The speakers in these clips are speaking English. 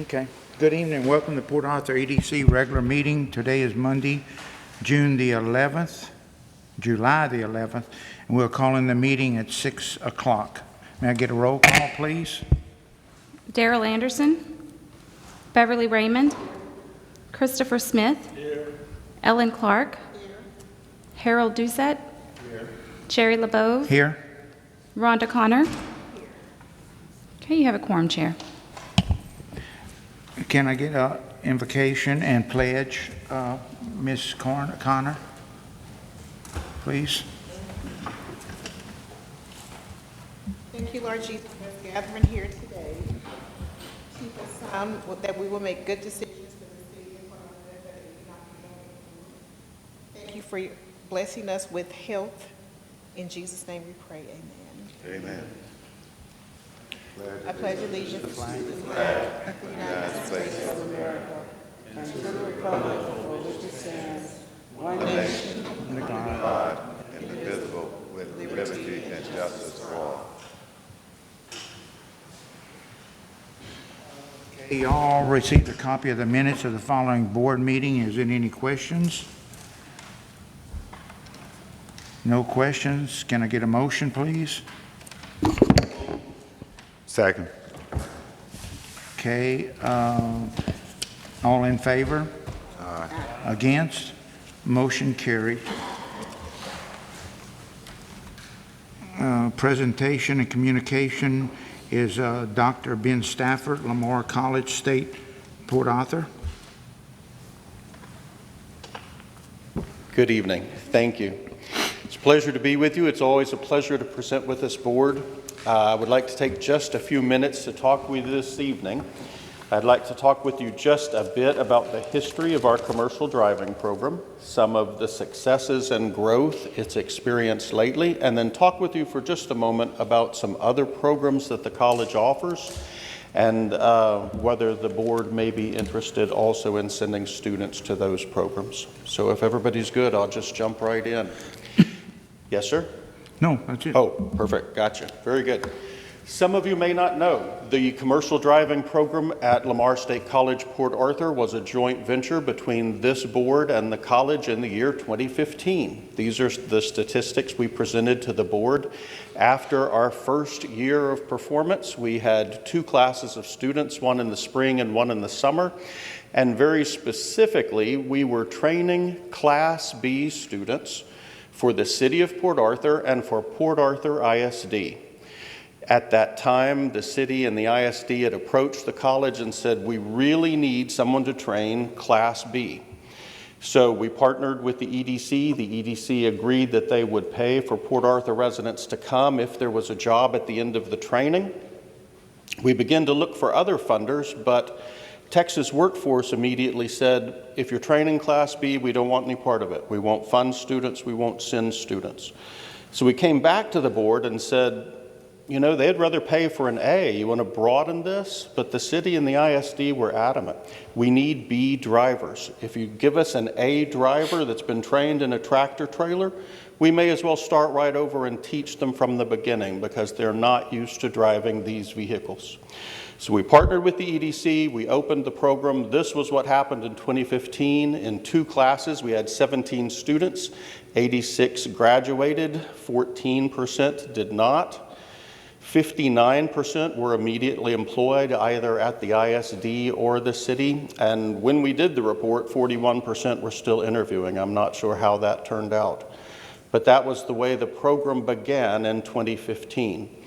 Okay. Good evening. Welcome to Port Arthur EDC regular meeting. Today is Monday, July the 11th, and we're calling the meeting at 6 o'clock. May I get a roll call, please? Darrell Anderson, Beverly Raymond, Christopher Smith, here. Ellen Clark, here. Harold Doucette, here. Jerry LeBeau, Here. Rhonda Connor. Here. Okay, you have a quorum, Chair. Can I get an invocation and pledge, Ms. Connor, please? Thank you, Lord Jesus, for gathering here today. Keep us sound, that we will make good decisions for the city and for our benefit and not be. Thank you for blessing us with health. In Jesus' name we pray, amen. Amen. I pledge allegiance to the flag of the United States of America and to the republic for which it stands, one nation, under God, indivisible, with liberty and justice for all. You all received a copy of the minutes of the following board meeting. Is there any questions? No questions. Can I get a motion, please? Second. Okay. All in favor? Aye. Against? Motion carried. Presentation and communication is Dr. Ben Stafford, Lamar College State, Port Arthur. Good evening. Thank you. It's a pleasure to be with you. It's always a pleasure to present with this board. I would like to take just a few minutes to talk with you this evening. I'd like to talk with you just a bit about the history of our commercial driving program, some of the successes and growth it's experienced lately, and then talk with you for just a moment about some other programs that the college offers and whether the board may be interested also in sending students to those programs. So if everybody's good, I'll just jump right in. Yes, sir? No, that's it. Oh, perfect. Gotcha. Very good. Some of you may not know, the commercial driving program at Lamar State College, Port Arthur was a joint venture between this board and the college in the year 2015. These are the statistics we presented to the board. After our first year of performance, we had 2 classes of students, one in the spring and one in the summer. And very specifically, we were training Class B students for the city of Port Arthur and for Port Arthur ISD. At that time, the city and the ISD had approached the college and said, we really need someone to train Class B. So we partnered with the EDC. The EDC agreed that they would pay for Port Arthur residents to come if there was a job at the end of the training. We began to look for other funders, but Texas Workforce immediately said, if you're training Class B, we don't want any part of it. We won't fund students, we won't send students. So we came back to the board and said, you know, they'd rather pay for an A. You want to broaden this? But the city and the ISD were adamant. We need B drivers. If you give us an A driver that's been trained in a tractor trailer, we may as well start right over and teach them from the beginning because they're not used to driving these vehicles. So we partnered with the EDC, we opened the program. This was what happened in 2015. In 2 classes, we had 17 students. 86 graduated, 14% did not. 59% were immediately employed either at the ISD or the city. And when we did the report, 41% were still interviewing. I'm not sure how that turned out. But that was the way the program began in 2015.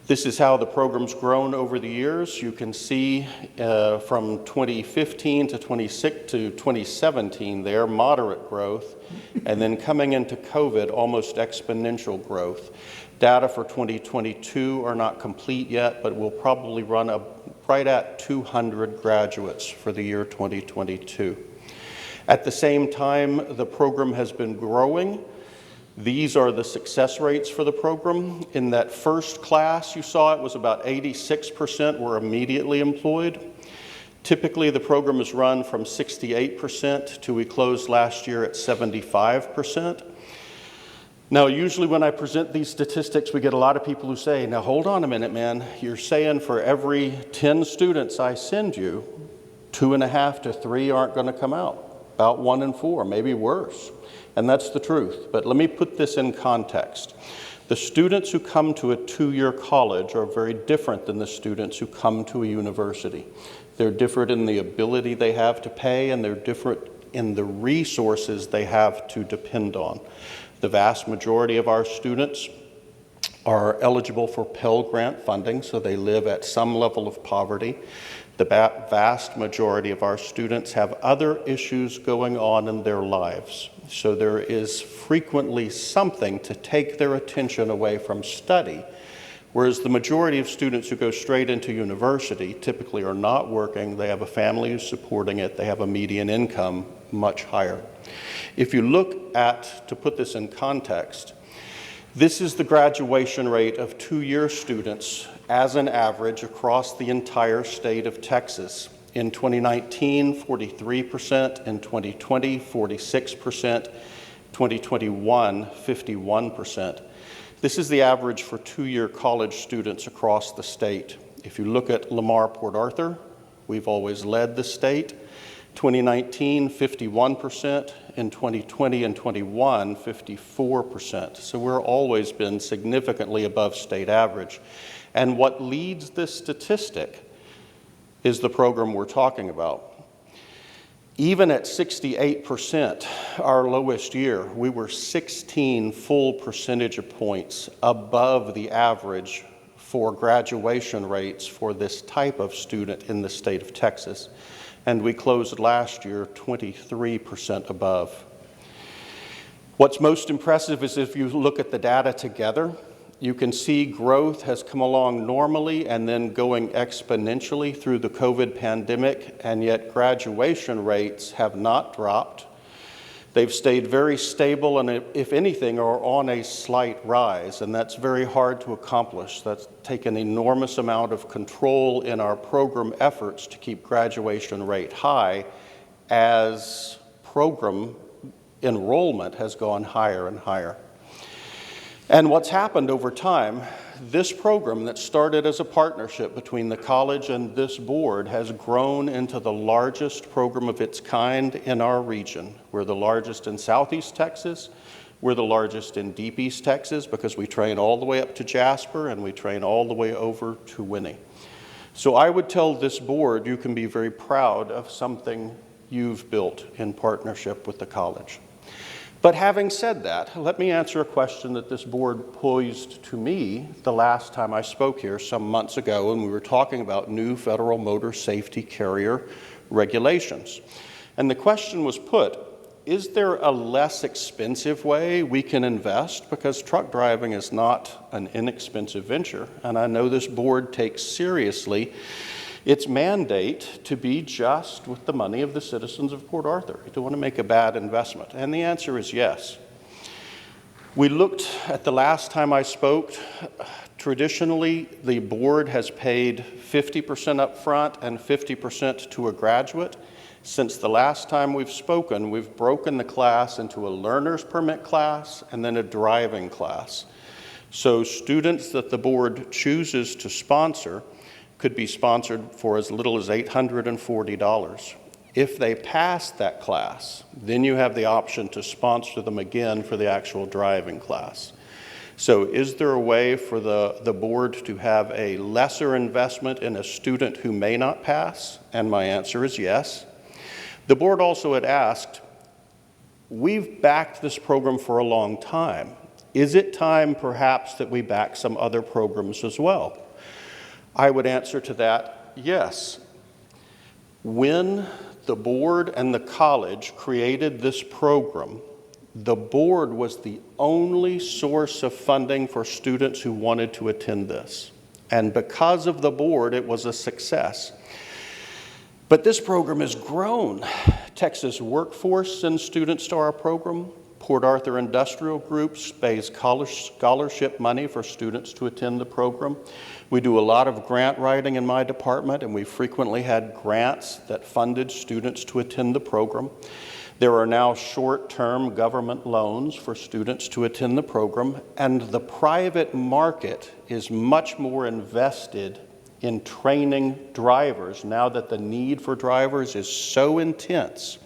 This is how the program's grown over the years. You can see from 2015 to 2017 there, moderate growth, and then coming into COVID, almost exponential growth. Data for 2022 are not complete yet, but we'll probably run right at 200 graduates for the year 2022. At the same time, the program has been growing. These are the success rates for the program. In that first class you saw, it was about 86% were immediately employed. Typically the program is run from 68% to we closed last year at 75%. Now, usually when I present these statistics, we get a lot of people who say, now hold on a minute, man. You're saying for every 10 students I send you, 2.5 to 3 aren't going to come out. About 1 in 4, maybe worse. And that's the truth. But let me put this in context. The students who come to a 2-year college are very different than the students who come to a university. They're different in the ability they have to pay, and they're different in the resources they have to depend on. The vast majority of our students are eligible for Pell Grant funding, so they live at some level of poverty. The vast majority of our students have other issues going on in their lives, so there is frequently something to take their attention away from study, whereas the majority of students who go straight into university typically are not working, they have a family who's supporting it, they have a median income much higher. If you look at, to put this in context, this is the graduation rate of 2-year students as an average across the entire state of Texas. In 2019, 43%, in 2020, 46%, 2021, 51%. This is the average for 2-year college students across the state. If you look at Lamar Port Arthur, we've always led the state. 2019, 51%, in 2020 and 21, 54%. So we're always been significantly above state average. And what leads this statistic is the program we're talking about. Even at 68%, our lowest year, we were 16 full percentage points above the average for graduation rates for this type of student in the state of Texas. And we closed last year 23% above. What's most impressive is if you look at the data together, you can see growth has come along normally and then going exponentially through the COVID pandemic, and yet graduation rates have not dropped. They've stayed very stable and, if anything, are on a slight rise, and that's very hard to accomplish. That's taken an enormous amount of control in our program efforts to keep graduation rate high as program enrollment has gone higher and higher. And what's happened over time, this program that started as a partnership between the college and this board has grown into the largest program of its kind in our region. We're the largest in Southeast Texas. We're the largest in Deep East Texas because we train all the way up to Jasper and we train all the way over to Winnie. So I would tell this board you can be very proud of something you've built in partnership with the college. But having said that, let me answer a question that this board posed to me the last time I spoke here some months ago when we were talking about new federal motor safety carrier regulations. And the question was put, is there a less expensive way we can invest? Because truck driving is not an inexpensive venture, and I know this board takes seriously its mandate to be just with the money of the citizens of Port Arthur. You don't want to make a bad investment. And the answer is yes. We looked at the last time I spoke. Traditionally, the board has paid 50% up front and 50% to a graduate. Since the last time we've spoken, we've broken the class into a learner's permit class and then a driving class. So students that the board chooses to sponsor could be sponsored for as little as $840. If they pass that class, then you have the option to sponsor them again for the actual driving class. So is there a way for the board to have a lesser investment in a student who may not pass? And my answer is yes. The board also had asked, we've backed this program for a long time. Is it time perhaps that we back some other programs as well? I would answer to that, yes. When the board and the college created this program, the board was the only source of funding for students who wanted to attend this. And because of the board, it was a success. But this program has grown. Texas Workforce sends students to our program. Port Arthur Industrial Group pays scholarship money for students to attend the program. We do a lot of grant writing in my department, and we frequently had grants that funded students to attend the program. There are now short-term government loans for students to attend the program, and the private market is much more invested in training drivers now that the need for drivers is so intense.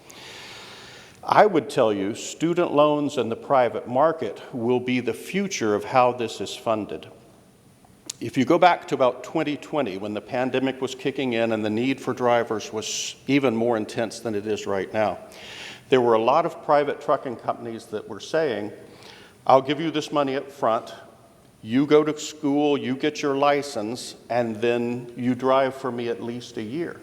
I would tell you student loans and the private market will be the future of how this is funded. If you go back to about 2020, when the pandemic was kicking in and the need for drivers was even more intense than it is right now, there were a lot of private trucking companies that were saying, I'll give you this money up front, you go to school, you get your license, and then you drive for me at least a year.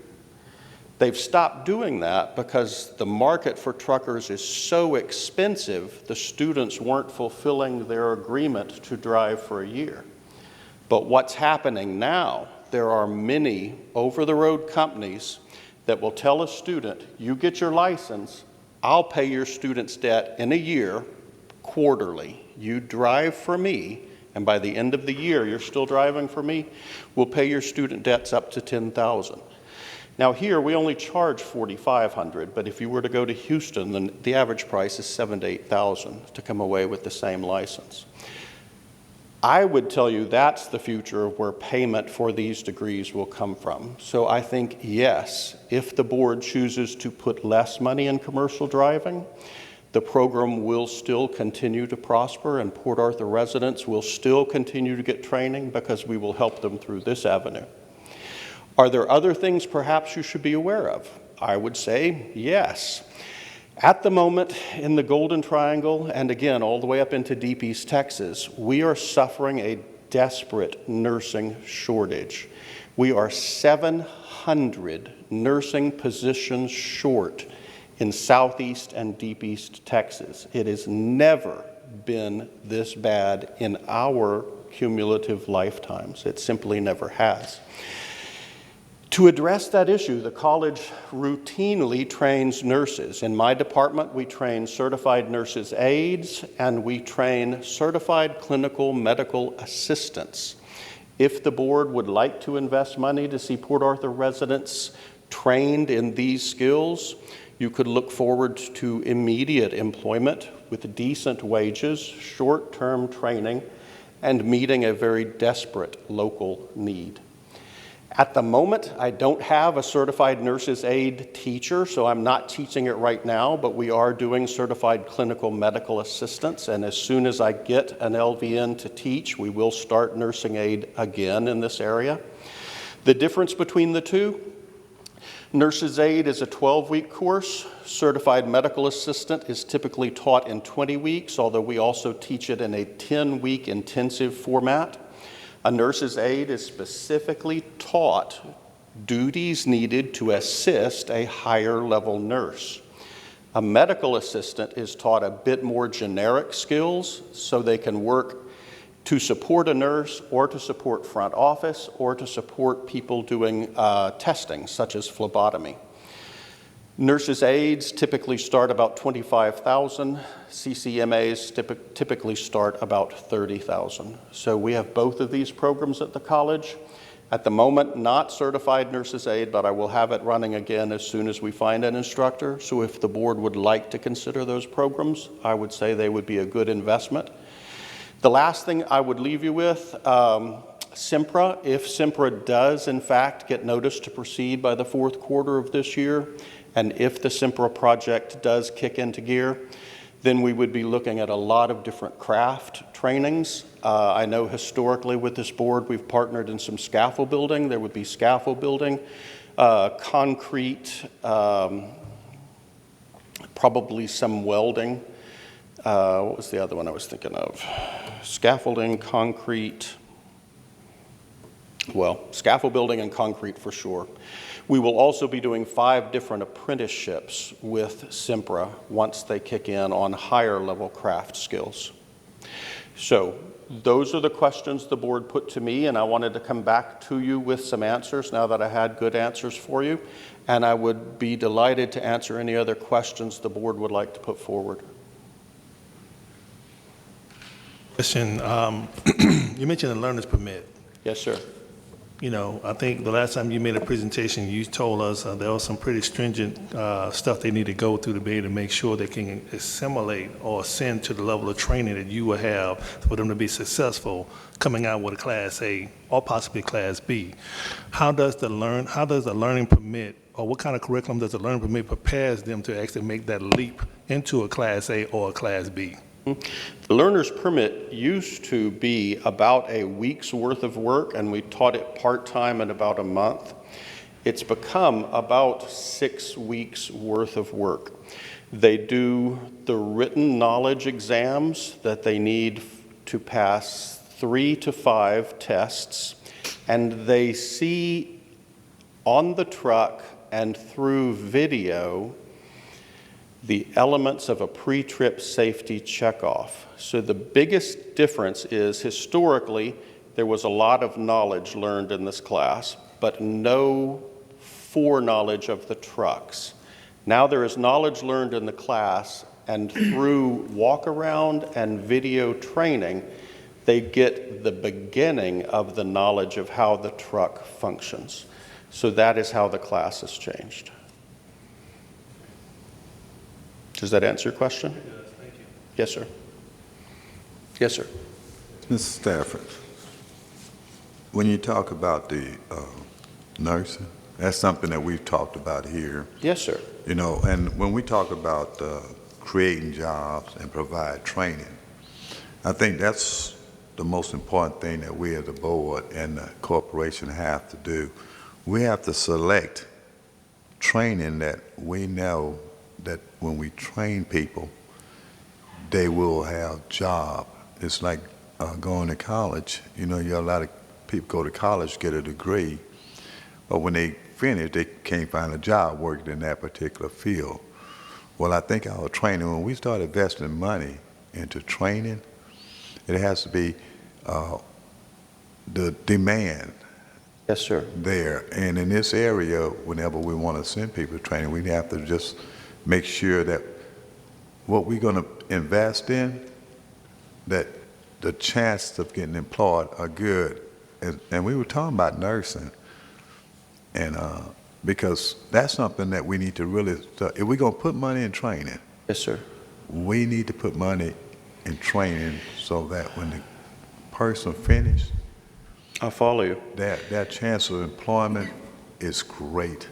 They've stopped doing that because the market for truckers is so expensive, the students weren't fulfilling their agreement to drive for a year. But what's happening now, there are many over-the-road companies that will tell a student, you get your license, I'll pay your student's debt in a year, quarterly. You drive for me, and by the end of the year, you're still driving for me, we'll pay your student debts up to $10,000. Now here, we only charge $4,500, but if you were to go to Houston, then the average price is $7,000 to $8,000 to come away with the same license. I would tell you that's the future of where payment for these degrees will come from. So I think, yes, if the board chooses to put less money in commercial driving, the program will still continue to prosper and Port Arthur residents will still continue to get training because we will help them through this avenue. Are there other things perhaps you should be aware of? I would say yes. At the moment in the Golden Triangle, and again all the way up into Deep East Texas, we are suffering a desperate nursing shortage. We are 700 nursing positions short in Southeast and Deep East Texas. It has never been this bad in our cumulative lifetimes. It simply never has. To address that issue, the college routinely trains nurses. In my department, we train certified nurses aides, and we train certified clinical medical assistants. If the board would like to invest money to see Port Arthur residents trained in these skills, you could look forward to immediate employment with decent wages, short-term training, and meeting a very desperate local need. At the moment, I don't have a certified nurse's aide teacher, so I'm not teaching it right now, but we are doing certified clinical medical assistants, and as soon as I get an LVN to teach, we will start nursing aide again in this area. The difference between the two, nurse's aide is a 12-week course. Certified medical assistant is typically taught in 20 weeks, although we also teach it in a 10-week intensive format. A nurse's aide is specifically taught duties needed to assist a higher level nurse. A medical assistant is taught a bit more generic skills so they can work to support a nurse or to support front office or to support people doing testing such as phlebotomy. Nurses' aides typically start about $25,000. CCMAs typically start about $30,000. So we have both of these programs at the college. At the moment, not certified nurses' aide, but I will have it running again as soon as we find an instructor. So if the board would like to consider those programs, I would say they would be a good investment. The last thing I would leave you with, SIMPRA, if SIMPRA does in fact get notice to proceed by the fourth quarter of this year, and if the SIMPRA project does kick into gear, then we would be looking at a lot of different craft trainings. I know historically with this board, we've partnered in some scaffold building. There would be scaffold building, concrete, probably some welding. What was the other one I was thinking of? Scaffolding, concrete, well, scaffold building and concrete for sure. We will also be doing 5 different apprenticeships with SIMPRA once they kick in on higher level craft skills. So those are the questions the board put to me, and I wanted to come back to you with some answers now that I had good answers for you, and I would be delighted to answer any other questions the board would like to put forward. Question, you mentioned a learner's permit. Yes, sir. You know, I think the last time you made a presentation, you told us there was some pretty stringent stuff they need to go through to be able to make sure they can assimilate or ascend to the level of training that you will have for them to be successful coming out with a Class A or possibly Class B. How does the learning permit, or what kind of curriculum does the learning permit prepares them to actually make that leap into a Class A or a Class B? The learner's permit used to be about a week's worth of work, and we taught it part-time in about a month. It's become about 6 weeks worth of work. They do the written knowledge exams that they need to pass 3 to 5 tests, and they see on the truck and through video the elements of a pre-trip safety checkoff. So the biggest difference is historically there was a lot of knowledge learned in this class, but no foreknowledge of the trucks. Now there is knowledge learned in the class, and through walk around and video training, they get the beginning of the knowledge of how the truck functions. So that is how the class has changed. Does that answer your question? It does, thank you. Yes, sir. Yes, sir. Mr. Stafford, when you talk about the nursing, that's something that we've talked about here. Yes, sir. You know, and when we talk about creating jobs and provide training, I think that's the most important thing that we as a board and the corporation have to do. We have to select training that we know that when we train people, they will have job. It's like going to college. You know, a lot of people go to college, get a degree, but when they finish, they can't find a job working in that particular field. Well, I think our training, when we start investing money into training, it has to be the demand. Yes, sir. There. And in this area, whenever we want to send people to training, we have to just make sure that what we're going to invest in, that the chances of getting employed are good. And we were talking about nursing, and because that's something that we need to really, if we're going to put money in training, Yes, sir. we need to put money in training so that when the person finishes, I follow you. that chance of employment is great.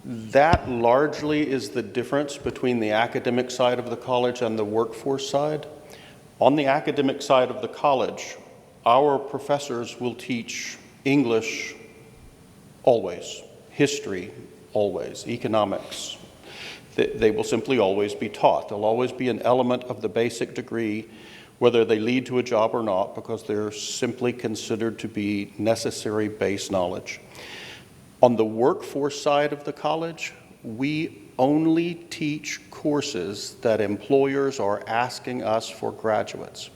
That largely is the difference between the academic side of the college and the workforce side. On the academic side of the college, our professors will teach English always, history always, economics. They will simply always be taught. There'll always be an element of the basic degree, whether they lead to a job or not, because they're simply considered to be necessary base knowledge. On the workforce side of the college, we only teach courses that employers are asking us for graduates.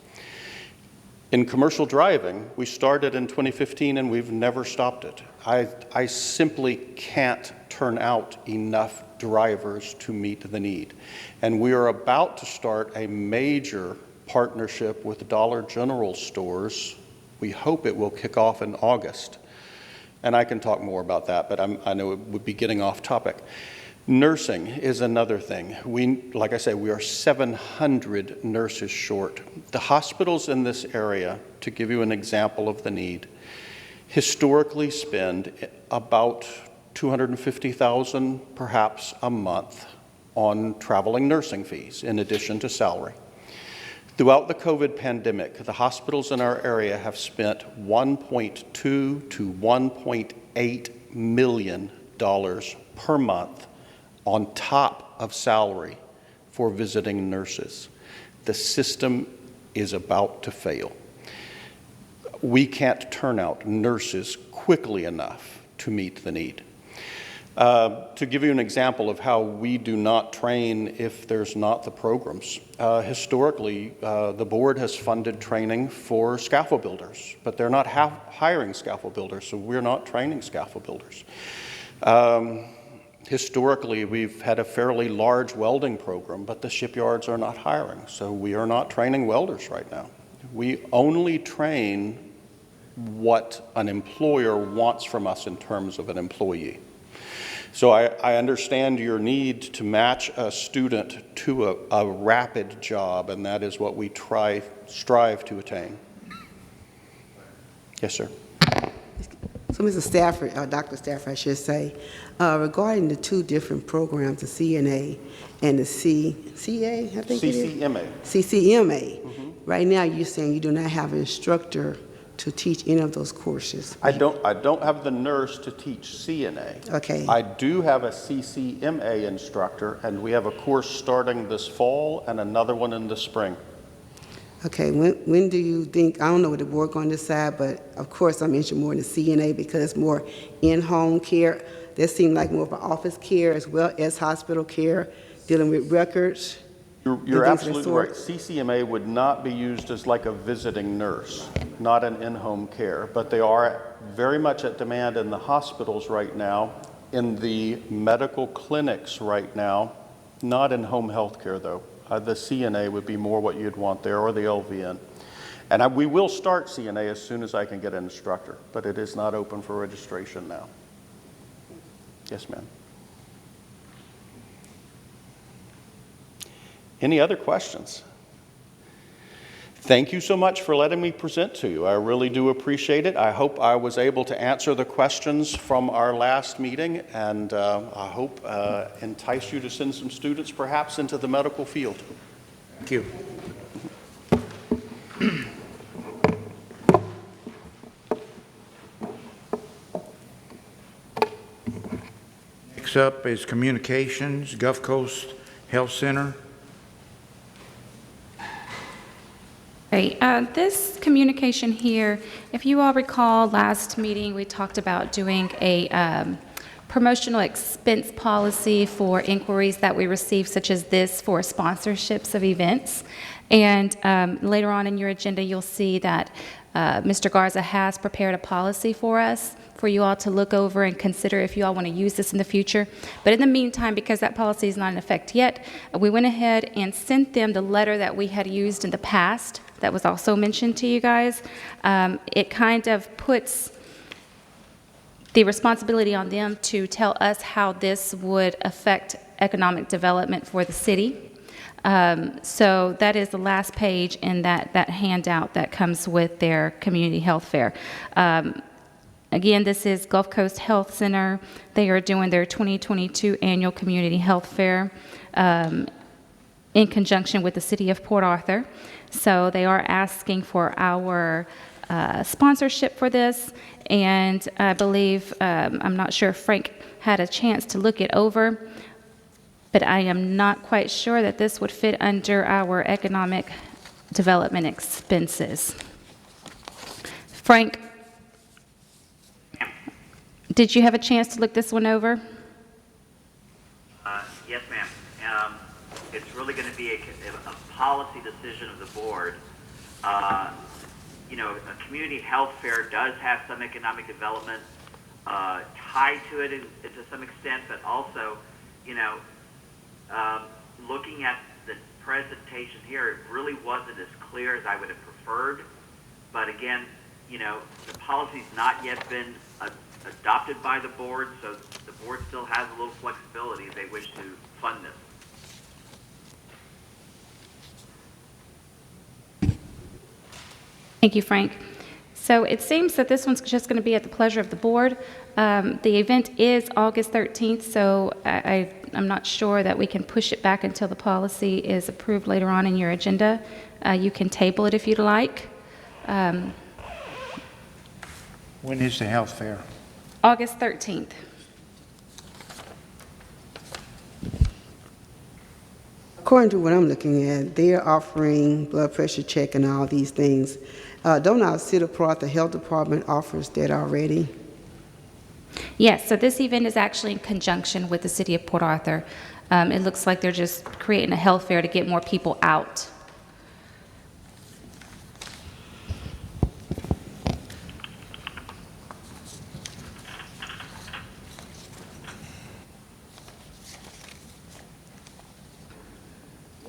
In commercial driving, we started in 2015 and we've never stopped it. I simply can't turn out enough drivers to meet the need. And we are about to start a major partnership with Dollar General stores. We hope it will kick off in August. And I can talk more about that, but I know it would be getting off topic. Nursing is another thing. Like I say, we are 700 nurses short. The hospitals in this area, to give you an example of the need, historically spend about $250,000 perhaps a month on traveling nursing fees in addition to salary. Throughout the COVID pandemic, the hospitals in our area have spent $1.2 to $1.8 million per month on top of salary for visiting nurses. The system is about to fail. We can't turn out nurses quickly enough to meet the need. To give you an example of how we do not train if there's not the programs, historically, the board has funded training for scaffold builders, but they're not hiring scaffold builders, so we're not training scaffold builders. Historically, we've had a fairly large welding program, but the shipyards are not hiring, so we are not training welders right now. We only train what an employer wants from us in terms of an employee. So I understand your need to match a student to a rapid job, and that is what we strive to attain. Yes, sir. So, Mr. Stafford, Dr. Stafford, I should say, regarding the two different programs, the CNA and the CCA, I think it is? CCMA. CCMA. Right now, you're saying you do not have an instructor to teach any of those courses. I don't have the nurse to teach CNA. Okay. I do have a CCMA instructor, and we have a course starting this fall and another one in the spring. Okay, when do you think, I don't know what the board going to decide, but of course I'm interested more in the CNA because it's more in-home care. That seems like more of an office care as well as hospital care, dealing with records. You're and things of the absolutely right. sort. CCMA would not be used as like a visiting nurse, not an in-home care, but they are very much at demand in the hospitals right now, in the medical clinics right now, not in home health care though. The CNA would be more what you'd want there, or the LVN. And we will start CNA as soon as I can get an instructor, but it is not open for registration now. Yes, ma'am. Any other questions? Thank you so much for letting me present to you. I really do appreciate it. I hope I was able to answer the questions from our last meeting, and I hope entice you to send some students perhaps into the medical field. Thank you. Next up is Communications, Gulf Coast Health Center. Great. This communication here, if you all recall, last meeting we talked about doing a promotional expense policy for inquiries that we receive, such as this, for sponsorships of events. And later on in your agenda, you'll see that Mr. Garza has prepared a policy for us, for you all to look over and consider if you all want to use this in the future. But in the meantime, because that policy is not in effect yet, we went ahead and sent them the letter that we had used in the past that was also mentioned to you guys. It kind of puts the responsibility on them to tell us how this would affect economic development for the city. So that is the last page in that handout that comes with their community health fair. Again, this is Gulf Coast Health Center. They are doing their 2022 annual community health fair in conjunction with the city of Port Arthur. So they are asking for our sponsorship for this, and I believe, I'm not sure if Frank had a chance to look it over, but I am not quite sure that this would fit under our economic development expenses. Frank, did you have a chance to look this one over? Yes, ma'am. It's really going to be a policy decision of the board. You know, a community health fair does have some economic development tied to it to some extent, but also, you know, looking at the presentation here, it really wasn't as clear as I would have preferred. But again, you know, the policy's not yet been adopted by the board, so the board still has a little flexibility if they wish to fund this. Thank you, Frank. So it seems that this one's just going to be at the pleasure of the board. The event is August 13th, so I'm not sure that we can push it back until the policy is approved later on in your agenda. You can table it if you'd like. When is the health fair? August 13th. According to what I'm looking at, they're offering blood pressure check and all these things. Don't our City of Port Arthur Health Department offers that already? Yes, so this event is actually in conjunction with the city of Port Arthur. It looks like they're just creating a health fair to get more people out.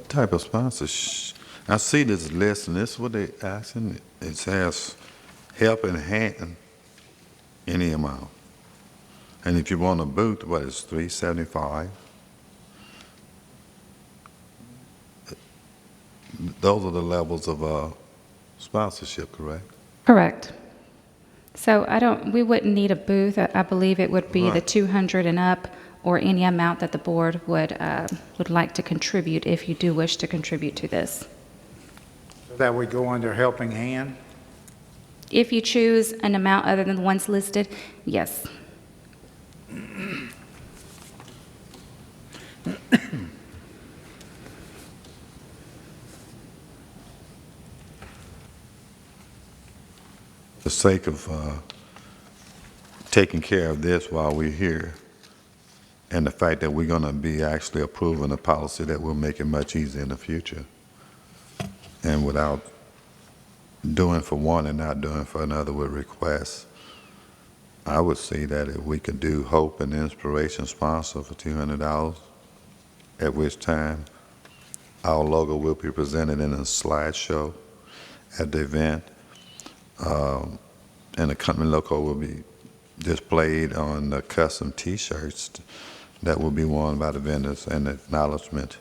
Type of sponsorship. I see this list, and this is what they asking. It says helping hand, any amount. And if you want a booth, what is $375? Those are the levels of sponsorship, correct? Correct. So we wouldn't need a booth. I believe it would be the Right. 200 and up, or any amount that the board would like to contribute if you do wish to contribute to this. That would go under Helping Hand? If you choose an amount other than the ones listed, yes. For the sake of taking care of this while we're here, and the fact that we're going to be actually approving a policy that will make it much easier in the future, and without doing for one and not doing for another with requests, I would see that if we could do Hope and Inspiration sponsor for $200, at which time our logo will be presented in a slideshow at the event, and the company logo will be displayed on the custom T-shirts that will be worn by the vendors, and acknowledgement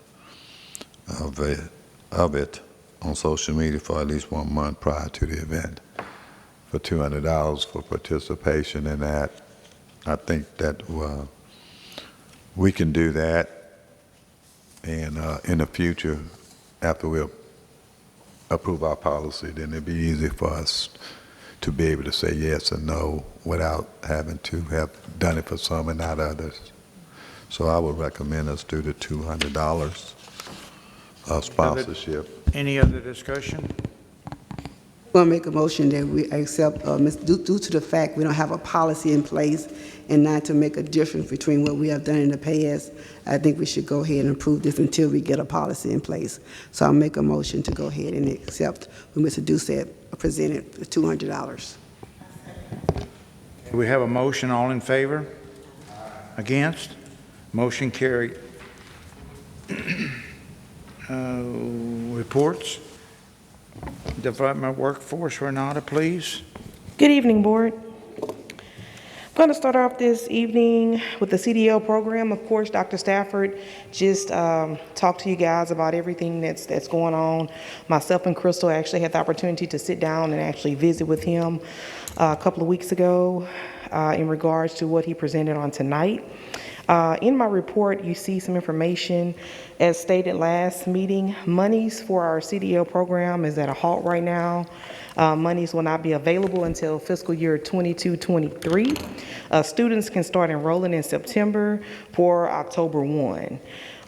of it on social media for at least 1 month prior to the event for $200 for participation in that. I think that we can do that, and in the future, after we approve our policy, then it'd be easy for us to be able to say yes or no without having to have done it for some and not others. So I would recommend us do the $200 of sponsorship. Any other discussion? We'll make a motion that we accept, due to the fact we don't have a policy in place and not to make a difference between what we have done in the past, I think we should go ahead and approve this until we get a policy in place. So I'll make a motion to go ahead and accept what Mr. Doucette presented, the $200. We have a motion. All in favor? Against? Motion carried. Reports? Development of Workforce, Renata, please. Good evening, Board. I'm going to start off this evening with the CDL program. Of course, Dr. Stafford just talked to you guys about everything that's going on. Myself and Crystal actually had the opportunity to sit down and actually visit with him a couple of weeks ago in regards to what he presented on tonight. In my report, you see some information. As stated last meeting, monies for our CDL program is at a halt right now. Monies will not be available until fiscal year 22-23. Students can start enrolling in September for October 1.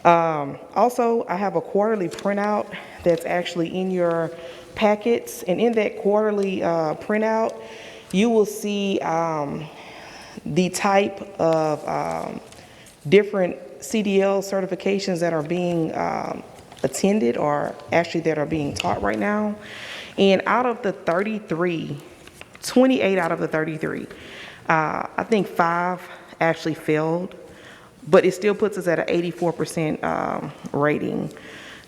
Also, I have a quarterly printout that's actually in your packets, and in that quarterly printout, you will see the type of different CDL certifications that are being attended, or actually that are being taught right now. And out of the 28 out of the 33, I think 5 actually failed, but it still puts us at an 84% rating.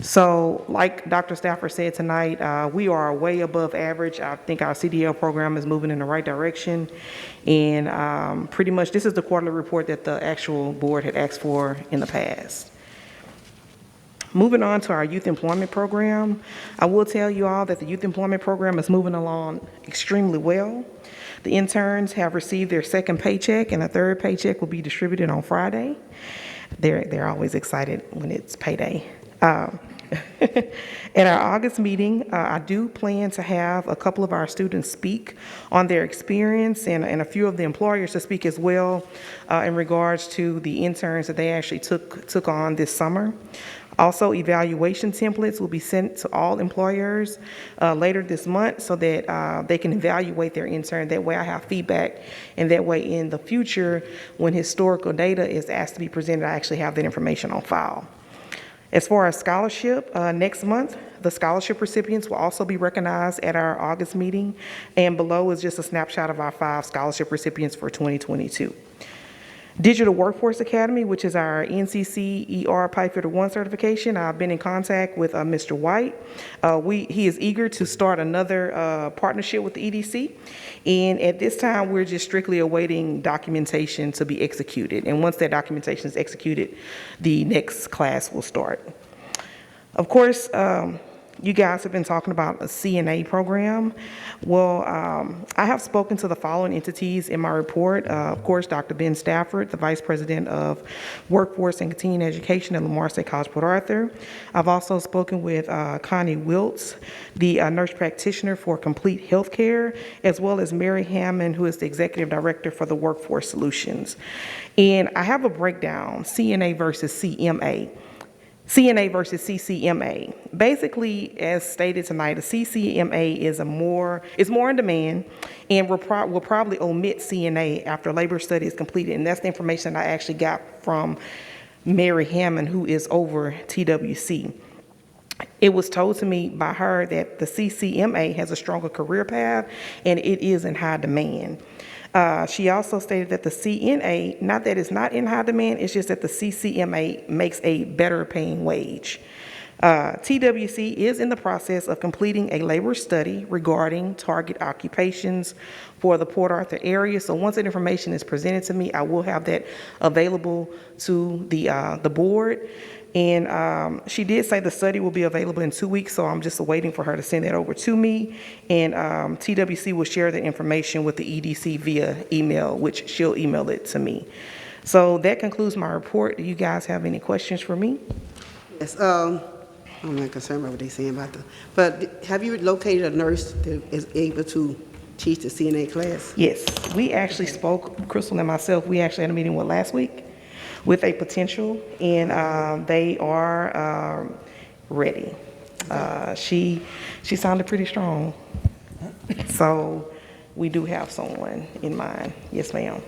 So like Dr. Stafford said tonight, we are way above average. I think our CDL program is moving in the right direction. And pretty much this is the quarterly report that the actual board had asked for in the past. Moving on to our youth employment program, I will tell you all that the youth employment program is moving along extremely well. The interns have received their second paycheck, and a third paycheck will be distributed on Friday. They're always excited when it's payday. At our August meeting, I do plan to have a couple of our students speak on their experience, and a few of the employers to speak as well in regards to the interns that they actually took on this summer. Also, evaluation templates will be sent to all employers later this month so that they can evaluate their intern. That way I have feedback, and that way in the future, when historical data is asked to be presented, I actually have that information on file. As far as scholarship, next month, the scholarship recipients will also be recognized at our August meeting, and below is just a snapshot of our 5 scholarship recipients for 2022. Digital Workforce Academy, which is our NCC ER Pipefitter 1 certification. I've been in contact with Mr. White. He is eager to start another partnership with the EDC. And at this time, we're just strictly awaiting documentation to be executed. And once that documentation is executed, the next class will start. Of course, you guys have been talking about a CNA program. Well, I have spoken to the following entities in my report. Of course, Dr. Ben Stafford, the Vice President of Workforce and Continuing Education at Lamar State College, Port Arthur. I've also spoken with Connie Wiltz, the nurse practitioner for Complete Healthcare, as well as Mary Hammond, who is the Executive Director for the Workforce Solutions. And I have a breakdown, CNA versus CMA. CNA versus CCMA. Basically, as stated tonight, a CCMA is more in demand and will probably omit CNA after labor study is completed. And that's the information I actually got from Mary Hammond, who is over TWC. It was told to me by her that the CCMA has a stronger career path and it is in high demand. She also stated that the CNA, not that it's not in high demand, it's just that the CCMA makes a better paying wage. TWC is in the process of completing a labor study regarding target occupations for the Port Arthur area. So once that information is presented to me, I will have that available to the board. And she did say the study will be available in 2 weeks, so I'm just waiting for her to send that over to me. And TWC will share the information with the EDC via email, which she'll email it to me. So that concludes my report. Do you guys have any questions for me? Yes, I'm not concerned about what they're saying about but have you located a nurse that is able to teach the CNA class? Yes, we actually spoke, Crystal and myself, we actually had a meeting last week with a potential, and they are ready. She sounded pretty strong. So we do have someone in mind. Yes, ma'am.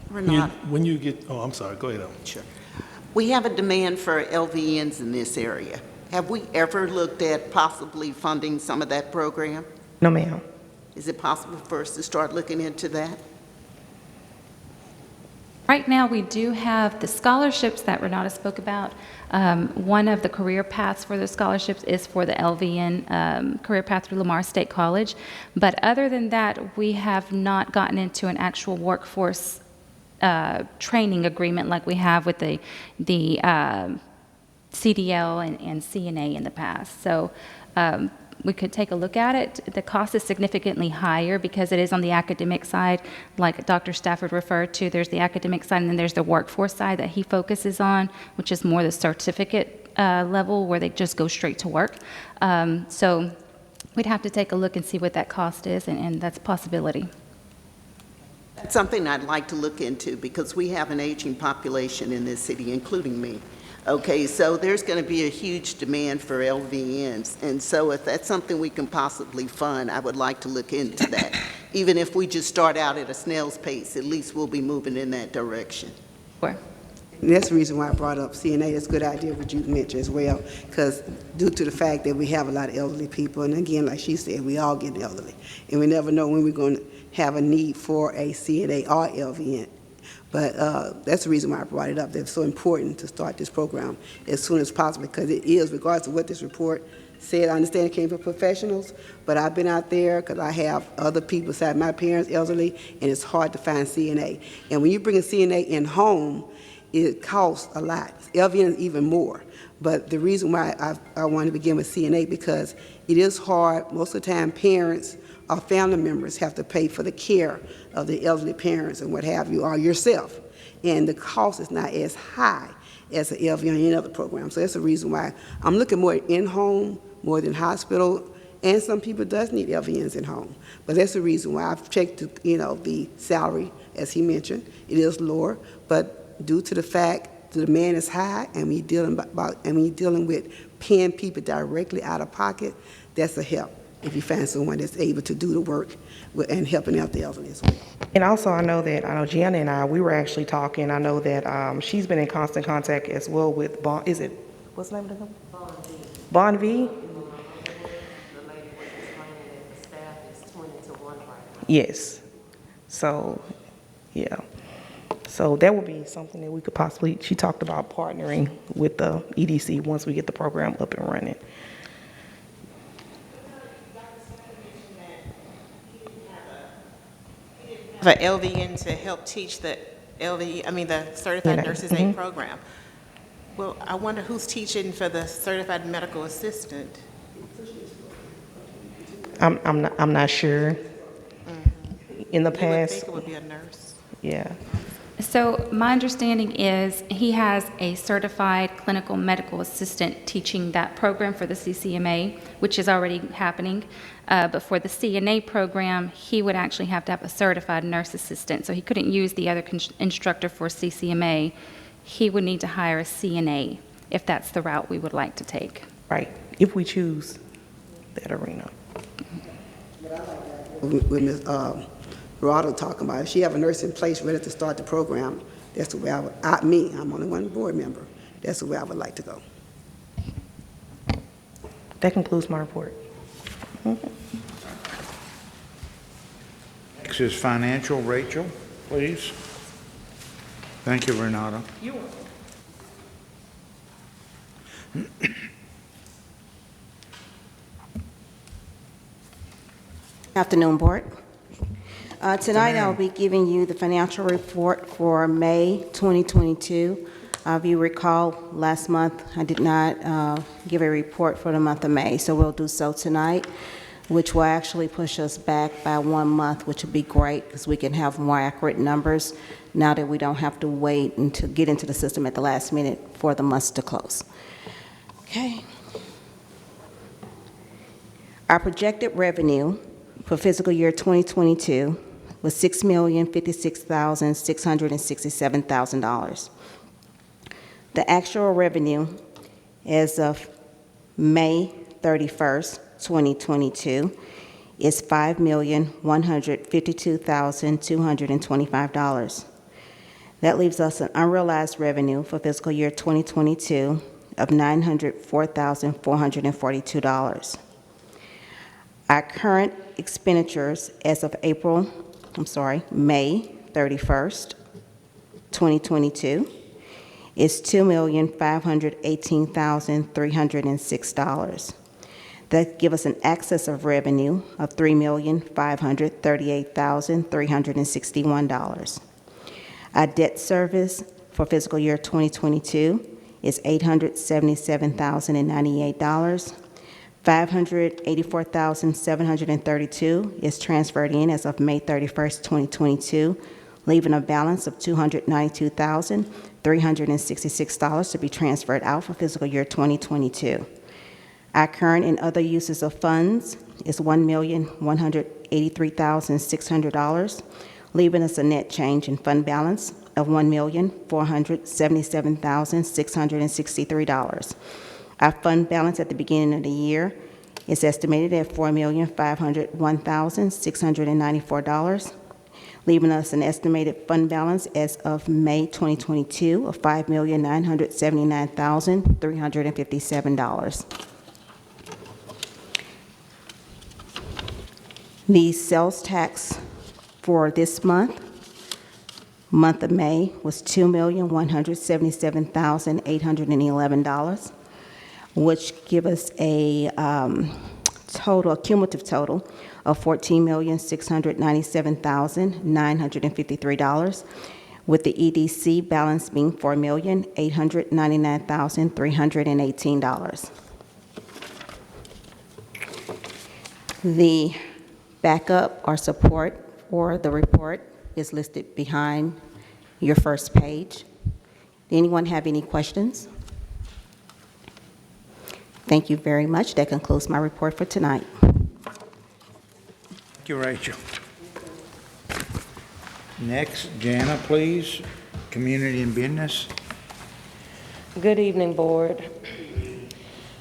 When you get, oh, I'm sorry, go ahead. Sure. We have a demand for LVNs in this area. Have we ever looked at possibly funding some of that program? No, ma'am. Is it possible for us to start looking into that? Right now, we do have the scholarships that Renata spoke about. One of the career paths for the scholarships is for the LVN career path through Lamar State College. But other than that, we have not gotten into an actual workforce training agreement like we have with the CDL and CNA in the past. So we could take a look at it. The cost is significantly higher because it is on the academic side, like Dr. Stafford referred to. There's the academic side, and then there's the workforce side that he focuses on, which is more the certificate level where they just go straight to work. So we'd have to take a look and see what that cost is, and that's a possibility. That's something I'd like to look into because we have an aging population in this city, including me. Okay, so there's going to be a huge demand for LVNs, and so if that's something we can possibly fund, I would like to look into that. Even if we just start out at a snail's pace, at least we'll be moving in that direction. Sure. And that's the reason why I brought up CNA. It's a good idea what you mentioned as well, because due to the fact that we have a lot of elderly people, and again, like she said, we all get elderly, and we never know when we're going to have a need for a CNA or LVN. But that's the reason why I brought it up. It's so important to start this program as soon as possible because it is, regardless of what this report said. I understand it came from professionals, but I've been out there because I have other people besides my parents elderly, and it's hard to find CNA. And when you bring a CNA in home, it costs a lot. LVN is even more. But the reason why I want to begin with CNA because it is hard. Most of the time, parents or family members have to pay for the care of the elderly parents and what have you, or yourself. And the cost is not as high as an LVN or any other program. So that's the reason why I'm looking more in-home, more than hospital, and some people does need LVNs in home. But that's the reason why I've checked, the salary, as he mentioned. It is lower, but due to the fact the demand is high and we dealing with paying people directly out of pocket, that's a help. If you find someone that's able to do the work and helping out the elderly as well. And also, I know Gianna and I, we were actually talking. I know that she's been in constant contact as well with Bond. What's the name of the company? Bond V. The lady was explaining that the staff is 20 to 1 right now. Yes. So Yeah. So that would be something that we could possibly, she talked about partnering with the EDC once we get the program up and running. Have a LVN to help teach the the Certified Yeah. Nurses Aid program. Well, I wonder who's teaching for the Certified Medical Assistant? I'm not sure. In the You would past, think it would be a nurse. yeah. So my understanding is he has a certified clinical medical assistant teaching that program for the CCMA, which is already happening. But for the CNA program, he would actually have to have a certified nurse assistant. So he couldn't use the other instructor for CCMA. He would need to hire a CNA if that's the route we would like to take. Right, if we choose that arena. With Ms. Gerardo talking about, if she have a nurse in place ready to start the program, that's the way I'm only one board member, that's the way I would like to go. That concludes my report. Next is financial. Rachel, please. Thank you, Renata. You're welcome. Afternoon, Board. Tonight, I'll Afternoon. be giving you the financial report for May 2022. If you recall, last month, I did not give a report for the month of May, so we'll do so tonight, which will actually push us back by 1 month, which would be great because we can have more accurate numbers now that we don't have to wait and to get into the system at the last minute for the months to close. Okay. Our projected revenue for fiscal year 2022 was $6,056,667,000. The actual revenue as of May 31st, 2022 is $5,152,225. That leaves us an unrealized revenue for fiscal year 2022 of $904,442. Our current expenditures as of May 31st, 2022 is $2,518,306. That gives us an excess of revenue of $3,538,361. Our debt service for fiscal year 2022 is $877,098. $584,732 is transferred in as of May 31st, 2022, leaving a balance of $292,366 to be transferred out for fiscal year 2022. Our current and other uses of funds is $1,183,600, leaving us a net change in fund balance of $1,477,663. Our fund balance at the beginning of the year is estimated at $4,501,694, leaving us an estimated fund balance as of May 2022 of $5,979,357. The sales tax for this month of May, was $2,177,811. which give us a cumulative total of $14,697,953, with the EDC balance being $4,899,318. The backup or support for the report is listed behind your first page. Anyone have any questions? Thank you very much. That concludes my report for tonight. Thank you, Rachel. Next, Jana, please. Community and business. Good evening, Board.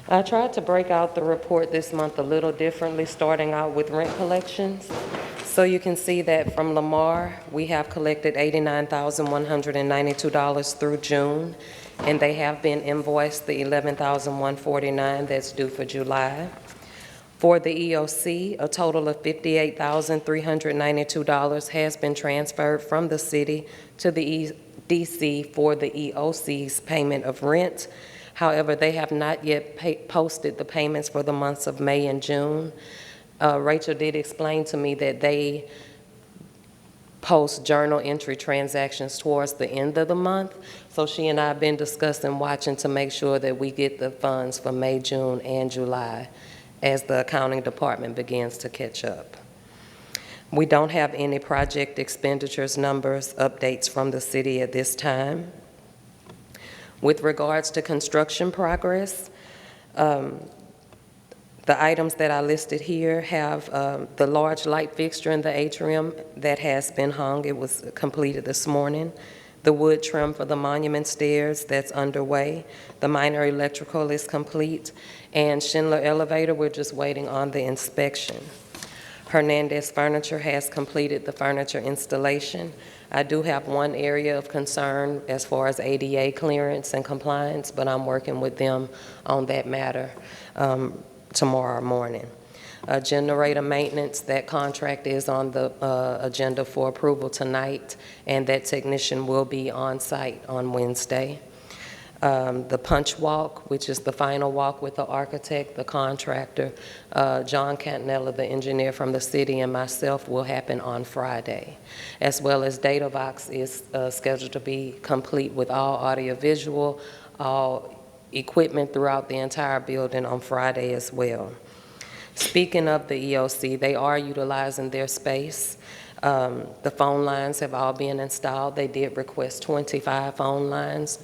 I tried to break out the report this month a little differently, starting out with rent collections. So you can see that from Lamar, we have collected $89,192 through June, and they have been invoiced the $11,149 that's due for July. For the EOC, a total of $58,392 has been transferred from the city to the EDC for the EOC's payment of rent. However, they have not yet posted the payments for the months of May and June. Rachel did explain to me that they post journal entry transactions towards the end of the month. So she and I have been discussing watching to make sure that we get the funds for May, June, and July as the accounting department begins to catch up. We don't have any project expenditures numbers, updates from the city at this time. With regards to construction progress, the items that I listed here have the large light fixture in the atrium that has been hung. It was completed this morning. The wood trim for the monument stairs, that's underway. The minor electrical is complete. And Schindler Elevator, we're just waiting on the inspection. Hernandez Furniture has completed the furniture installation. I do have one area of concern as far as ADA clearance and compliance, but I'm working with them on that matter tomorrow morning. Generator maintenance, that contract is on the agenda for approval tonight, and that technician will be on site on Wednesday. The punch walk, which is the final walk with the architect, the contractor, John Cantanella, the engineer from the city, and myself, will happen on Friday, as well as DataVox is scheduled to be complete with all audiovisual, all equipment throughout the entire building on Friday as well. Speaking of the EOC, they are utilizing their space. The phone lines have all been installed. They did request 25 phone lines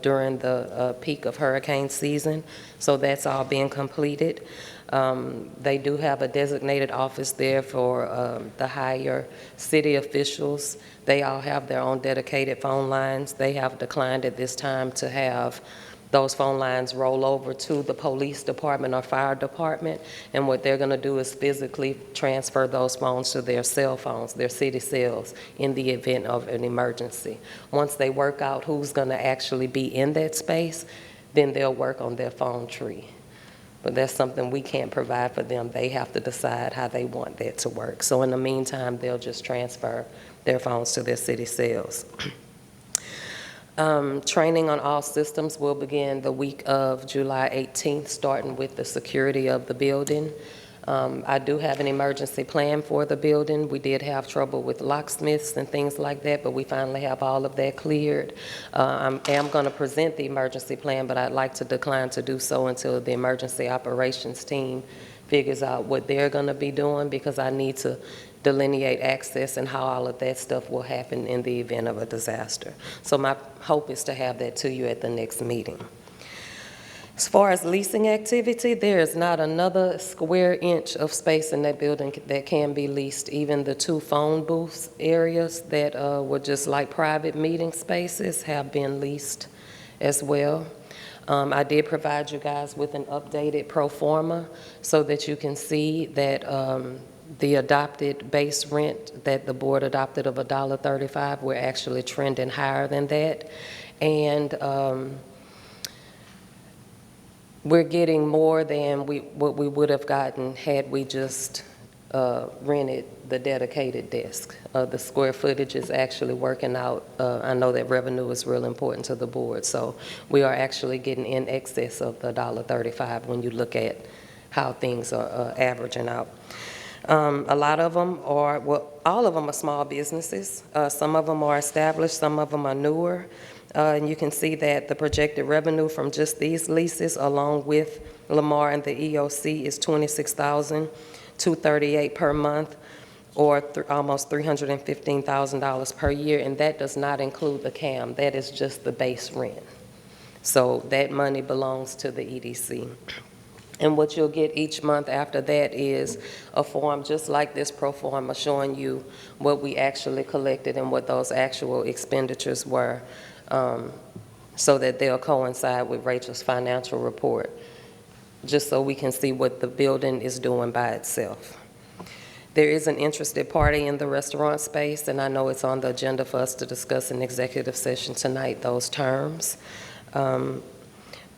during the peak of hurricane season, so that's all being completed. They do have a designated office there for the higher city officials. They all have their own dedicated phone lines. They have declined at this time to have those phone lines roll over to the police department or fire department, and what they're going to do is physically transfer those phones to their cell phones, their city cells, in the event of an emergency. Once they work out who's going to actually be in that space, then they'll work on their phone tree. But that's something we can't provide for them. They have to decide how they want that to work. So in the meantime, they'll just transfer their phones to their city cells. Training on all systems will begin the week of July 18th, starting with the security of the building. I do have an emergency plan for the building. We did have trouble with locksmiths and things like that, but we finally have all of that cleared. I am going to present the emergency plan, but I'd like to decline to do so until the emergency operations team figures out what they're going to be doing, because I need to delineate access and how all of that stuff will happen in the event of a disaster. So my hope is to have that to you at the next meeting. As far as leasing activity, there is not another square inch of space in that building that can be leased. Even the 2 phone booths areas that were just like private meeting spaces have been leased as well. I did provide you guys with an updated pro forma so that you can see that the adopted base rent that the board adopted of $1.35, we're actually trending higher than that. And we're getting more than what we would have gotten had we just rented the dedicated desk. The square footage is actually working out. I know that revenue is real important to the board, so we are actually getting in excess of the $1.35 when you look at how things are averaging out. A lot of them are, well, all of them are small businesses. Some of them are established, some of them are newer. And you can see that the projected revenue from just these leases, along with Lamar and the EOC, is $26,238 per month, or almost $315,000 per year, and that does not include the CAM. That is just the base rent. So that money belongs to the EDC. And what you'll get each month after that is a form just like this pro forma showing you what we actually collected and what those actual expenditures were, so that they'll coincide with Rachel's financial report, just so we can see what the building is doing by itself. There is an interested party in the restaurant space, and I know it's on the agenda for us to discuss in executive session tonight, those terms.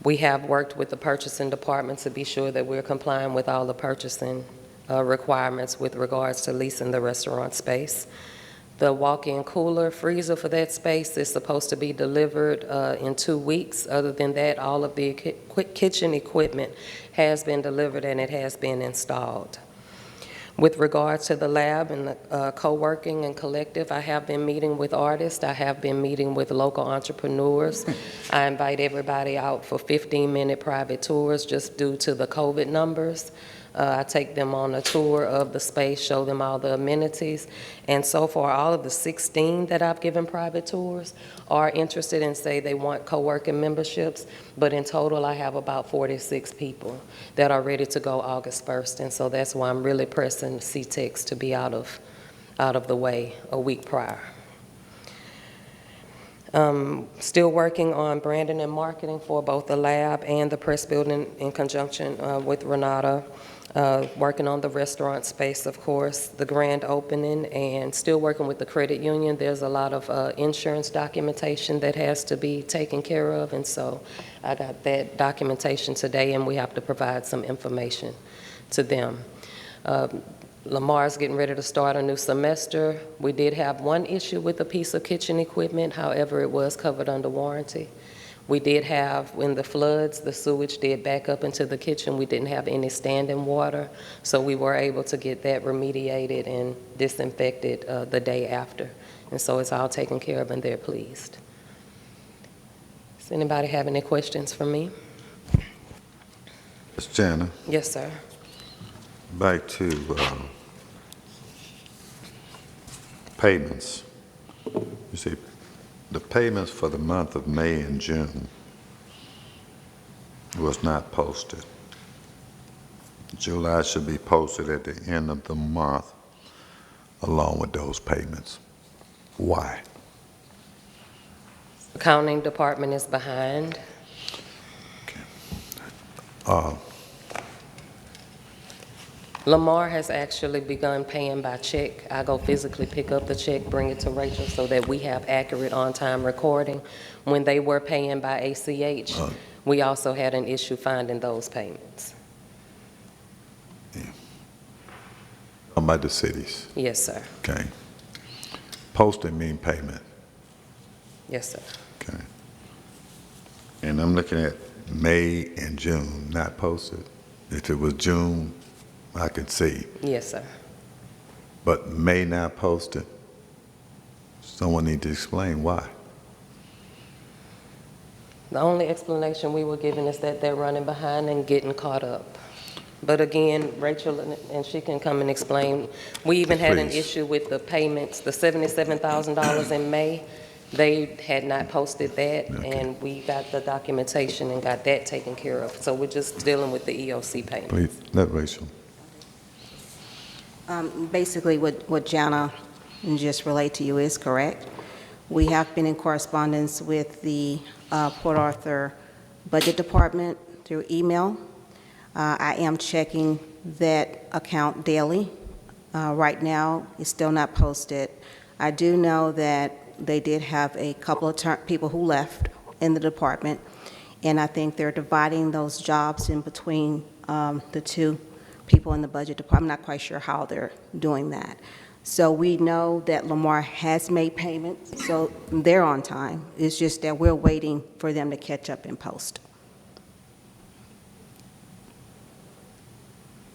We have worked with the purchasing department to be sure that we're complying with all the purchasing requirements with regards to leasing the restaurant space. The walk-in cooler freezer for that space is supposed to be delivered in 2 weeks. Other than that, all of the kitchen equipment has been delivered and it has been installed. With regards to the lab and the co-working and collective, I have been meeting with artists. I have been meeting with local entrepreneurs. I invite everybody out for 15-minute private tours just due to the COVID numbers. I take them on a tour of the space, show them all the amenities. And so far, all of the 16 that I've given private tours are interested and say they want co-working memberships. But in total, I have about 46 people that are ready to go August 1st. And so that's why I'm really pressing CTEX to be out of the way a week prior. Still working on branding and marketing for both the lab and the press building in conjunction with Renata. Working on the restaurant space, of course, the grand opening, and still working with the credit union. There's a lot of insurance documentation that has to be taken care of, and so I got that documentation today, and we have to provide some information to them. Lamar's getting ready to start a new semester. We did have one issue with a piece of kitchen equipment, however, it was covered under warranty. We did have, when the floods, the sewage did back up into the kitchen. We didn't have any standing water, so we were able to get that remediated and disinfected the day after. And so it's all taken care of, and they're pleased. Does anybody have any questions for me? Ms. Jana, Yes, sir. back to payments. You see, the payments for the month of May and June was not posted. July should be posted at the end of the month along with those payments. Why? Accounting department is behind. Lamar has actually begun paying by check. I go physically pick up the check, bring it to Rachel so that we have accurate on-time recording. When they were paying by ACH, we also had an issue finding those payments. By the cities. Yes, sir. Okay. Posting mean payment. Yes, sir. Okay. And I'm looking at May and June not posted. If it was June, I could see. Yes, sir. But May not posted. Someone need to explain why. The only explanation we were given is that they're running behind and getting caught up. But again, Rachel, and she can come and explain, we even had an issue with the payments, the $77,000 in May. They had not posted that, and we got the documentation and got that taken care of. So we're just dealing with the EOC payment. Please, let Rachel. Basically, what Jana just relayed to you is correct. We have been in correspondence with the Port Arthur Budget Department through email. I am checking that account daily. Right now, it's still not posted. I do know that they did have a couple of people who left in the department, and I think they're dividing those jobs in between the two people in the budget department. I'm not quite sure how they're doing that. So we know that Lamar has made payments, so they're on time. It's just that we're waiting for them to catch up and post.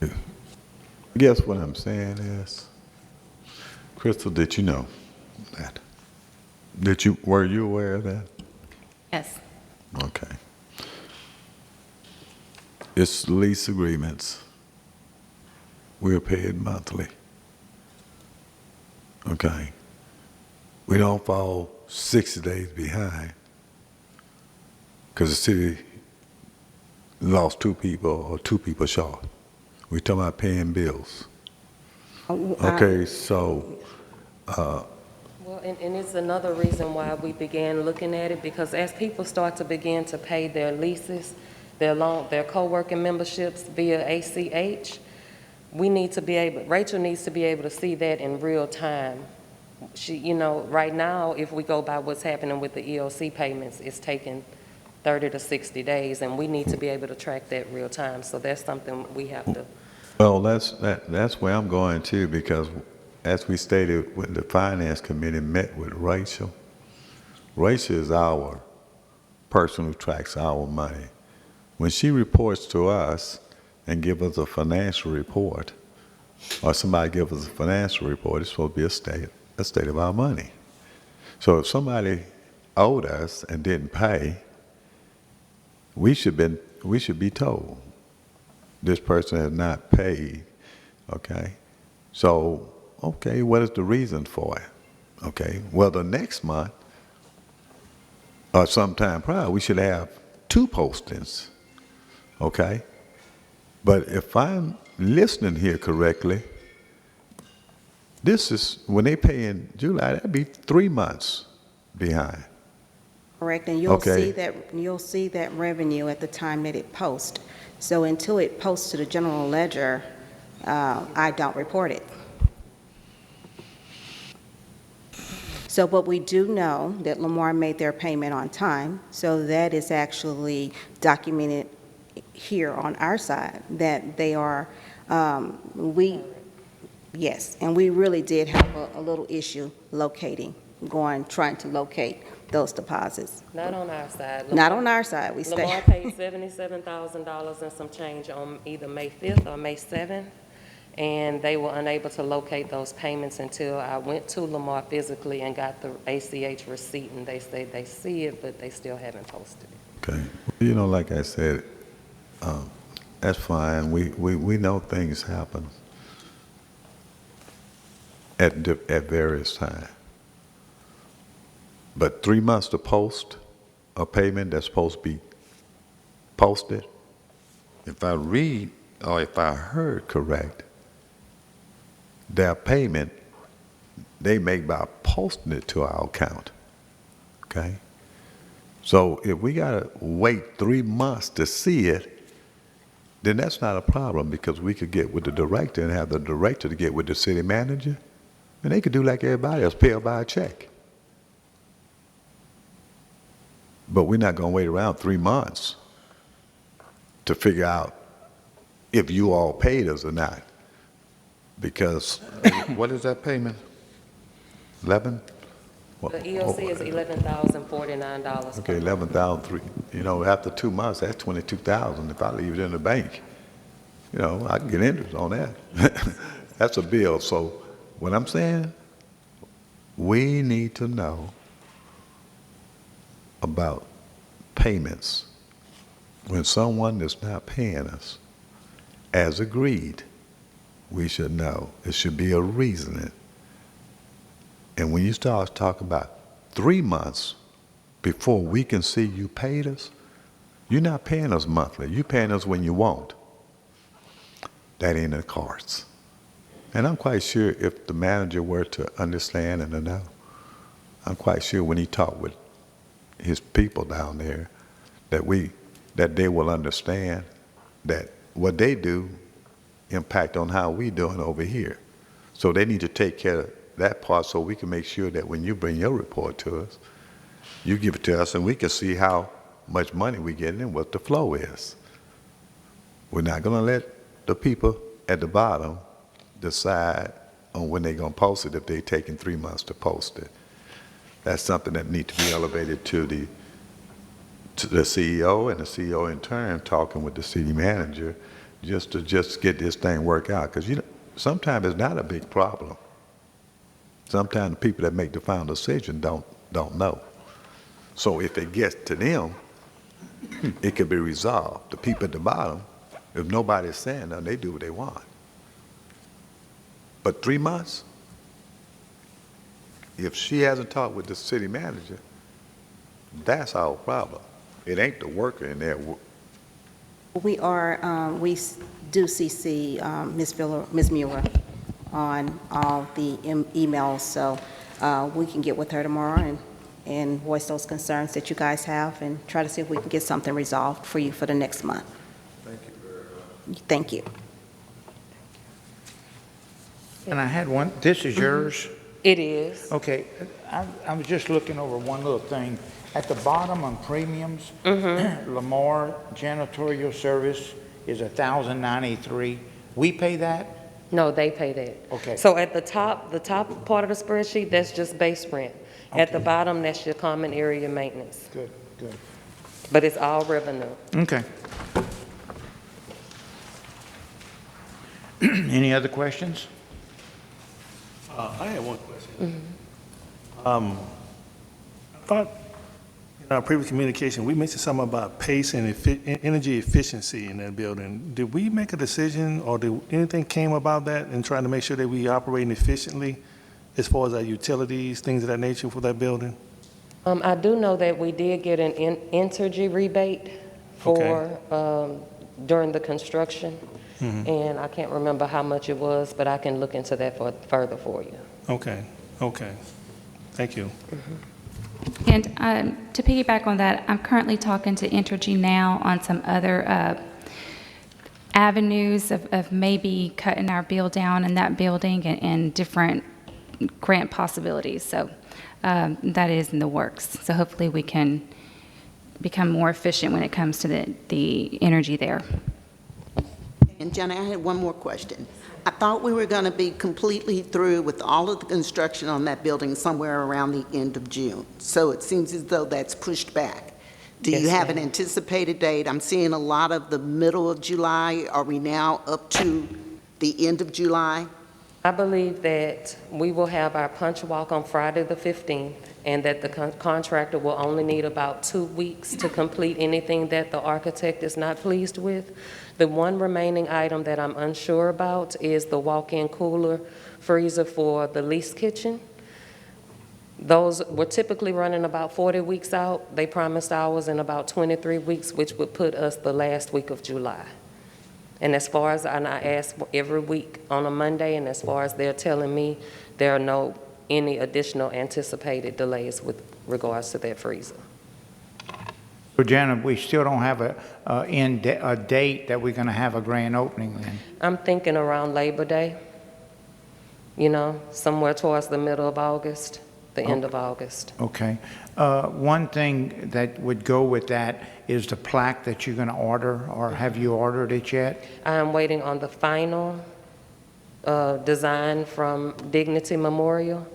I guess what I'm saying is, Crystal, did you know that? Were you aware of that? Yes. Okay. It's lease agreements. We're paid monthly. Okay. We don't fall 60 days behind because the city lost 2 people or 2 people short. We're talking about paying bills. Okay, so. Well, and it's another reason why we began looking at it, because as people start to begin to pay their leases, their co-working memberships via ACH, we need to be able, Rachel needs to be able to see that in real time. She, right now, if we go by what's happening with the EOC payments, it's taking 30 to 60 days, and we need to be able to track that real time. So that's something we have to. Well, that's where I'm going too, because as we stated, when the Finance Committee met with Rachel, Rachel is our person who tracks our money. When she reports to us and gives us a financial report, or somebody gives us a financial report, it's supposed to be a state of our money. So if somebody owed us and didn't pay, we should be told this person has not paid. Okay, so okay, what is the reason for it? Okay, well, the next month or sometime prior, we should have 2 postings. Okay, but if I'm listening here correctly, this is when they pay in July, that'd be 3 months behind. Correct, and you'll Okay. see that revenue at the time that it posts. So until it posts to the general ledger, I don't report it. So, but we do know that Lamar made their payment on time, so that is actually documented here on our side, that they are, yes, and we really did have a little issue trying to locate those deposits. Not on our side. Not on our side, we stay. Lamar paid $77,000 and some change on either May 5th or May 7th, and they were unable to locate those payments until I went to Lamar physically and got the ACH receipt, and they said they see it, but they still haven't posted it. Okay, you know, like I said, that's fine. We know things happen at various times. But 3 months to post a payment that's supposed to be posted, if I read or if I heard correct, their payment they make by posting it to our account. Okay? So if we gotta wait 3 months to see it, then that's not a problem, because we could get with the director and have the director to get with the city manager, and they could do like everybody else, pay by a check. But we're not going to wait around 3 months to figure out if you all paid us or not. Because what is that payment? 11? The EOC is $11,049. Okay, 11,003. You know, after 2 months, that's 22,000. If I leave it in the bank, you know, I can get interest on that. That's a bill. So what I'm saying, we need to know about payments. When someone is not paying us as agreed, we should know. It should be a reasoning. And when you start talking about 3 months before we can see you paid us, you're not paying us monthly. You're paying us when you want. That ain't in the cards. And I'm quite sure if the manager were to understand and to know, I'm quite sure when he talked with his people down there, that they will understand that what they do impact on how we doing over here. So they need to take care of that part so we can make sure that when you bring your report to us, you give it to us and we can see how much money we're getting and what the flow is. We're not going to let the people at the bottom decide on when they're going to post it if they're taking 3 months to post it. That's something that needs to be elevated to the CEO, and the CEO in turn talking with the city manager just to get this thing worked out. Because sometimes it's not a big problem. Sometimes the people that make the final decision don't know. So if it gets to them, it can be resolved. The people at the bottom, if nobody's saying nothing, they do what they want. But 3 months, if she hasn't talked with the city manager, that's our problem. It ain't the worker in there. We do CC Ms. Mueller on all the emails, so we can get with her tomorrow and voice those concerns that you guys have and try to see if we can get something resolved for you for the next month. Thank you very much. Thank you. And I had one, this is yours. It is. Okay, I was just looking over one little thing. At the bottom on premiums, Lamar janitorial service is $1,093. We pay that? No, they pay that. Okay. So at the top part of the spreadsheet, that's just base rent. At the Okay. bottom, that's your common area maintenance. Good, good. But it's all revenue. Okay. Any other questions? I had one question. I thought in our previous communication, we mentioned something about pace and energy efficiency in that building. Did we make a decision or did anything came about that in trying to make sure that we operating efficiently as far as our utilities, things of that nature for that building? I do know that we did get an energy rebate for, during the construction. And I can't remember how much it was, but I can look into that further for you. Okay, okay. Thank you. And to piggyback on that, I'm currently talking to Entergy now on some other avenues of maybe cutting our bill down in that building and different grant possibilities. So that is in the works. So hopefully we can become more efficient when it comes to the energy there. And Johnny, I had one more question. I thought we were going to be completely through with all of the construction on that building somewhere around the end of June. So it seems as though that's pushed back. Do you have an anticipated date? I'm seeing a lot of the middle of July. Are we now up to the end of July? I believe that we will have our punch walk on Friday the 15th, and that the contractor will only need about 2 weeks to complete anything that the architect is not pleased with. The one remaining item that I'm unsure about is the walk-in cooler freezer for the lease kitchen. Those were typically running about 40 weeks out. They promised ours in about 23 weeks, which would put us the last week of July. And as far as, and I ask every week on a Monday, and as far as they're telling me, there are any additional anticipated delays with regards to that freezer. So Janet, we still don't have a date that we're going to have a grand opening then? I'm thinking around Labor Day, somewhere towards the middle of August, the end of August. Okay. One thing that would go with that is the plaque that you're going to order, or have you ordered it yet? I'm waiting on the final design from Dignity Memorial.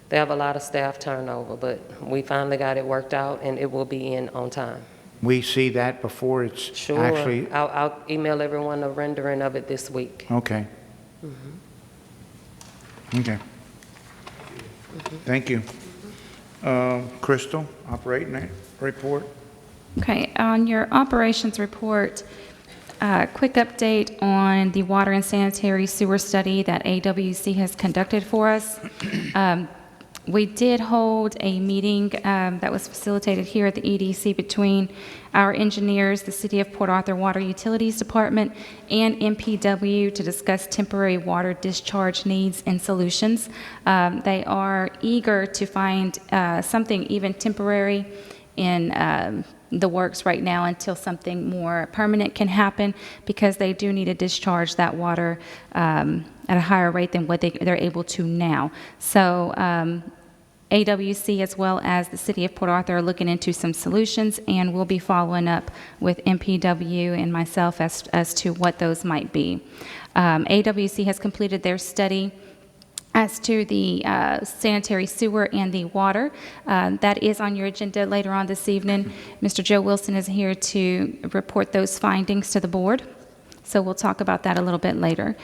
They have a lot of staff turnover, but we finally got it worked out, and it will be in on time. We see that before it's Sure. actually... I'll email everyone a rendering of it this week. Okay. Okay. Thank you. Crystal, operating report. Okay, on your operations report, quick update on the water and sanitary sewer study that AWC has conducted for us. We did hold a meeting that was facilitated here at the EDC between our engineers, the City of Port Arthur Water Utilities Department, and MPW to discuss temporary water discharge needs and solutions. They are eager to find something even temporary in the works right now until something more permanent can happen, because they do need to discharge that water at a higher rate than what they're able to now. So AWC as well as the City of Port Arthur are looking into some solutions, and we'll be following up with MPW and myself as to what those might be. AWC has completed their study as to the sanitary sewer and the water. That is on your agenda later on this evening. Mr. Joe Wilson is here to report those findings to the board, so we'll talk about that a little bit later.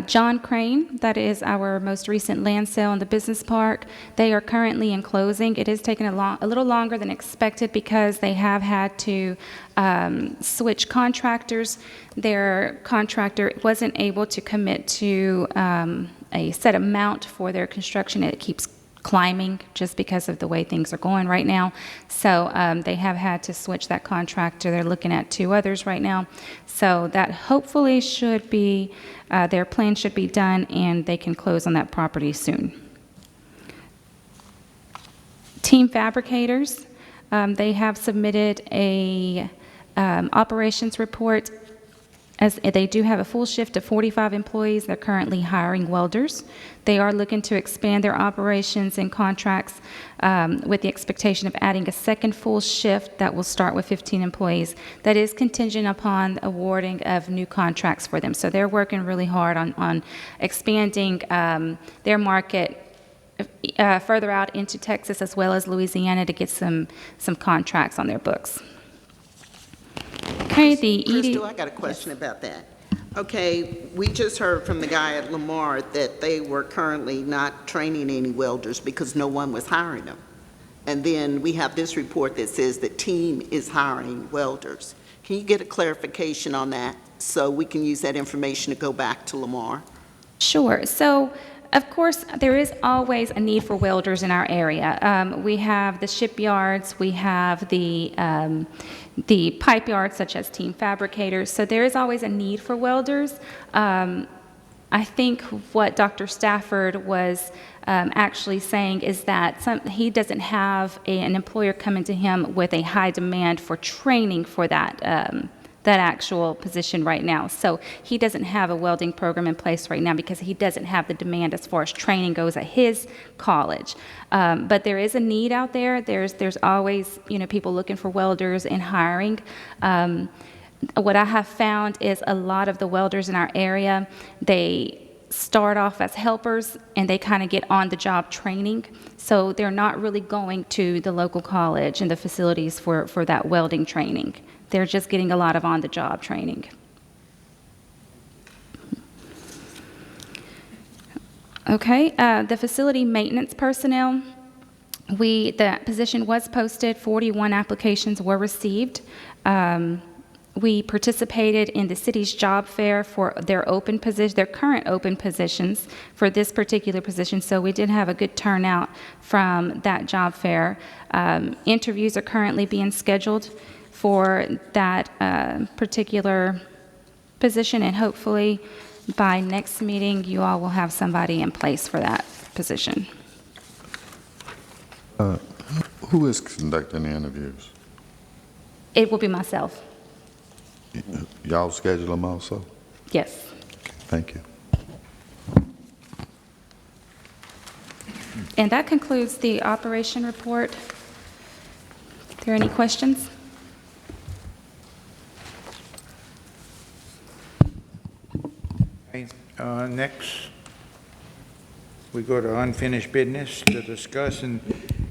John Crane, that is our most recent land sale in the business park. They are currently in closing. It is taking a little longer than expected because they have had to switch contractors. Their contractor wasn't able to commit to a set amount for their construction. It keeps climbing just because of the way things are going right now. So they have had to switch that contractor. They're looking at 2 others right now. So that hopefully should be, their plan should be done, and they can close on that property soon. Team Fabricators, they have submitted a operations report as they do have a full shift of 45 employees. They're currently hiring welders. They are looking to expand their operations and contracts with the expectation of adding a second full shift that will start with 15 employees. That is contingent upon awarding of new contracts for them. So they're working really hard on expanding their market further out into Texas as well as Louisiana to get some contracts on their books. Okay, the Crystal, I got a question about that. Okay, we just heard from the guy at Lamar that they were currently not training any welders because no one was hiring them. And then we have this report that says the team is hiring welders. Can you get a clarification on that so we can use that information to go back to Lamar? Sure. So, of course, there is always a need for welders in our area. We have the shipyards, we have the pipe yards such as Team Fabricators, so there is always a need for welders. I think what Dr. Stafford was actually saying is that he doesn't have an employer coming to him with a high demand for training for that actual position right now. So he doesn't have a welding program in place right now because he doesn't have the demand as far as training goes at his college. But there is a need out there. There's always, people looking for welders and hiring. What I have found is a lot of the welders in our area, they start off as helpers and they kind of get on-the-job training. So they're not really going to the local college and the facilities for that welding training. They're just getting a lot of on-the-job training. Okay, the facility maintenance personnel, the position was posted, 41 applications were received. We participated in the city's job fair for their current open positions for this particular position, so we did have a good turnout from that job fair. Interviews are currently being scheduled for that particular position, and hopefully by next meeting you all will have somebody in place for that position. Who is conducting the interviews? It will be myself. Y'all schedule them also? Yes. Thank you. And that concludes the operation report. Are there any questions? Okay, next, we go to unfinished business to discuss and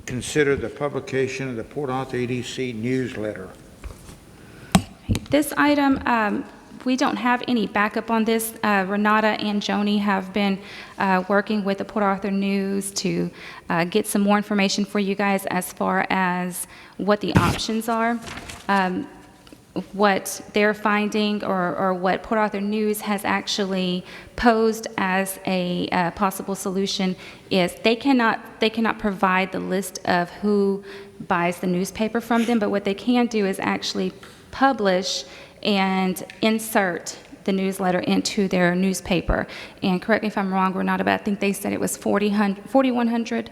consider the publication of the Port Arthur EDC newsletter. This item, we don't have any backup on this. Renata and Joni have been working with the Port Arthur News to get some more information for you guys as far as what the options are. What they're finding or what Port Arthur News has actually posed as a possible solution is they cannot provide the list of who buys the newspaper from them, but what they can do is actually publish and insert the newsletter into their newspaper. And correct me if I'm wrong, Renata, but I think they said it was 4,200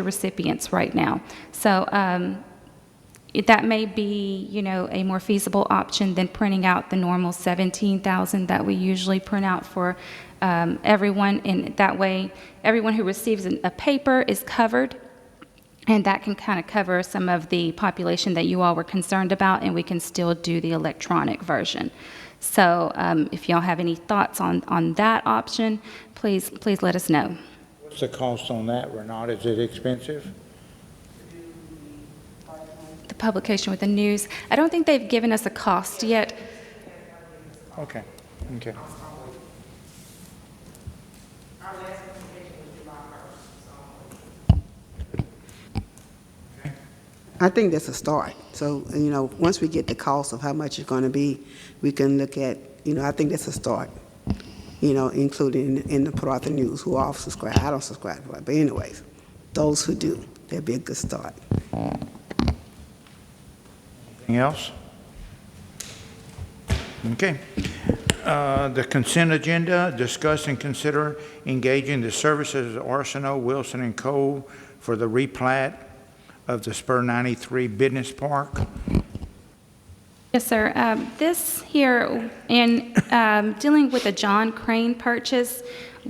recipients right now. So that may be, a more feasible option than printing out the normal 17,000 that we usually print out for everyone. And that way, everyone who receives a paper is covered. And that can kind of cover some of the population that you all were concerned about, and we can still do the electronic version. So if y'all have any thoughts on that option, please let us know. What's the cost on that, Renata? Is it expensive? The publication with the news, I don't think they've given us a cost yet. Okay. I think that's a start. So, once we get the cost of how much it's going to be, we can look at, I think that's a start, including in the Port Arthur News, who all subscribe. I don't subscribe to it, but anyways, those who do, that'd be a good start. Anything else? Okay. The consent agenda, discuss and consider engaging the services of Arsenault, Wilson & Co. for the replat of the Spur 93 Business Park. Okay, this item, we don't have any backup on this. Renata and Joni have been working with the Port Arthur News to get some more information for you guys as far as what the options are. What I have found is a lot of the welders in our area, they kind of get on-the-job training for that welding training. So they're not really going to the local college and the facilities for that welding training. They're just getting a lot of on-the-job training. So Yes, sir. This here, in dealing with the John Crane purchase,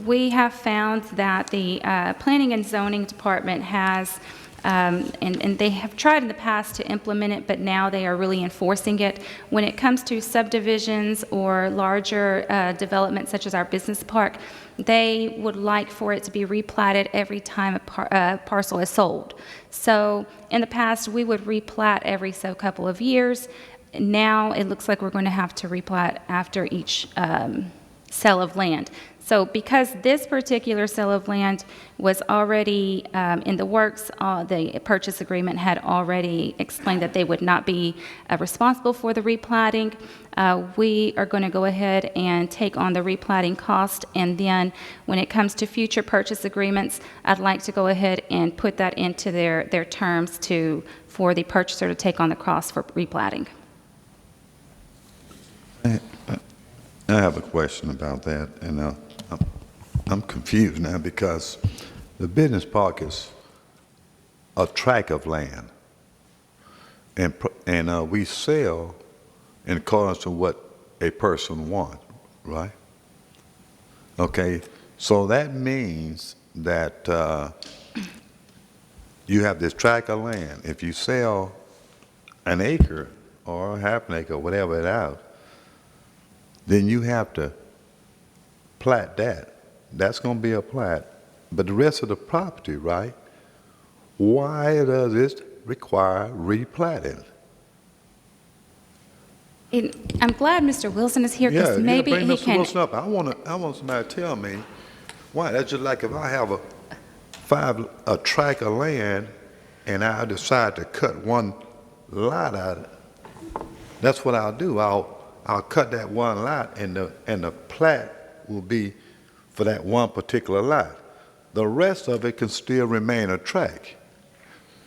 we have found that the Planning and Zoning Department has, and they have tried in the past to implement it, but now they are really enforcing it. When it comes to subdivisions or larger developments such as our business park, they would like for it to be replatted every time a parcel is sold. So in the past, we would replat every so couple of years. Now it looks like we're going to have to replat after each sale of land. So because this particular sale of land was already in the works, the purchase agreement had already explained that they would not be responsible for the replatting. We are going to go ahead and take on the replatting cost, and then when it comes to future purchase agreements, I'd like to go ahead and put that into their terms for the purchaser to take on the cost for replatting. I have a question about that, and I'm confused now because the business park is a tract of land, and we sell in accordance to what a person wants, right? Okay, so that means that you have this tract of land. If you sell an acre or half an acre, whatever it is, then you have to plat that. That's going to be a plat. But the rest of the property, right? Why does it require replatting? I'm glad Mr. Wilson is here because maybe bring he Mr. can. Wilson up. I want somebody to tell me why. That's just like if I have a tract of land and I decide to cut one lot out of it. That's what I'll do. I'll cut that one lot, and the plat will be for that one particular lot. The rest of it can still remain a tract.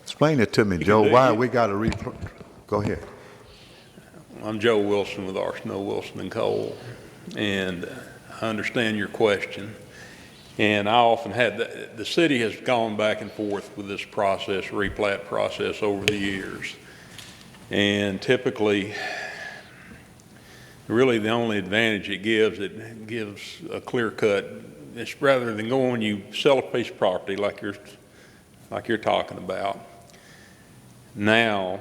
Explain it to me, Joe. Why we got to Go ahead. I'm Joe Wilson with Arsenault Wilson & Cole, and I understand your question. And I often had the city has gone back and forth with this process, replat process, over the years. And typically, really the only advantage it gives a clear cut. It's rather than going, you sell a piece of property like you're talking about. Now,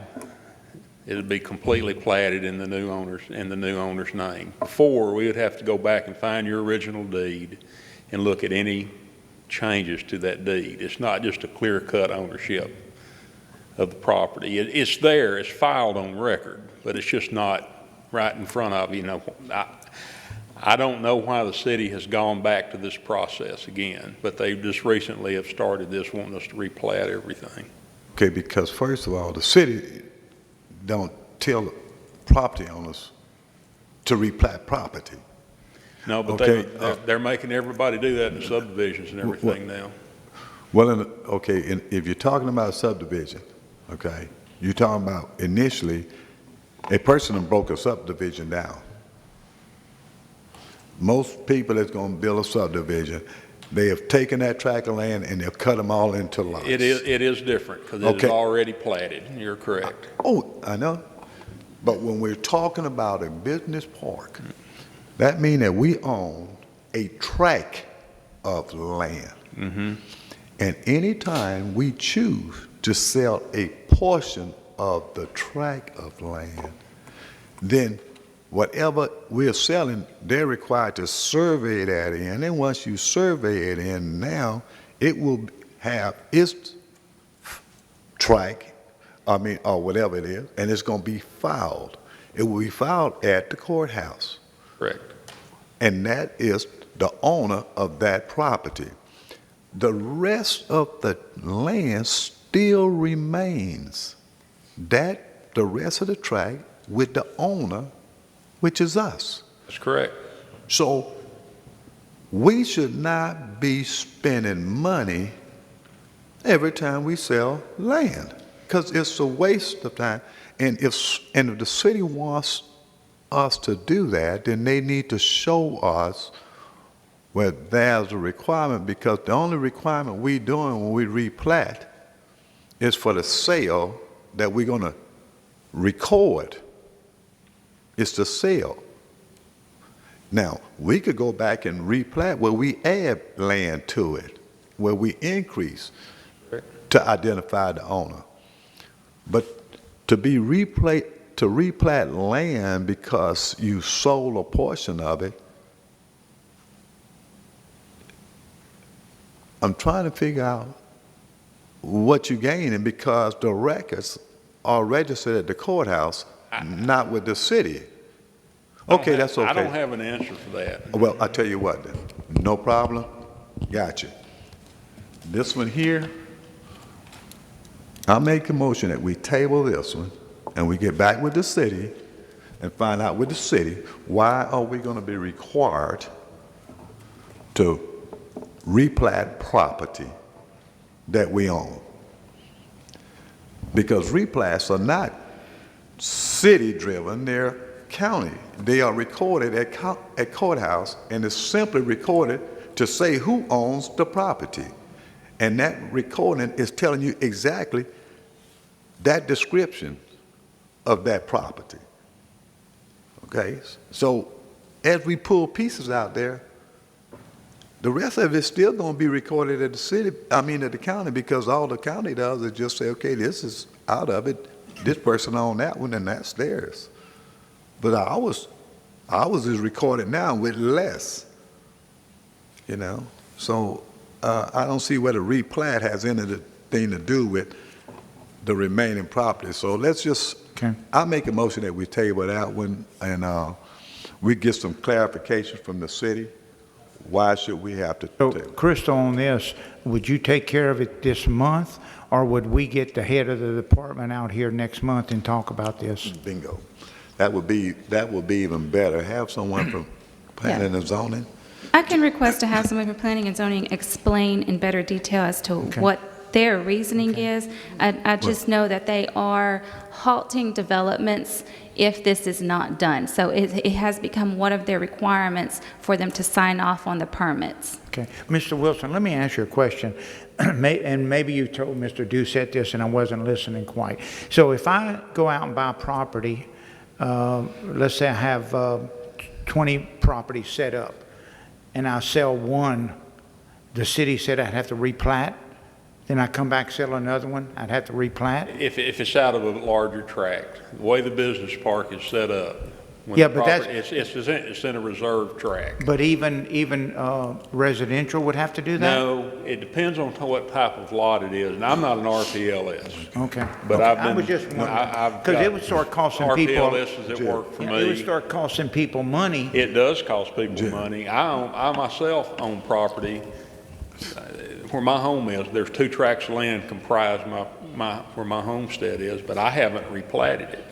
it'll be completely platted in the new owner's name. Before, we would have to go back and find your original deed and look at any changes to that deed. It's not just a clear-cut ownership of the property. It's there, it's filed on record, but it's just not right in front of you. I don't know why the city has gone back to this process again, but they just recently have started this, wanting us to replat everything. Okay, because first of all, the city don't tell property owners to replat property. No, but okay, they're making everybody do that in the subdivisions and everything now. Well, if you're talking about subdivision, okay, you're talking about initially a person that broke a subdivision down. Most people that's going to build a subdivision, they have taken that tract of land and they've cut them all into lots. It is different because it is already platted. You're correct. I know. But when we're talking about a business park, that means that we own a tract of land. Mm-hmm. And anytime we choose to sell a portion of the tract of land, then whatever we're selling, they're required to survey that in. And once you survey it in, now it will have its tract, or whatever it is, and it's going to be filed. It will be filed at the courthouse. Correct. And that is the owner of that property. The rest of the land still remains. The rest of the tract with the owner, which is us. That's correct. So we should not be spending money every time we sell land, because it's a waste of time. And if the city wants us to do that, then they need to show us where there's a requirement, because the only requirement we're doing when we replat is for the sale that we're going to record It's to sell. Now, we could go back and replat where we add land to it, where we increase to identify the owner. But to replat land because you sold a portion of it, I'm trying to figure out what you're gaining because the records are registered at the courthouse, not with the city. Okay, that's okay. I don't have an answer for that. Well, I tell you what then, no problem, gotcha. This one here, I make a motion that we table this one and we get back with the city and find out with the city, why are we gonna be required to replat property that we own? Because replats are not city-driven, they're county. They are recorded at courthouse, and it's simply recorded to say who owns the property. And that recording is telling you exactly that description of that property. Okay? So as we pull pieces out there, the rest of it's still going to be recorded at the county, because all the county does is just say, okay, this is out of it. This person owned that one, and that's theirs. But ours is recorded now with less, you know. So I don't see where the replat has anything to do with the remaining property. So let's just, I'll make a motion that we table that one, and we get some clarification from the city. Why should we have to? So, Crystal, on this, would you take care of it this month, or would we get the head of the department out here next month and talk about this? Bingo. That would be even better. Have someone from planning and zoning. I can request to have someone from planning and zoning explain in better detail as to what their reasoning is. I just know that they are halting developments if this is not done. So it has become one of their requirements for them to sign off on the permits. Okay. Mr. Wilson, let me ask you a question. And maybe you told Mr. Doucette this and I wasn't listening quite. So if I go out and buy property, let's say I have 20 properties set up, and I sell one, the city said I'd have to replat, then I come back, sell another one, I'd have to replat? If it's out of a larger tract, the way the business park is set up, when Yeah, the but property, it's in a reserved tract. But even residential would have to do that? No, it depends on what type of lot it is, and I'm not an RPLS. Okay. But Okay. I've been. I was just wondering, I've because got it would start costing people. RPLSs that work for It would me. start costing people money. It does cost people money. I myself own property where my home is. There's 2 tracts of land comprise where my homestead is, but I haven't replatted it.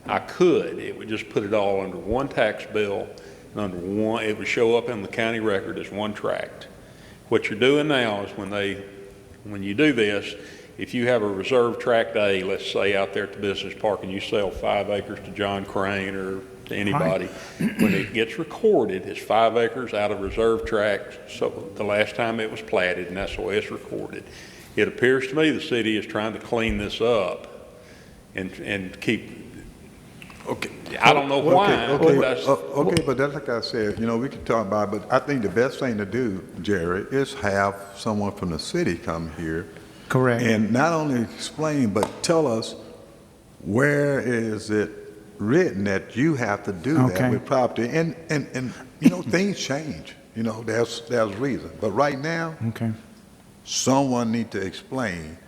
I could. It would just put it all under one tax bill, and under one, it would show up in the county record as one tract. What you're doing now is when you do this, if you have a reserved tract A, let's say out there at the business park, and you sell 5 acres to John Crane or to anybody, when it gets recorded, it's 5 acres out of reserved tract, so the last time it was platted, and that's the way it's recorded. It appears to me the city is trying to clean this up and keep. Okay. I don't know why. Okay, but that's like I said, you know, we can talk about it, but I think the best thing to do, Jerry, is have someone from the city come here. Correct. And not only explain, but tell us where is it written that you have to do that with property. And you know, things change. You know, there's reason. But right now, someone need to explain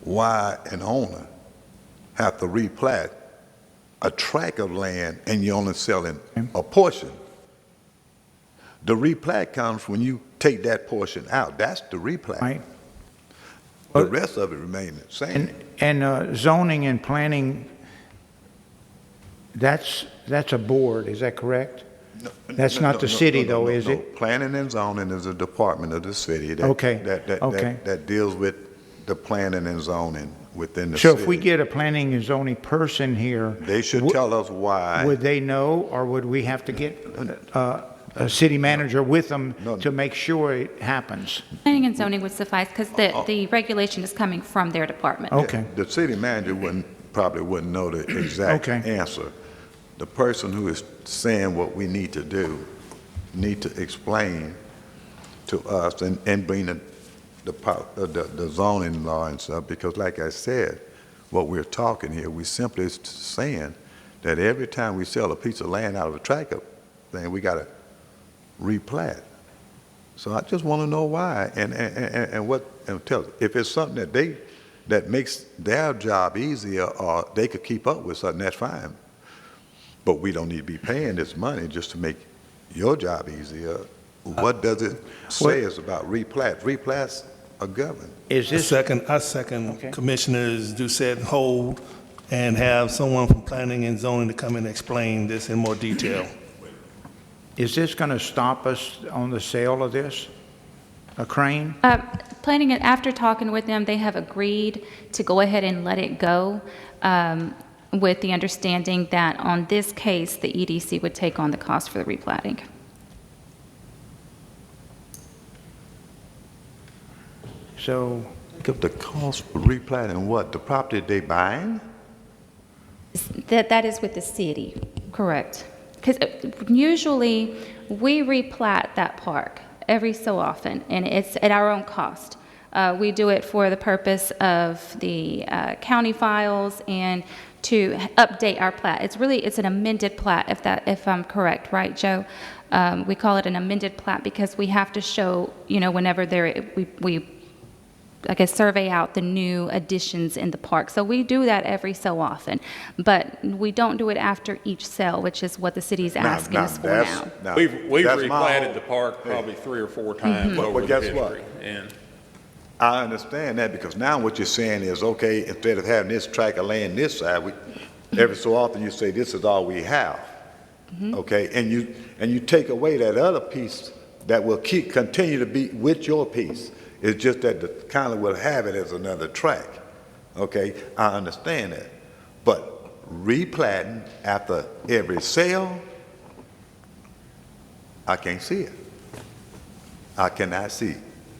why an owner have to replat a tract of land and you're only selling a portion. The replat comes when you take that portion out. That's the replat. Right. The rest of it remains the same. And zoning and planning, that's a board, is that correct? That's not the city though, is it? Planning and zoning is a department of the city that deals with the planning and zoning within the city. So if we get a planning and zoning person here, they should tell us why. Would they know, or would we have to get a city manager with them to make sure it happens? Planning and zoning would suffice because the regulation is coming from their department. Okay. The city manager probably wouldn't know the exact answer. the person who is saying what we need to do need to explain to us and bring the zoning law and stuff, because like I said, what we're talking here, we simply is saying that every time we sell a piece of land out of a tract thing, we got to replat. So I just want to know why and tell if it's something that makes their job easier, or they could keep up with something, that's fine. But we don't need to be paying this money just to make your job easier. What does it say is about replat? Replats are governed. Is this, I second Commissioners Doucette hold and have someone from planning and zoning to come and explain this in more detail. is this going to stop us on the sale of this? A crane? Planning it, after talking with them, they have agreed to go ahead and let it go, with the understanding that on this case, the EDC would take on the cost for the replatting. So, The cost for replatting what? The property they buying? That is with the city, correct. Because usually, we replat that park every so often, and it's at our own cost. We do it for the purpose of the county files and to update our plat. It's an amended plat, if I'm correct, right, Joe? We call it an amended plat because we have to show, whenever we I guess, survey out the new additions in the park. So we do that every so often, but we don't do it after each sale, which is what the city's asking us for now. We've replatted the park probably 3 or 4 times over But the guess what? history. And I understand that, because now what you're saying is, okay, instead of having this tract of land this side, every so often you say this is all we have, okay, and you take away that other piece that will continue to be with your piece. It's just that the county will have it as another tract, okay? I understand that, but replatting after every sale, I can't see it. I cannot see.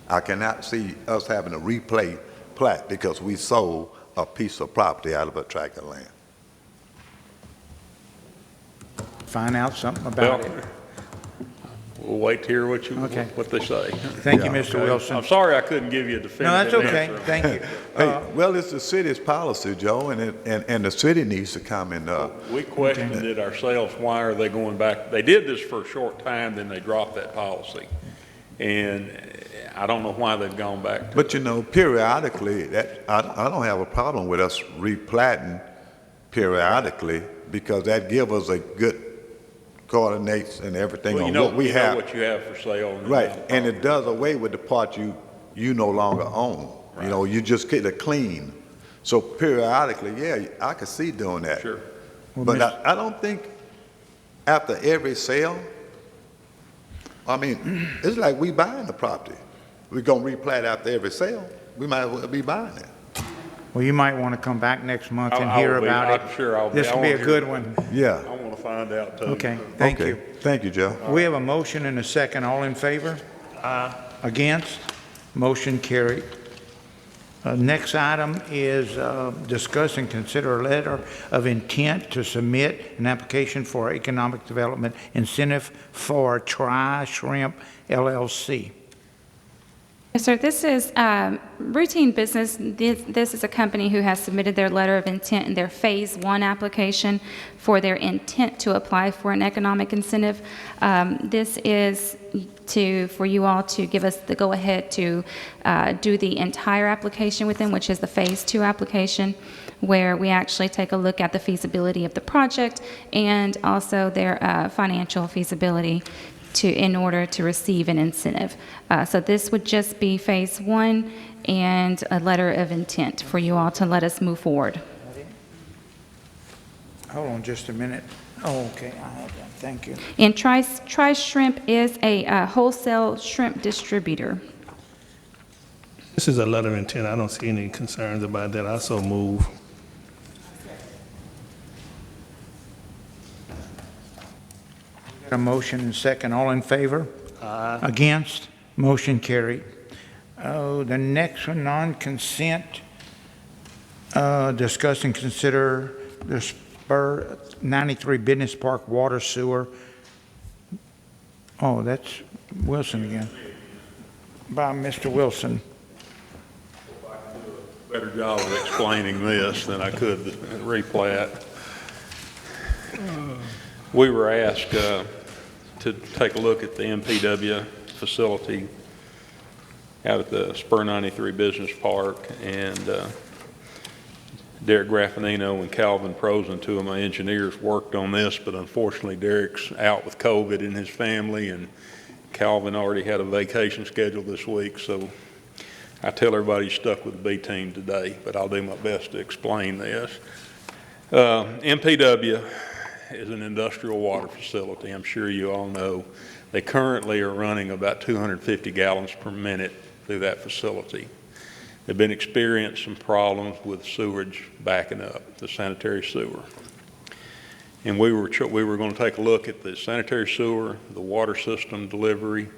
I cannot see us having a replat because we sold a piece of property out of a tract of land. find out something about it. we'll wait to hear what they say. Thank you, Mr. Wilson. I'm sorry I couldn't give you a definitive No, that's okay. answer. Thank you. Well, it's the city's policy, Joe, and the city needs to come and. We questioned it ourselves. Why are they going back? They did this for a short time, then they dropped that policy. And I don't know why they've gone back to But periodically, I don't have a problem with us replatting periodically, because that gives us a good coordinates and everything on what we have. What you have for sale. Right, and it does away with the part you no longer own. Right. You just get it clean. So periodically, yeah, I could see doing that. Sure. Well, But I don't think after every sale, I mean, it's like we buying the property. We're going to replat after every sale. We might as well be buying it. Well, you might want to come back next month and I hear will be. about I'm it. sure I'll be. This will be a good one. Yeah. I want to find out too. Okay, thank you. Thank you, Joe. We have a motion and a second. All in favor? Against? Motion carried. Next item is discuss and consider a letter of intent to submit an application for economic development incentive for Tri Shrimp LLC. Yes, sir. This is routine business. This is a company who has submitted their letter of intent in their Phase 1 application for their intent to apply for an economic incentive. This is for you all to give us the go-ahead to do the entire application with them, which is the Phase 2 application, where we actually take a look at the feasibility of the project and also their financial feasibility in order to receive an incentive. So this would just be Phase 1 and a letter of intent for you all to let us move forward. Hold on just a minute. Oh, okay, I have that. Thank you. And Tri Shrimp is a wholesale shrimp distributor. This is a letter of intent. I don't see any concerns about that. I so move. Got a motion and second. All in favor? Against? Motion carried. Oh, the next one, non-consent. Discuss and consider the Spur 93 Business Park Water Sewer. Oh, that's Wilson again. By Mr. Wilson. Better job of explaining this than I could the replat. We were asked to take a look at the MPW facility out at the Spur 93 Business Park, and Derek Graffinino and Calvin Prosen, two of my engineers, worked on this, but unfortunately Derek's out with COVID in his family, and Calvin already had a vacation scheduled this week, so I tell everybody he's stuck with the B team today, but I'll do my best to explain this. MPW is an industrial water facility. I'm sure you all know. They currently are running about 250 gallons per minute through that facility. They've been experiencing some problems with sewage backing up, the sanitary sewer. And we were going to take a look at the sanitary sewer, the water system delivery,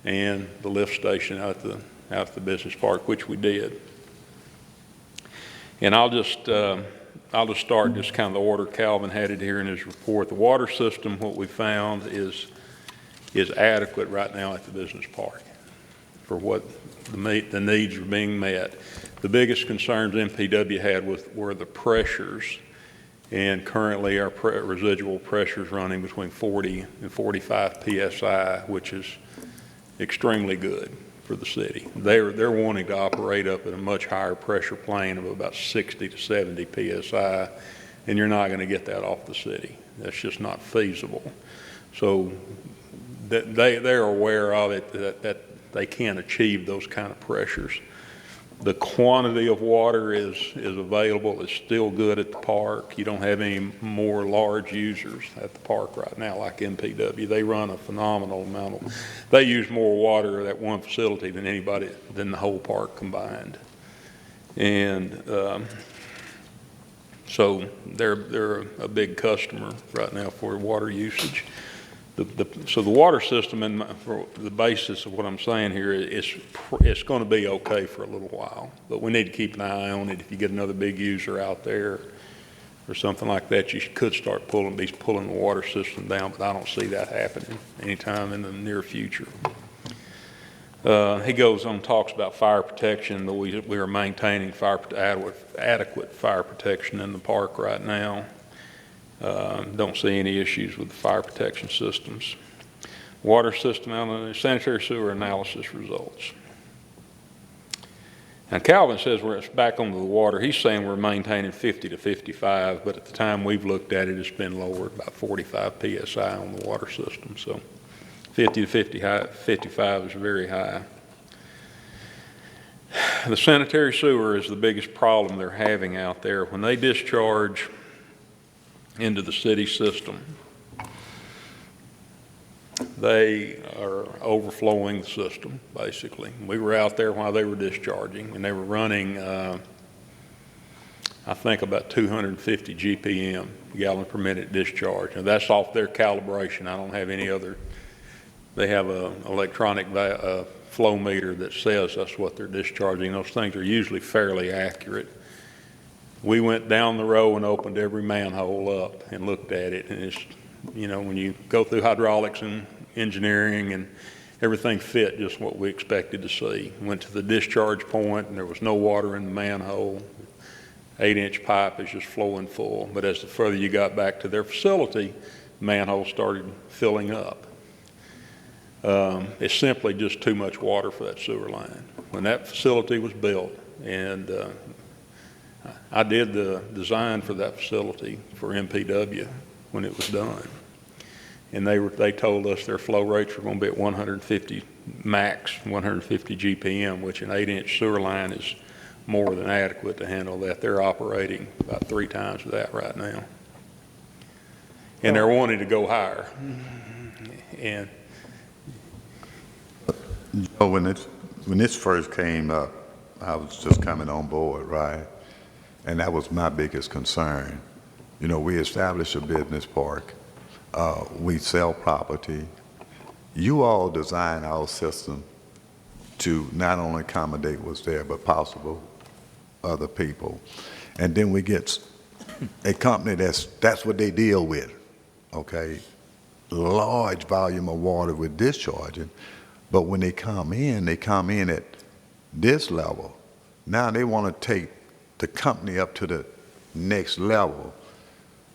and the lift station out at the business park, which we did. And I'll just start just kind of the order Calvin had it here in his report. The water system, what we found is adequate right now at the business park for what the needs are being met. The biggest concerns MPW had were the pressures, and currently our residual pressure is running between 40 and 45 PSI, which is extremely good for the city. They're wanting to operate up at a much higher pressure plane of about 60 to 70 PSI, and you're not going to get that off the city. That's just not feasible. So they're aware of it, that they can't achieve those kind of pressures. The quantity of water is available. It's still good at the park. You don't have any more large users at the park right now like MPW. They run a phenomenal amount they use more water at that one facility than the whole park combined. And so they're a big customer right now for water usage. So the water system, for the basis of what I'm saying here, it's going to be okay for a little while, but we need to keep an eye on it. If you get another big user out there or something like that, you could start pulling the water system down, but I don't see that happening anytime in the near future. He goes on and talks about fire protection, that we are maintaining adequate fire protection in the park right now. Don't see any issues with the fire protection systems. Water system sanitary sewer analysis results. And Calvin says it's back onto the water. He's saying we're maintaining 50 to 55, but at the time we've looked at it, it's been lowered about 45 PSI on the water system. So 50 to 55 is very high. The sanitary sewer is the biggest problem they're having out there. When they discharge into the city system, they are overflowing the system, basically. We were out there while they were discharging, and they were running, I think, about 250 GPM, gallon per minute discharge. Now, that's off their calibration. I don't have any other. They have an electronic flow meter that says that's what they're discharging. Those things are usually fairly accurate. We went down the row and opened every manhole up and looked at it, and it's, when you go through hydraulics and engineering, and everything fit just what we expected to see. Went to the discharge point, and there was no water in the manhole. 8-inch pipe is just flowing full, but as the further you got back to their facility, the manhole started filling up. It's simply just too much water for that sewer line. When that facility was built, and I did the design for that facility for MPW when it was done. And they told us their flow rates were going to be at 150 max, 150 GPM, which an 8-inch sewer line is more than adequate to handle that. They're operating about 3 times that right now. And they're wanting to go higher. And when this first came up, I was just coming on board, right? And that was my biggest concern. We established a business park. We sell property. You all design our system to not only accommodate what's there, but possible other people. And then we get a company that's what they deal with, okay? Large volume of water with discharging, but when they come in at this level. Now they want to take the company up to the next level,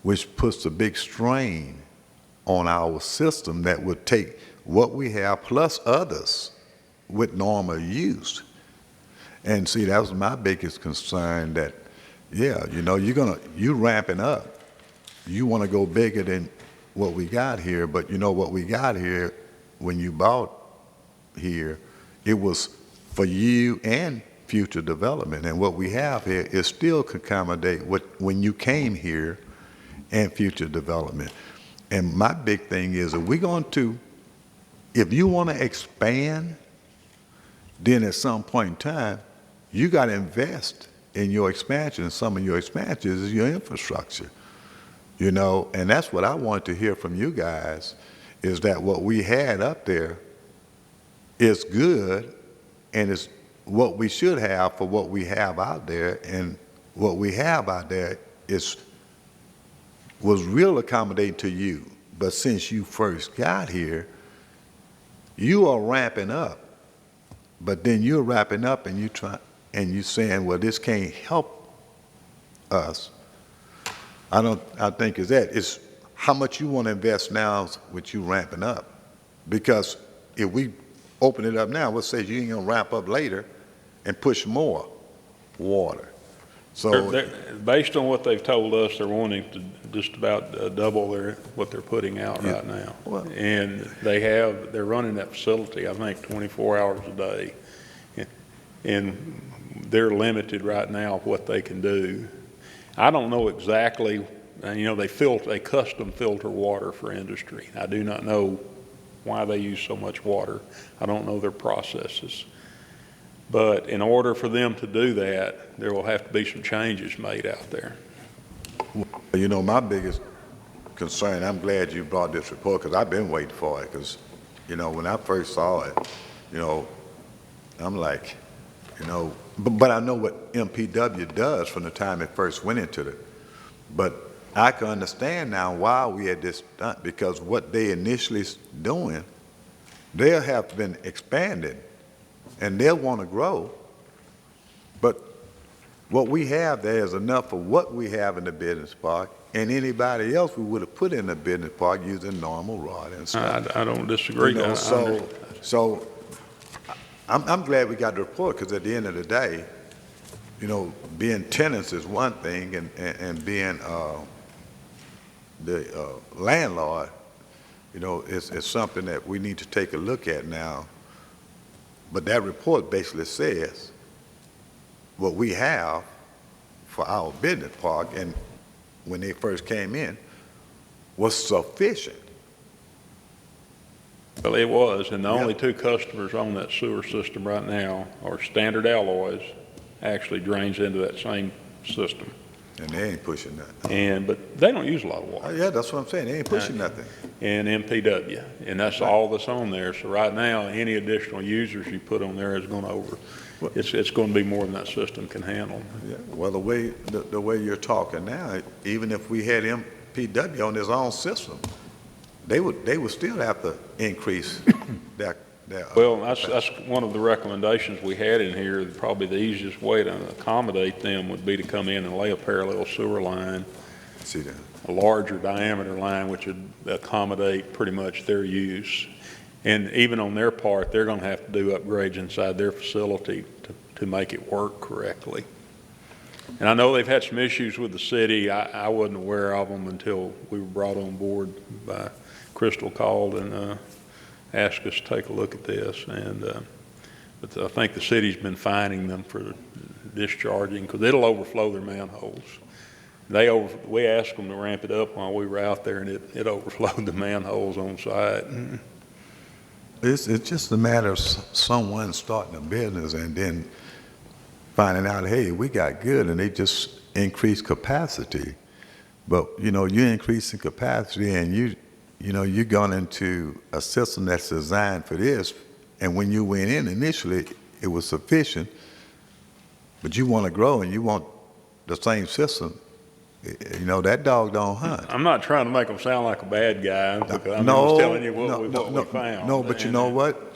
which puts a big strain on our system that would take what we have plus others with normal use. And see, that was my biggest concern, that, yeah, you know, you're ramping up. You want to go bigger than what we got here, but you know what we got here, when you bought here, it was for you and future development. And what we have here is still can accommodate what when you came here and future development. And my big thing is, if you want to expand, then at some point in time, you got to invest in your expansion. And some of your expansion is your infrastructure, you know. And that's what I want to hear from you guys, is that what we had up there is good, and it's what we should have for what we have out there. And what we have out there was real accommodating to you. But since you first got here, you are ramping up. But then you're wrapping up and you're saying, well, this can't help us. I think it's how much you want to invest now with you ramping up. Because if we open it up now, we'll say you ain't gonna ramp up later and push more water. So Based on what they've told us, they're wanting to just about double what they're putting out right now. Well, And they're running that facility, I think, 24 hours a day. And they're limited right now of what they can do. I don't know exactly, you know, they custom filter water for industry. I do not know why they use so much water. I don't know their processes. But in order for them to do that, there will have to be some changes made out there. you know, my biggest concern, I'm glad you brought this report, because I've been waiting for it. Because, you know, when I first saw it, you know, I'm like, you know, but I know what MPW does from the time it first went into it. But I can understand now why we had this done, because what they initially doing, they have been expanded and they'll want to grow. But what we have there is enough for what we have in the business park, and anybody else we would have put in the business park using normal rod and stuff. I don't disagree. You know, so I'm glad we got the report, because at the end of the day, you know, being tenants is one thing, and being the landlord, you know, is something that we need to take a look at now. But that report basically says what we have for our business park, and when they first came in, was sufficient. Well, it was, and the only two customers on that sewer system right now are Standard Alloys, actually drains into that same system. And they ain't pushing nothing. But they don't use a lot of water. Yeah, that's what I'm saying. They ain't pushing nothing. And MPW, and that's all that's on there. So right now, any additional users you put on there is going to it's going to be more than that system can handle. Yeah. Well, the way you're talking now, even if we had MPW on his own system, they would still have to increase their well, that's one of the recommendations we had in here. Probably the easiest way to accommodate them would be to come in and lay a parallel sewer line, see that, a larger diameter line, which would accommodate pretty much their use. And even on their part, they're going to have to do upgrades inside their facility to make it work correctly. And I know they've had some issues with the city. I wasn't aware of them until we were brought on board by Crystal called and asked us to take a look at this. But I think the city's been fining them for discharging, because it'll overflow their manholes. We asked them to ramp it up while we were out there, and it overflowed the manholes on site. It's just a matter of someone starting a business and then finding out, hey, we got good, and they just increase capacity. But, you know, you're increasing capacity, and you're going into a system that's designed for this, and when you went in initially, it was sufficient, but you want to grow and you want the same system You know, that dog don't hunt. I'm not trying to make them sound like a bad guy, because I'm No, just telling you what no, we found. No, but you know what?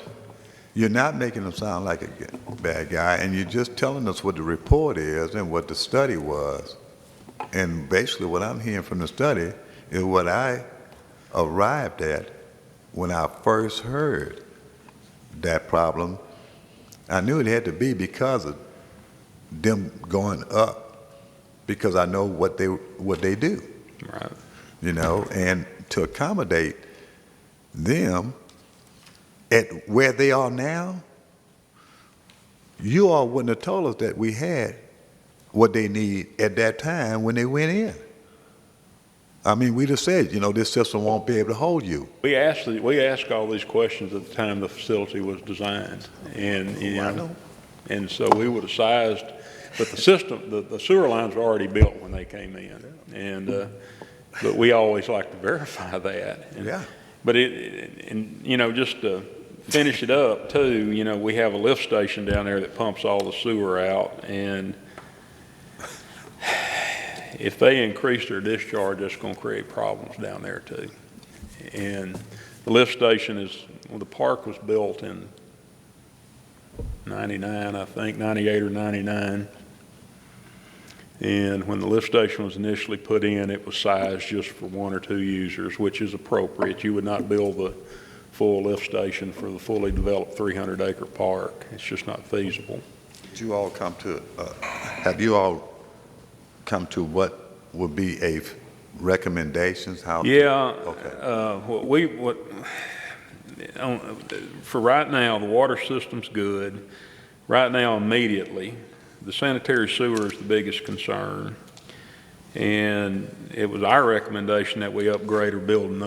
You're not making them sound like a bad guy, and you're just telling us what the report is and what the study was. And basically what I'm hearing from the study is what I arrived at when I first heard that problem. I knew it had to be because of them going up, because I know what they do. Right. You know, and to accommodate them at where they are now, you all wouldn't have told us that we had what they need at that time when they went in. I mean, we just said, you know, this system won't be able to hold you. We asked all these questions at the time the facility was designed, and you know, and so we would have sized, but the system, the sewer lines were already built when they came in, and but we always like to verify that. And, Yeah. But and you know, just to finish it up too, you know, we have a lift station down there that pumps all the sewer out, and if they increase their discharge, that's going to create problems down there too. And the lift station the park was built in 99, I think, 98 or 99. And when the lift station was initially put in, it was sized just for 1 or 2 users, which is appropriate. You would not build the full lift station for the fully developed 300-acre park. It's just not feasible. Did you all come to, have you all come to what would be a recommendations? How? Yeah. Okay. For right now, the water system's good. Right now, immediately, the sanitary sewer is the biggest concern. And it was our recommendation that we upgrade or build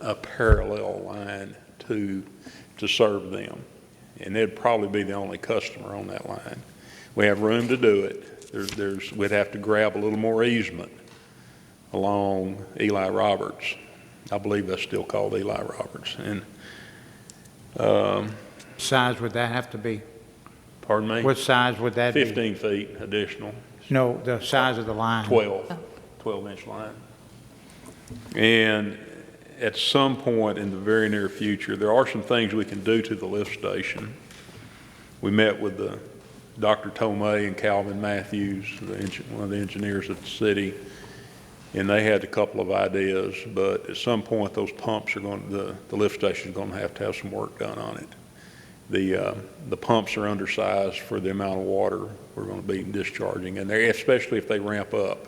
a parallel line to serve them. And they'd probably be the only customer on that line. We have room to do it. We'd have to grab a little more easement along Eli Roberts. I believe that's still called Eli Roberts. And Size would that have to be? pardon me? What size would that be? 15 feet additional. No, the size of the line. 12-inch line. And at some point in the very near future, there are some things we can do to the lift station. We met with Dr. Tomei and Calvin Matthews, one of the engineers at the city, and they had a couple of ideas, but at some point those pumps are the lift station is going to have some work done on it. The pumps are undersized for the amount of water we're going to be discharging, and especially if they ramp up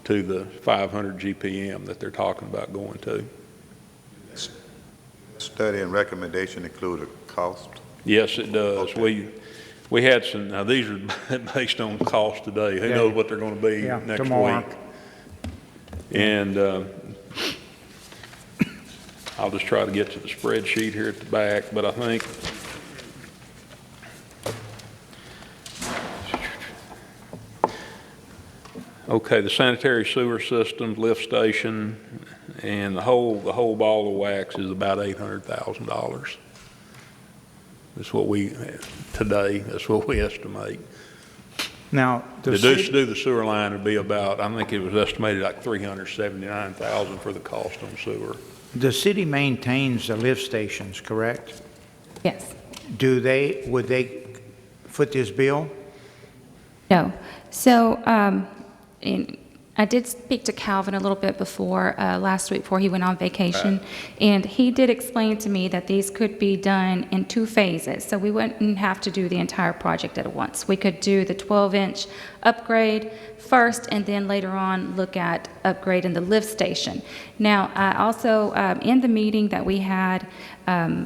to the 500 GPM that they're talking about going to. Study and recommendation include a cost? Yes, it does. Okay. We had some, now these are based on cost today. Who knows what they're going to be next tomorrow. week. And I'll just try to get to the spreadsheet here at the back, but I think okay, the sanitary sewer system, lift station, and the whole ball of wax is about $800,000. That's what that's what we estimate. Now, To do the sewer line would be about, I think it was estimated like $379,000 for the cost on sewer. the city maintains the lift stations, correct? Yes. Would they foot this bill? No. So I did speak to Calvin a little bit before, last week before he went on vacation, and he did explain to me that these could be done in 2 phases. So we wouldn't have to do the entire project at once. We could do the 12-inch upgrade first, and then later on look at upgrading the lift station. Now, I also, in the meeting that we had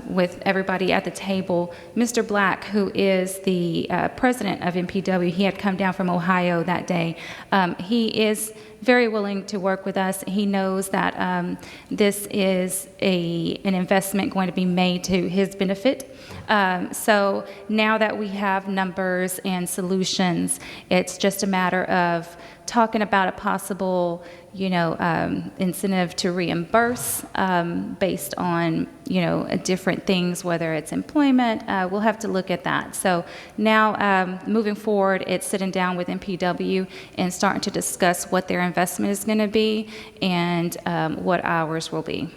with everybody at the table, Mr. Black, who is the president of MPW, he had come down from Ohio that day. He is very willing to work with us. He knows that this is an investment going to be made to his benefit. So now that we have numbers and solutions, it's just a matter of talking about a possible, incentive to reimburse based on, different things, whether it's employment. We'll have to look at that. So now, moving forward, it's sitting down with MPW and starting to discuss what their investment is going to be and what ours will be.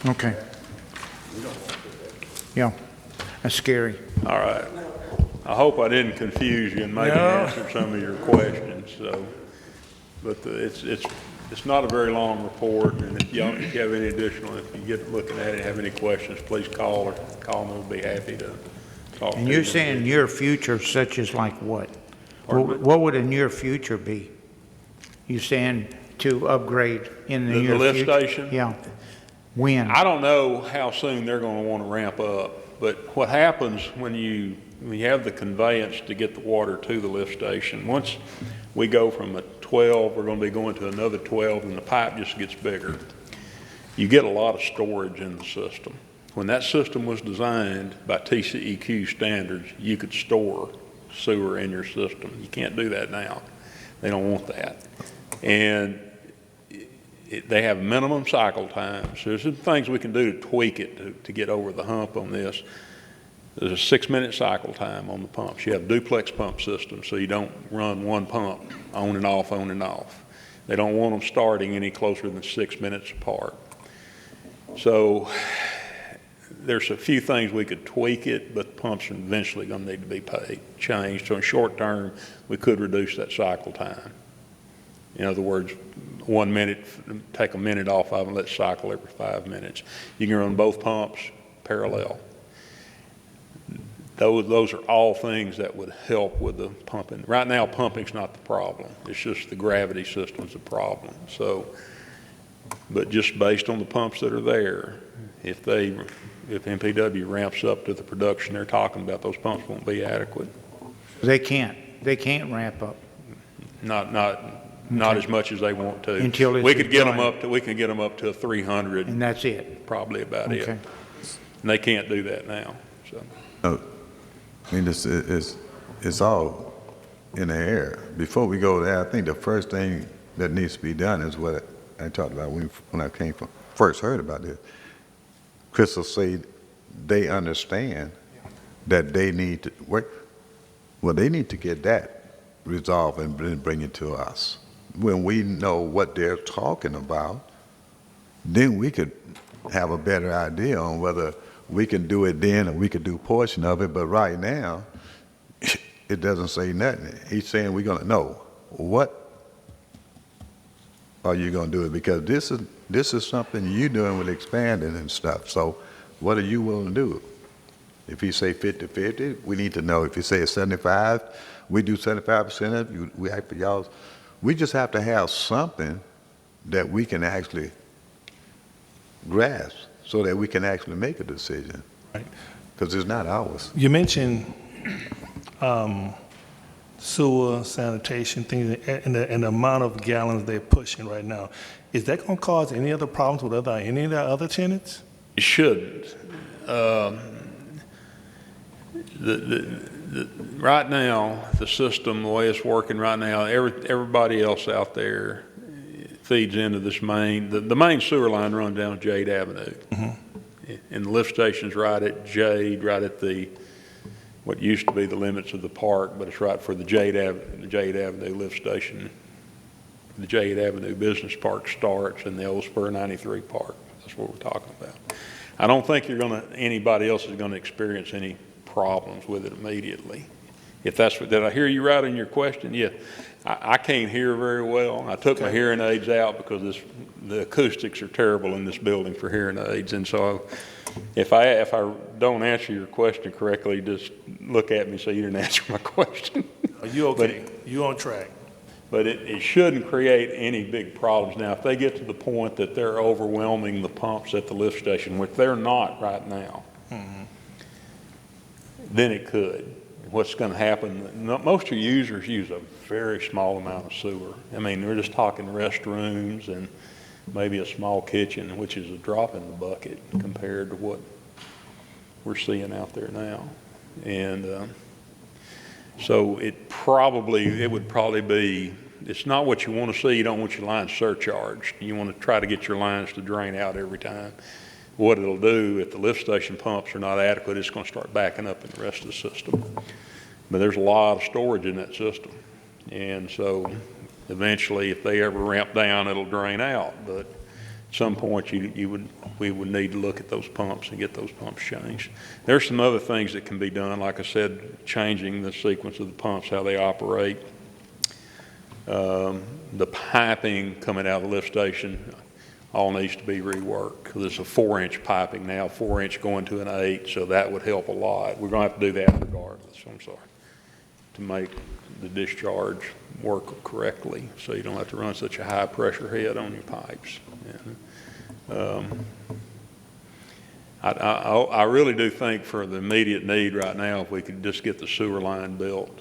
Okay. Yeah, that's scary. All right. I hope I didn't confuse you and maybe answer some of your questions, so. But it's not a very long report, and if you have any additional, if you get looking at it, have any questions, please call me. We'll be happy to talk to you. And you're saying near future such as like what? What would a near future be? You saying to upgrade in the near future? The lift station? Yeah. When? I don't know how soon they're going to want to ramp up, but what happens when you have the conveyance to get the water to the lift station, once we go from a 12, we're going to be going to another 12, and the pipe just gets bigger. You get a lot of storage in the system. When that system was designed by TCEQ standards, you could store sewer in your system. You can't do that now. They don't want that. And they have minimum cycle times. So there's some things we can do to tweak it to get over the hump on this. There's a 6-minute cycle time on the pumps. You have duplex pump systems, so you don't run one pump on and off, on and off. They don't want them starting any closer than 6 minutes apart. So there's a few things we could tweak it, but the pumps are eventually going to need to be changed. So in short term, we could reduce that cycle time. In other words, 1 minute, take a minute off of them, let it cycle every 5 minutes. You can run both pumps parallel. Those are all things that would help with the pumping. Right now, pumping's not the problem. It's just the gravity system's the problem. So, but just based on the pumps that are there, if MPW ramps up to the production they're talking about, those pumps won't be adequate. They can't ramp up. Not as much as they want to. Until it's we can get them up to a 300. And that's it. Probably about it. Okay. And they can't do that now. So. I mean, it's all in the air. Before we go there, I think the first thing that needs to be done is what I talked about when I first heard about this. Crystal said they understand that they need to work. Well, they need to get that resolved and bring it to us. When we know what they're talking about, then we could have a better idea on whether we can do it then or we could do a portion of it. But right now, it doesn't say nothing. He's saying we're going to know what are you going to do it, because this is something you're doing with expanding and stuff. So what are you willing to do? If he say 50-50, we need to know. If you say it's 75, we do 75% of it. We act for y'all. We just have to have something that we can actually grasp so that we can actually make a decision. Right. Because it's not ours. You mentioned sewer, sanitation, things, and the amount of gallons they're pushing right now. Is that going to cause any other problems with any of the other tenants? It shouldn't. Right now, the system, the way it's working right now, everybody else out there feeds into this main. The main sewer line runs down Jade Avenue. Mm-hmm. And the lift station's right at Jade, right at what used to be the limits of the park, but it's right for the Jade Avenue lift station. The Jade Avenue Business Park starts in the old Spur 93 Park. That's what we're talking about. I don't think anybody else is going to experience any problems with it immediately. If that's what, did I hear you right in your question? Yeah, I can't hear very well. I took my hearing aids out because the acoustics are terrible in this building for hearing aids, and so if I don't answer your question correctly, just look at me so you didn't answer my question. Are you okay? You on track? But it shouldn't create any big problems. Now, if they get to the point that they're overwhelming the pumps at the lift station, which they're not right now, mm-hmm. then it could. What's going to happen, most of your users use a very small amount of sewer. I mean, we're just talking restrooms and maybe a small kitchen, which is a drop in the bucket compared to what we're seeing out there now. And So it would probably be, it's not what you want to see. You don't want your lines surcharged. You want to try to get your lines to drain out every time. What it'll do, if the lift station pumps are not adequate, it's going to start backing up in the rest of the system. But there's a lot of storage in that system. And so eventually, if they ever ramp down, it'll drain out. But at some point, we would need to look at those pumps and get those pumps changed. There's some other things that can be done, like I said, changing the sequence of the pumps, how they operate. The piping coming out of the lift station all needs to be reworked, because it's a 4-inch piping now, 4-inch going to an 8, so that would help a lot. We're going to have to do that regardless, I'm sorry, to make the discharge work correctly, so you don't have to run such a high pressure head on your pipes. I really do think for the immediate need right now, if we could just get the sewer line built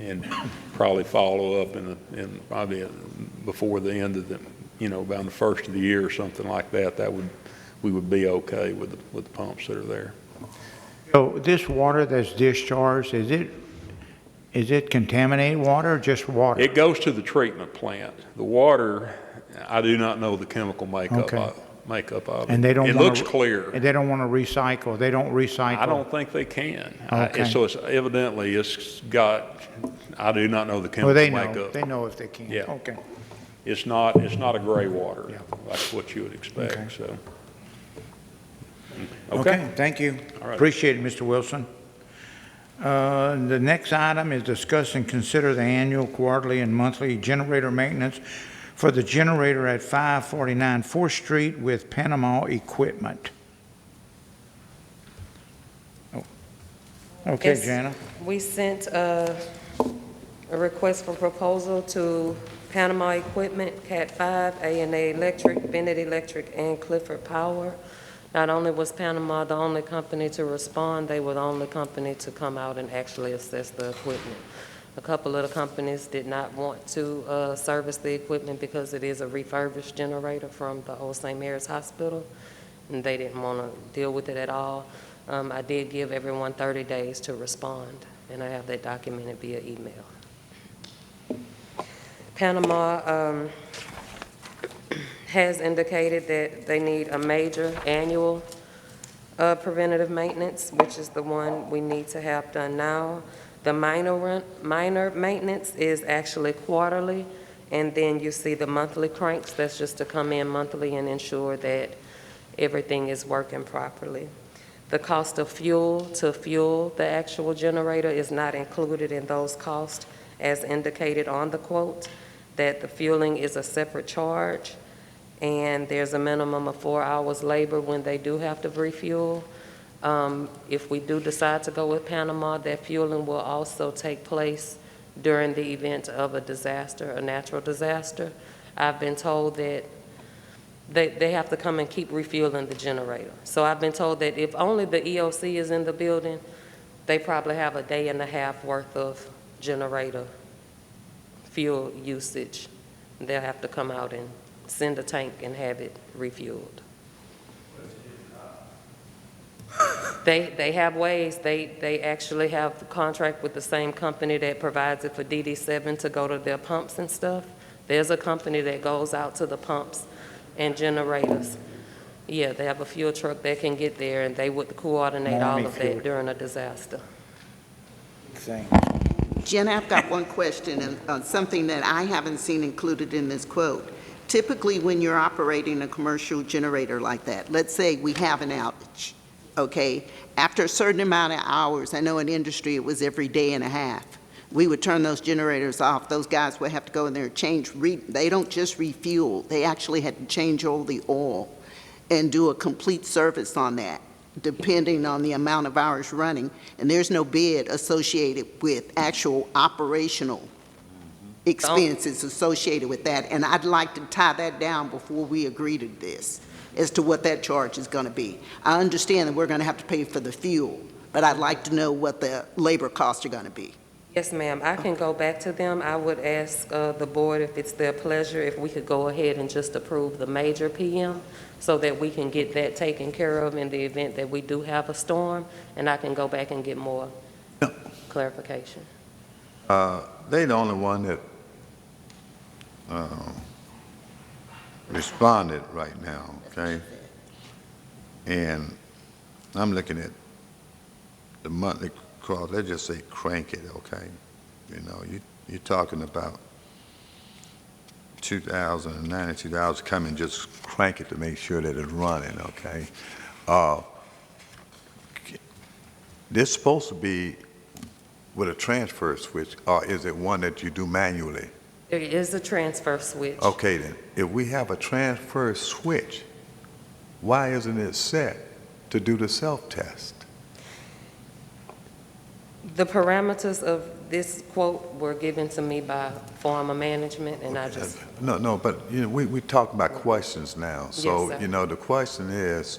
and probably follow up in probably before the end of the, around the first of the year or something like that, we would be okay with the pumps that are there. So this water that's discharged, is it contaminated water or just water? It goes to the treatment plant. The water, I do not know the chemical makeup of it. And they don't it looks clear. And they don't want to recycle. They don't recycle. I don't think they can. Okay. So it's got, I do not know the chemical makeup. They know if they can. Yeah. Okay. It's not a gray water, like what you would expect. Okay. So. Okay, thank you. All right. Appreciate it, Mr. Wilson. The next item is discuss and consider the annual, quarterly, and monthly generator maintenance for the generator at 549 4th Street with Panama Equipment. Oh. Okay, Yes, Jana. We sent a request for proposal to Panama Equipment, Cat 5, A&A Electric, Bennett Electric, and Clifford Power. Not only was Panama the only company to respond, they were the only company to come out and actually assess the equipment. A couple of the companies did not want to service the equipment because it is a refurbished generator from the old St. Mary's Hospital, and they didn't want to deal with it at all. I did give everyone 30 days to respond, and I have that documented via email. Panama has indicated that they need a major annual preventative maintenance, which is the one we need to have done now. The minor maintenance is actually quarterly, and then you see the monthly cranks. That's just to come in monthly and ensure that everything is working properly. The cost of fuel to fuel the actual generator is not included in those costs as indicated on the quote, that the fueling is a separate charge, and there's a minimum of 4 hours labor when they do have to refuel. If we do decide to go with Panama, that fueling will also take place during the event of a disaster, a natural disaster. I've been told that they have to come and keep refueling the generator. So I've been told that if only the EOC is in the building, they probably have a day and a half worth of generator fuel usage. They'll have to come out and send a tank and have it refueled. They have ways. They actually have a contract with the same company that provides it for DD7 to go to their pumps and stuff. There's a company that goes out to the pumps and generators. Yeah, they have a fuel truck that can get there, and they would coordinate all of that during a disaster. Thanks. Jen, I've got one question on something that I haven't seen included in this quote. Typically, when you're operating a commercial generator like that, let's say we have an outage, okay? After a certain amount of hours, I know in industry it was every day and a half, we would turn those generators off. Those guys would have to go in there and change. They don't just refuel. They actually had to change all the oil and do a complete service on that, depending on the amount of hours running. And there's no bid associated with actual operational expenses associated with that. And I'd like to tie that down before we agree to this as to what that charge is going to be. I understand that we're going to have to pay for the fuel, but I'd like to know what the labor costs are going to be. Yes, ma'am. I can go back to them. I would ask the board, if it's their pleasure, if we could go ahead and just approve the major PM so that we can get that taken care of in the event that we do have a storm, and I can go back and get more clarification. They the only one that responded right now, okay? And I'm looking at the monthly cost, let's just say crank it, okay? You know, you're talking about $2,092 come and just crank it to make sure that it's running, okay? This supposed to be with a transfer switch, or is it one that you do manually? There is a transfer switch. Okay then, if we have a transfer switch, why isn't it set to do the self-test? The parameters of this quote were given to me by former management, and I just, No, but, you know, we talk about questions now. So, Yes, sir. you know, the question is,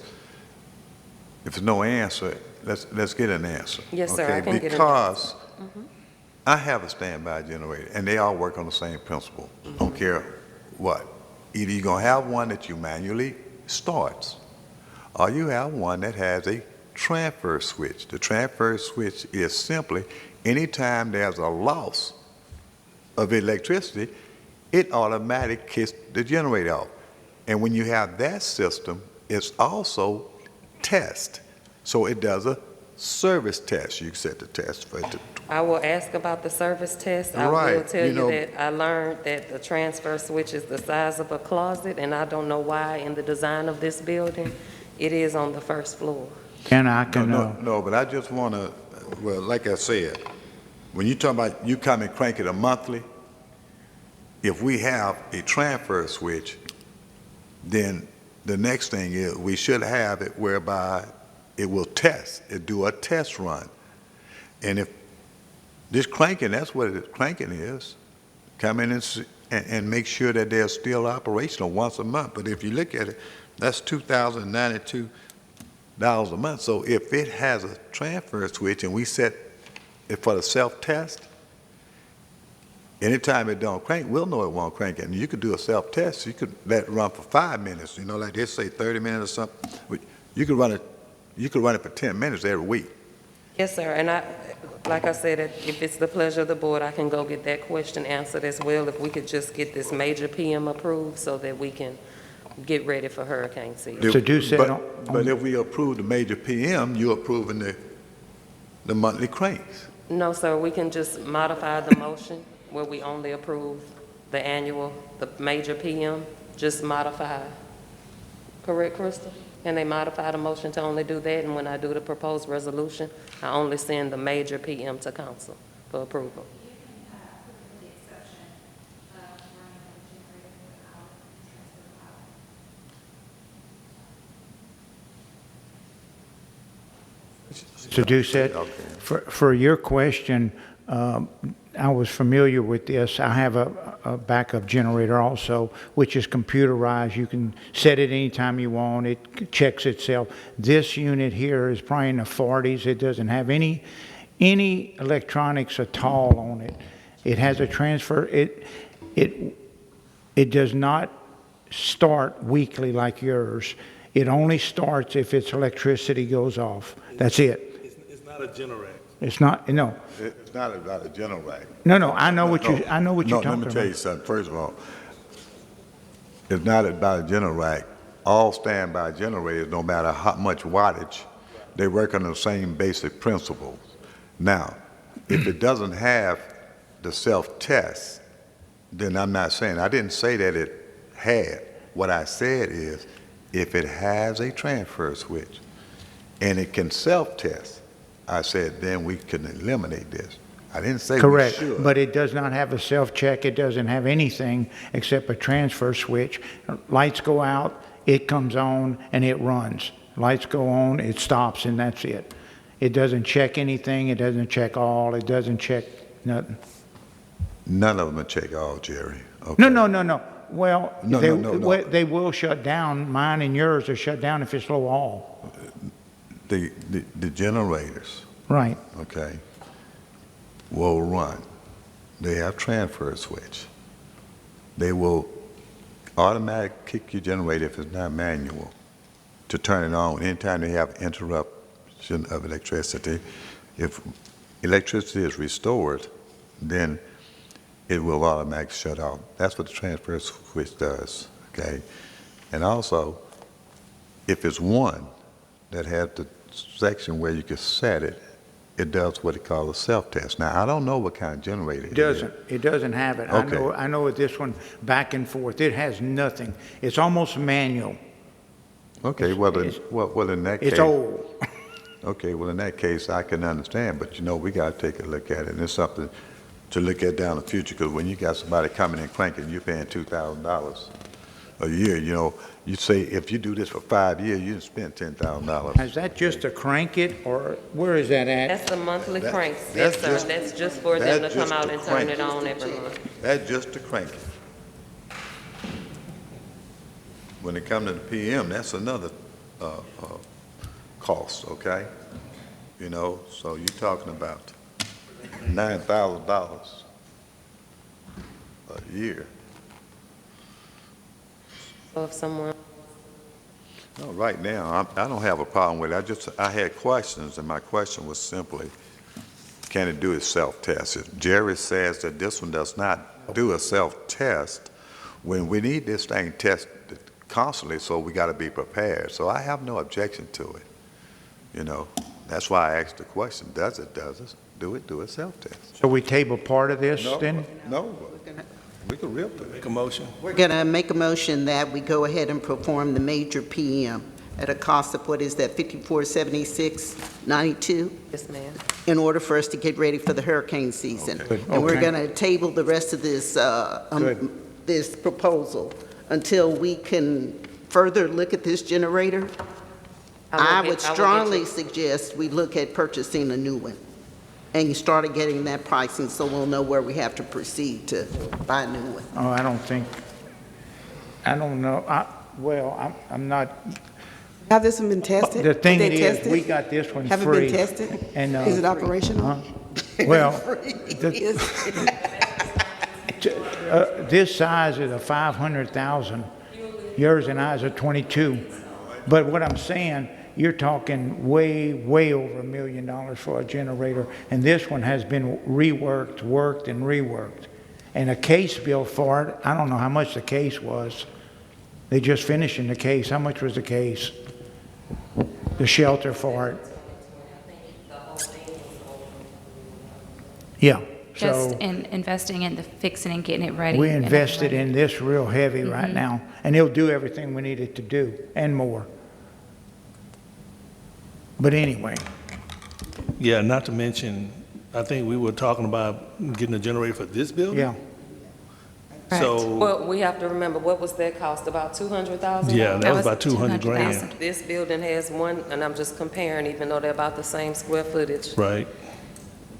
if there's no answer, let's get an answer. Yes, sir, I okay? can get an Because I have a standby generator, and they all work on the same principle. Don't care what. Either you're gonna have one that you manually starts, or you have one that has a transfer switch. The transfer switch is simply anytime there's a loss of electricity, it automatically kicks the generator off. And when you have that system, it's also test. So it does a service test. You set the test for it to. I will ask about the service test. I will Right, tell you know- that I learned that the transfer switch is the size of a closet, and I don't know why in the design of this building, it is on the first floor. No, but I just want to, well, like I said, when you talk about you come and crank it a monthly, if we have a transfer switch, then the next thing is we should have it whereby it will test, it do a test run. And if this cranking, that's what cranking is, come in and make sure that they're still operational once a month. But if you look at it, that's $2,092 a month. So if it has a transfer switch and we set it for the self-test, anytime it don't crank, we'll know it won't crank. And you could do a self-test. You could let it run for 5 minutes, you know, like they say 30 minutes or something. You could run it for 10 minutes every week. Yes, sir, and like I said, if it's the pleasure of the board, I can go get that question answered as well, if we could just get this major PM approved so that we can get ready for hurricane season. Seduce that But if we approve the major PM, you're approving the monthly cranks. No, sir, we can just modify the motion where we only approve the annual, the major PM, just modify. Correct, Crystal? Can they modify the motion to only do that? And when I do the proposed resolution, I only send the major PM to council for approval. Seduce that. For your question, I was familiar with this. I have a backup generator also, which is computerized. You can set it anytime you want. It checks itself. This unit here is probably in the 40s. It doesn't have any electronics at all on it. It has a transfer. It does not start weekly like yours. It only starts if its electricity goes off. That's it. It's not a generator. It's not, no. It's not about a generator. No, I know what you're talking about. Let me tell you something. First of all, it's not about a generator. All standby generators, no matter how much wattage, they work on the same basic principles. Now, if it doesn't have the self-test, then I'm not saying, I didn't say that it had. What I said is, if it has a transfer switch and it can self-test, I said, then we can eliminate this. I didn't say Correct, we should. but it does not have a self-check. It doesn't have anything except a transfer switch. Lights go out, it comes on, and it runs. Lights go on, it stops, and that's it. It doesn't check anything. It doesn't check all. It doesn't check nothing. None of them are check all, Jerry. Okay. No. Well, No. they will shut down. Mine and yours are shut down if it's low all. The generators, Right. okay, will run. They have transfer switch. They will automatically kick your generator if it's not manual to turn it on anytime they have interruption of electricity. If electricity is restored, then it will automatically shut off. That's what the transfer switch does, okay? And also, if it's one that has the section where you can set it, it does what it calls a self-test. Now, I don't know what kind of generator it is. It doesn't have it. Okay. I know with this one, back and forth, it has nothing. It's almost manual. Okay, well, in that case. It's old. Okay, well, in that case, I can understand, but we got to take a look at it, and it's something to look at down the future, because when you got somebody coming in cranking, you're paying $2,000 a year, you say, if you do this for 5 years, you spend $10,000. Is that just to crank it, or where is that at? That's the monthly That- cranks. that's Yes, sir. just- That's just for them to that's come just out to and turn crank it it. on every month. That's just to crank it. When it comes to the PM, that's another cost, okay? So you're talking about $9,000 a year. So if someone, No, right now, I don't have a problem with it. I had questions, and my question was simply, can it do a self-test? If Jerry says that this one does not do a self-test, when we need this thing tested constantly, so we got to be prepared. So I have no objection to it. That's why I asked the question, do a self-test? So we table part of this then? No, we can rip it. Make a motion. We're going to make a motion that we go ahead and perform the major PM at a cost of, what is that, $5476.92, yes, ma'am. in order for us to get ready for the hurricane season. Okay. And we're Okay. going to table the rest of this, this proposal until we can further look at this generator. I would strongly suggest we look at purchasing a new one and you started getting that pricing, so we'll know where we have to proceed to buy a new one. Oh, I don't know. I'm not, Have this one been tested? the thing Have it they is, tested? we got this one Have it free. been tested? And, Is it operational? well, this size is a 500,000. Yours and ours are 22. But what I'm saying, you're talking way, way over $1 million for a generator. And this one has been reworked, worked, and reworked. And a case built for it, I don't know how much the case was. They just finishing the case. How much was the case? The shelter for it. Yeah. Just So in investing in the fixing and getting it ready. we and invested everything. in this real heavy right now, and it'll do everything we need it to do and more. But anyway, Yeah, not to mention, I think we were talking about getting a generator for this building? yeah. So, Well, we have to remember, what was that cost, about $200,000? yeah, that That was was about 200 grand, 200,000. This building has one, and I'm just comparing, even though they're about the same square footage, right?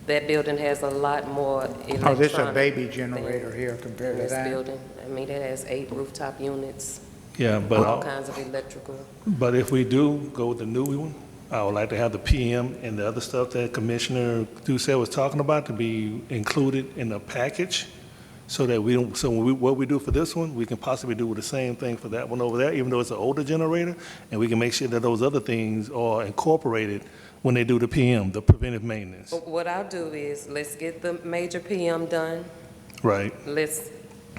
that building has a lot more electronic. Oh, this is a baby generator here compared to This that. building, I mean, it has 8 rooftop units, Yeah, all kinds of electrical. but if we do go with the new one, I would like to have the PM and the other stuff that Commissioner Doucette was talking about to be included in the package, so that we don't, so what we do for this one, we can possibly do the same thing for that one over there, even though it's an older generator, and we can make sure that those other things are incorporated when they do the PM, the preventive maintenance, But what I'll do is, let's get the major PM done. right?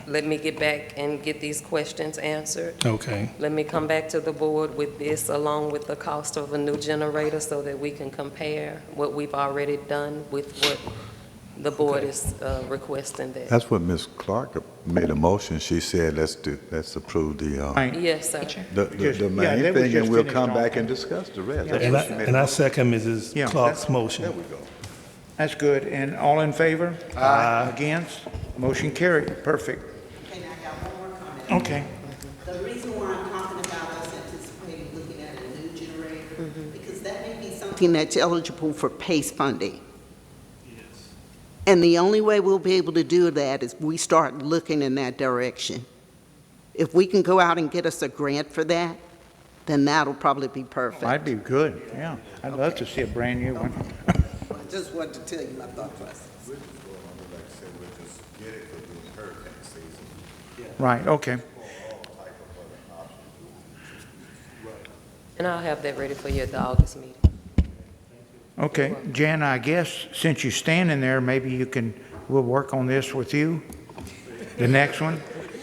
Let me get back and get these questions answered. Okay, Let me come back to the board with this, along with the cost of a new generator, so that we can compare what we've already done with what the board is requesting that. That's what Ms. Clark made a motion. She said, let's approve the Right. Yes, sir. Just- the yeah, main they was thing, just and we'll finished come off. back and discuss the rest. Yeah. That's and what she made I a second Mrs. Yeah, Clark's There motion. we go. That's good. And all in favor? Aye. Against? Motion carried. Perfect. Okay, now I got one more comment. Okay. The reason why I'm talking about us anticipating looking at a new generator, because that may be something that's eligible for PACE funding. And the only way we'll be able to do that is we start looking in that direction. If we can go out and get us a grant for that, then that'll probably be perfect. That'd be good, yeah. I'd love to see a brand new one. I just wanted to tell you my thought process. Right, okay. And I'll have that ready for you at the August meeting. Okay, Jan, I guess since you're standing there, maybe you can we'll work on this with you. The next one,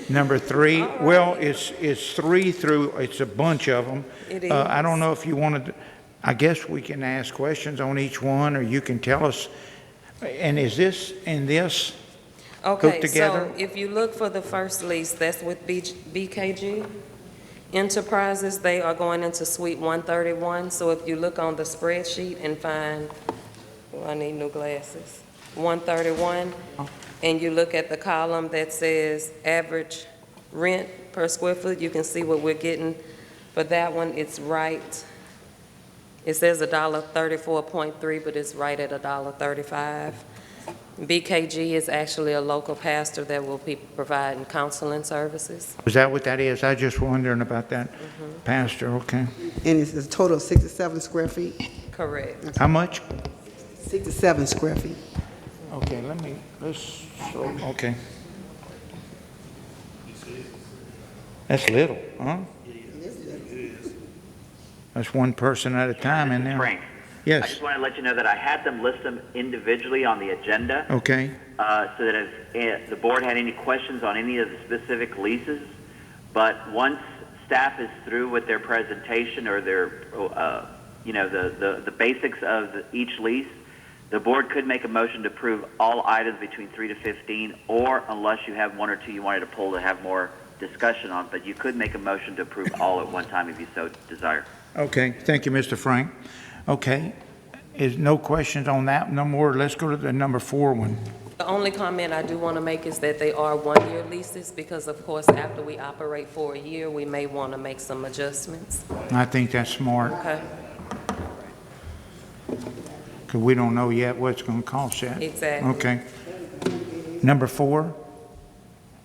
number 3. Well, it's 3 through, it's a bunch of them. It is. I don't know if you wanted, I guess we can ask questions on each one, or you can tell us. And is this and this hooked Okay, together? so if you look for the first lease, that's with BKG Enterprises. They are going into Suite 131. So if you look on the spreadsheet and find, oh, I need new glasses, 131, and you look at the column that says average rent per square foot, you can see what we're getting. For that one, it's right. It says $1.34.3, but it's right at $1.35. BKG is actually a local pastor that will be providing counseling services. Is that what that is? I just wondering about that. Pastor, okay. And it's a total of 67 square feet? Correct. How much? 67 square feet. Okay, okay. That's little, huh? That's one person at a time in there. Frank, I Yes, just want to let you know that I had them list them individually on the agenda, okay. so that if the board had any questions on any of the specific leases, but once staff is through with their presentation or their, the basics of each lease, the board could make a motion to approve all items between 3 to 15, or unless you have 1 or 2 you wanted to pull to have more discussion on, but you could make a motion to approve all at one time if you so desire. Okay, thank you, Mr. Frank. Okay, is no questions on that no more? Let's go to the number 4 one. The only comment I do want to make is that they are one-year leases because, of course, after we operate for a year, we may want to make some adjustments. I think that's smart, Okay, because we don't know yet what it's going to cost yet. exactly. Okay. Number 4,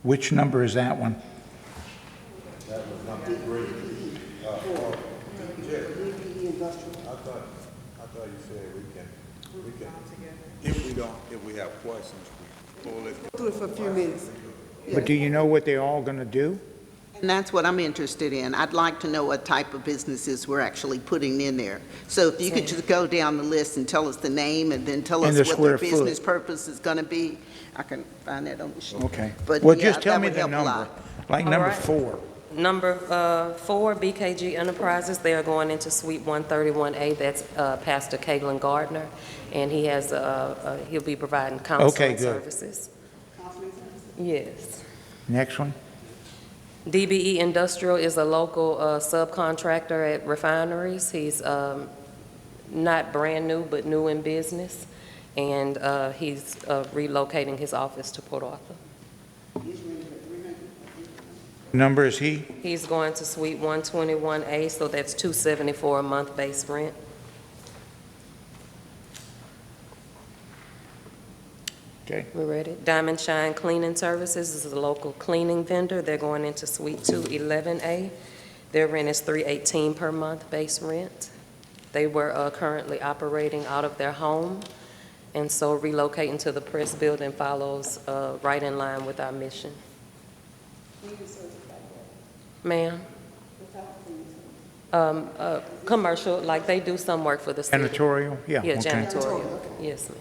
which number is that one? I thought you said we can, if we have questions, we pull it. Do it for a few minutes. But do you know what they're all going to do? And that's what I'm interested in. I'd like to know what type of businesses we're actually putting in there. So if you could just go down the list and tell us the name and then tell And us the what their square foot. business purpose is going to be, I can find that on the sheet. Okay. But Well, yeah, just tell that me would the help a number, lot. like All number right. 4. Number 4, BKG Enterprises, they are going into Suite 131A. That's Pastor Caitlin Gardner, and he has, he'll be providing counseling Okay, good. services. Yes. Next one? DBE Industrial is a local subcontractor at refineries. He's not brand new, but new in business, and he's relocating his office to Port Arthur. Number is he? He's going to Suite 121A, so that's $274 a month base rent. Okay. We're ready. Diamond Shine Cleaning Services is a local cleaning vendor. They're going into Suite 211A. Their rent is $318 per month base rent. They were currently operating out of their home, and so relocating to the press building follows right in line with our mission. Ma'am? Commercial, like they do some work for the city. Janitorial? Yeah. Yeah, okay. janitorial. Yes, ma'am.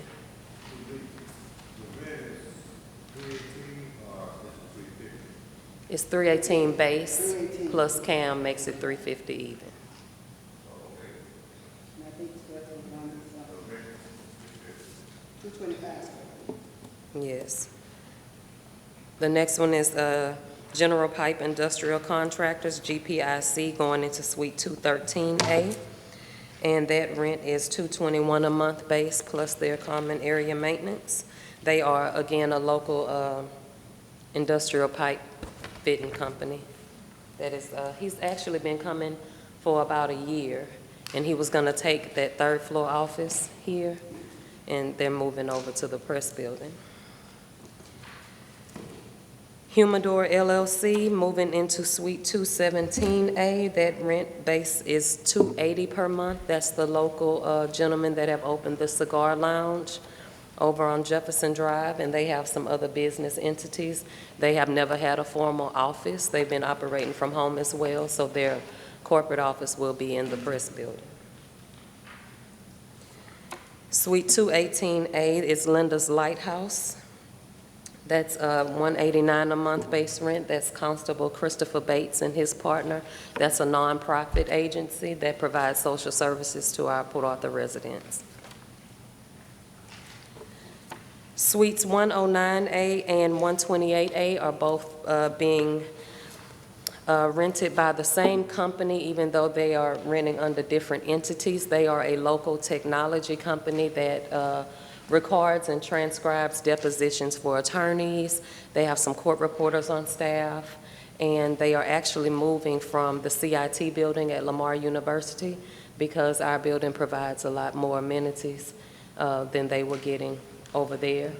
It's 318 base, plus CAM makes it 350 even. Yes. The next one is General Pipe Industrial Contractors, GPIC, going into Suite 213A. And that rent is $221 a month base, plus their common area maintenance. They are, again, a local industrial pipe fitting company. That is, he's actually been coming for about a year, and he was going to take that third floor office here, and they're moving over to the press building. Humidor LLC, moving into Suite 217A. That rent base is $280 per month. That's the local gentlemen that have opened the cigar lounge over on Jefferson Drive, and they have some other business entities. They have never had a formal office. They've been operating from home as well, so their corporate office will be in the press building. Suite 218A is Linda's Lighthouse. That's $189 a month base rent. That's Constable Christopher Bates and his partner. That's a nonprofit agency that provides social services to our Port Arthur residents. Suites 109A and 128A are both being rented by the same company, even though they are renting under different entities. They are a local technology company that records and transcribes depositions for attorneys. They have some court reporters on staff, and they are actually moving from the CIT building at Lamar University because our building provides a lot more amenities than they were getting over there.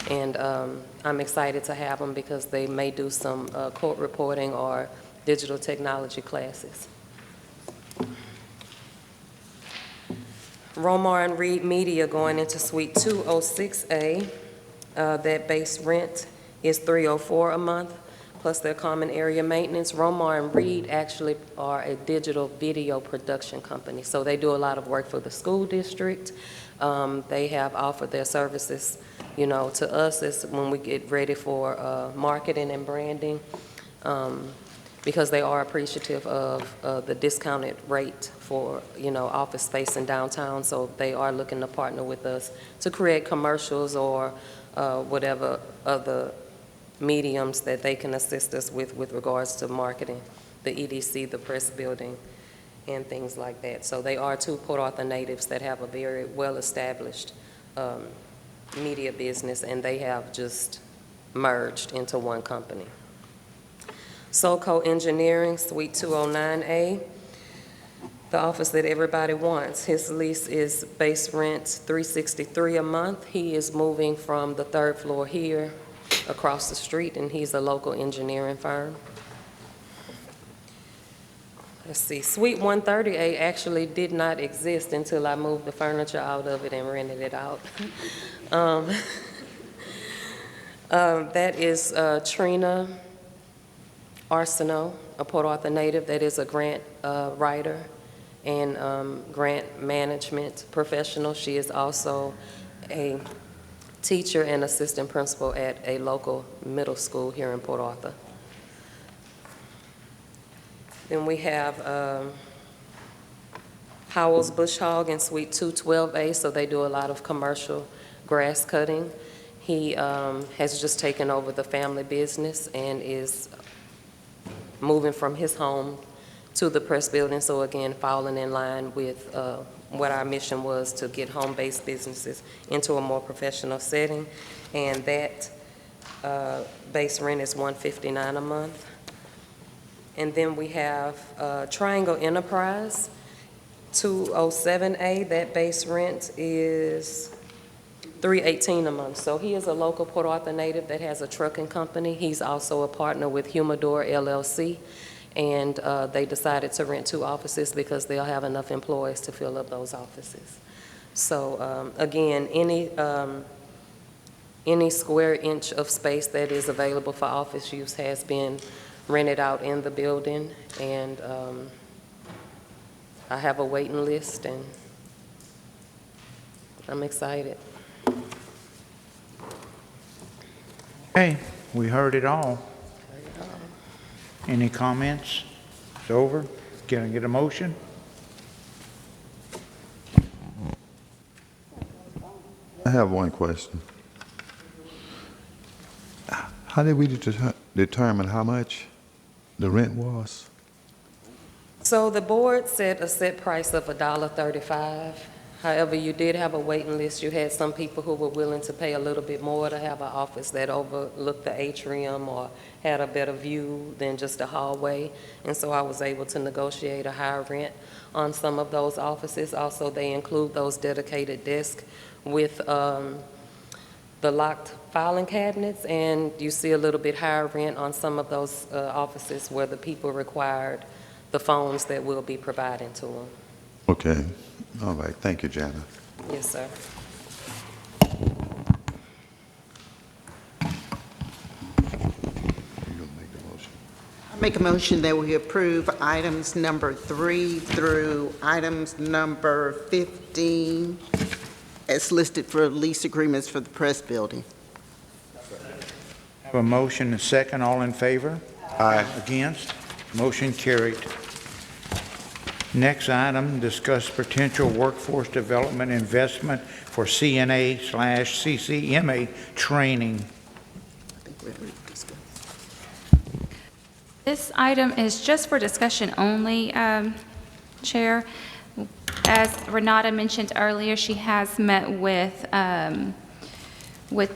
And I'm excited to have them because they may do some court reporting or digital technology classes. Romar and Reed Media going into Suite 206A. That base rent is $304 a month, plus their common area maintenance. Romar and Reed actually are a digital video production company, so they do a lot of work for the school district. They have offered their services, you know, to us as when we get ready for marketing and branding, because they are appreciative of the discounted rate for, you know, office space in downtown. So they are looking to partner with us to create commercials or whatever other mediums that they can assist us with regards to marketing, the EDC, the press building, and things like that. So they are two Port Arthur natives that have a very well-established media business, and they have just merged into one company. Soco Engineering, Suite 209A, the office that everybody wants. His lease is base rent $363 a month. He is moving from the third floor here across the street, and he's a local engineering firm. Let's see, Suite 130A actually did not exist until I moved the furniture out of it and rented it out. That is Trina Arsenault, a Port Arthur native that is a grant writer and grant management professional. She is also a teacher and assistant principal at a local middle school here in Port Arthur. Then we have Howell's Bush Hog in Suite 212A, so they do a lot of commercial grass cutting. He has just taken over the family business and is moving from his home to the press building, so again, falling in line with what our mission was, to get home-based businesses into a more professional setting. And that base rent is $159 a month. And then we have Triangle Enterprise, 207A. That base rent is $318 a month. So he is a local Port Arthur native that has a trucking company. He's also a partner with Humidor LLC, and they decided to rent 2 offices because they'll have enough employees to fill up those offices. So again, any square inch of space that is available for office use has been rented out in the building, and I have a waiting list, and I'm excited. Okay, we heard it all. Any comments? It's over. Can I get a motion? I have one question. How did we determine how much the rent was? So the board set a set price of $1.35. However, you did have a waiting list. You had some people who were willing to pay a little bit more to have an office that overlooked the atrium or had a better view than just a hallway. And so I was able to negotiate a higher rent on some of those offices. Also, they include those dedicated desks with the locked filing cabinets, and you see a little bit higher rent on some of those offices where the people required the phones that we'll be providing to them. Okay. All right. Thank you, Jana. Yes, sir. I make a motion that we approve items number 3 through items number 15 as listed for lease agreements for the press building. A motion and second, all in favor? Aye. Against? Motion carried. Next item, discuss potential workforce development investment for CNA/CCMA training. This item is just for discussion only, Chair. As Renata mentioned earlier, she has met with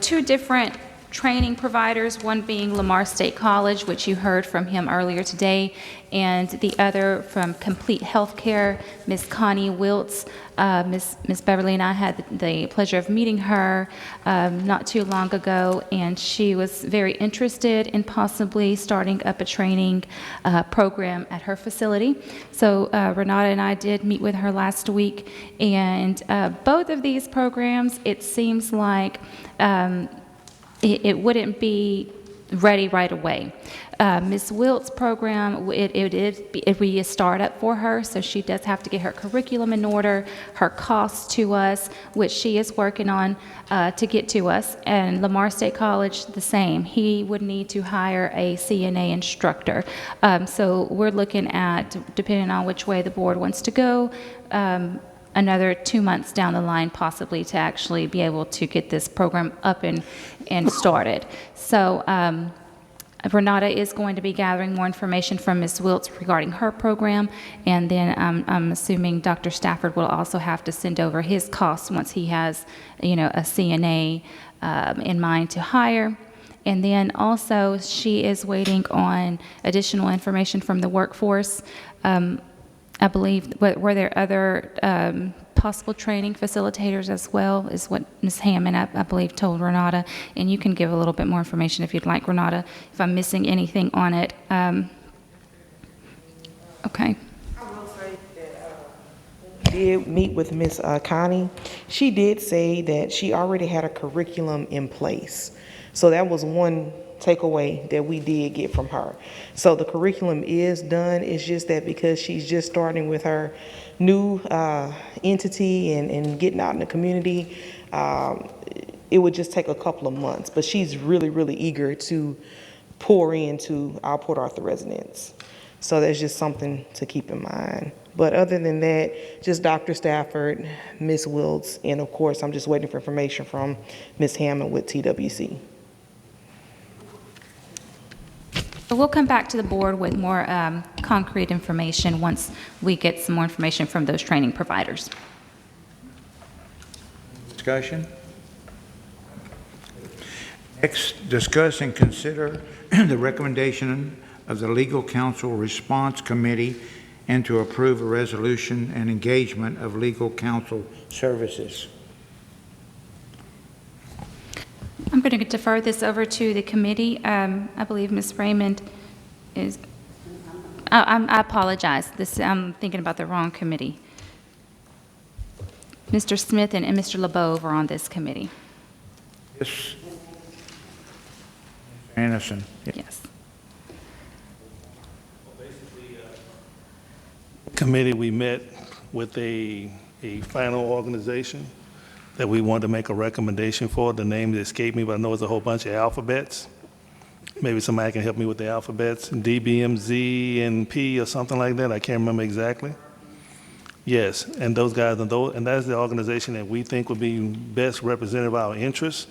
two different training providers, one being Lamar State College, which you heard from him earlier today, and the other from Complete Healthcare, Ms. Connie Wiltz. Ms. Beverly and I had the pleasure of meeting her not too long ago, and she was very interested in possibly starting up a training program at her facility. So Renata and I did meet with her last week, and both of these programs, it seems like it wouldn't be ready right away. Ms. Wilt's program, it be a startup for her, so she does have to get her curriculum in order, her costs to us, which she is working on to get to us. And Lamar State College, the same. He would need to hire a CNA instructor. So we're looking at, depending on which way the board wants to go, another 2 months down the line possibly to actually be able to get this program up and started. So Renata is going to be gathering more information from Ms. Wiltz regarding her program, and then I'm assuming Dr. Stafford will also have to send over his costs once he has, a CNA in mind to hire. And then also she is waiting on additional information from the workforce. I believe, were there other possible training facilitators as well, is what Ms. Hammond, I believe, told Renata. And you can give a little bit more information if you'd like, Renata, if I'm missing anything on it. Okay. I will say that we did meet with Ms. Connie. She did say that she already had a curriculum in place. So that was one takeaway that we did get from her. So the curriculum is done. It's just that because she's just starting with her new entity and getting out in the community, it would just take a couple of months. But she's really, really eager to pour into our Port Arthur residents. So that's just something to keep in mind. But other than that, just Dr. Stafford, Ms. Wiltz, and of course, I'm just waiting for information from Ms. Hammond with TWC. We'll come back to the board with more concrete information once we get some more information from those training providers. Discussion? Next, discuss and consider the recommendation of the Legal Counsel Response Committee and to approve a resolution and engagement of legal counsel services. I'm going to defer this over to the committee. I believe Ms. Raymond is, I apologize. I'm thinking about the wrong committee. Mr. Smith and Mr. LeBeau are on this committee. Yes. Anderson. Yes. Committee, we met with a final organization that we wanted to make a recommendation for. The name escaped me, but I know it's a whole bunch of alphabets. Maybe somebody can help me with the alphabets. D, B, M, Z, and P or something like that. I can't remember exactly. Yes, and those guys, and that's the organization that we think would be best representative of our interests,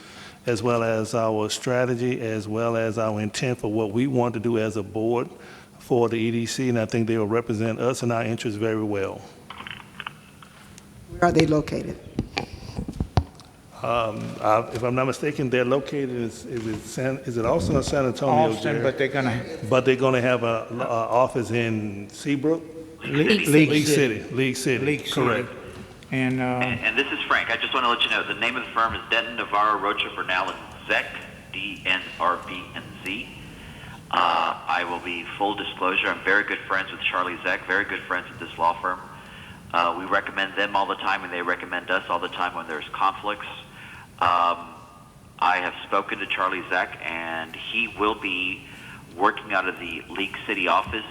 as well as our strategy, as well as our intent for what we want to do as a board for the EDC, and I think they will represent us and our interests very well. Where are they located? If I'm not mistaken, they're located, is it also in San Antonio, Austin, Jerry? but they're going to... But they're going to have an office in Seabrook? League City. League City, correct. And this is Frank. I just want to let you know, the name of the firm is Denton, Navarro, Rocha, Bernal, and Zek, D-N-R-B-N-Z. I will be full disclosure. I'm very good friends with Charlie Zek, very good friends with this law firm. We recommend them all the time, and they recommend us all the time when there's conflicts. I have spoken to Charlie Zek, and he will be working out of the League City office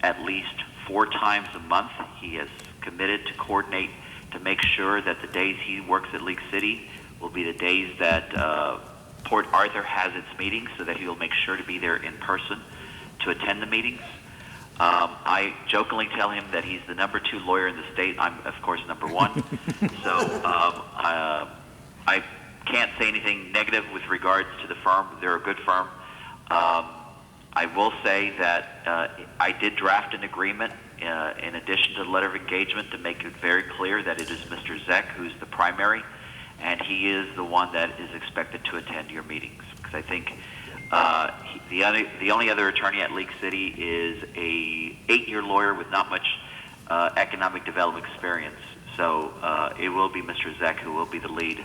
at least 4 times a month. He has committed to coordinate to make sure that the days he works at League City will be the days that Port Arthur has its meetings, so that he will make sure to be there in person to attend the meetings. I jokingly tell him that he's the number 2 lawyer in the state. I'm, of course, number 1. So I can't say anything negative with regards to the firm. They're a good firm. I will say that I did draft an agreement in addition to the letter of engagement to make it very clear that it is Mr. Zeck who's the primary, and he is the one that is expected to attend your meetings. Because I think the only other attorney at League City is a 8-year lawyer with not much economic development experience. So it will be Mr. Zeck who will be the lead.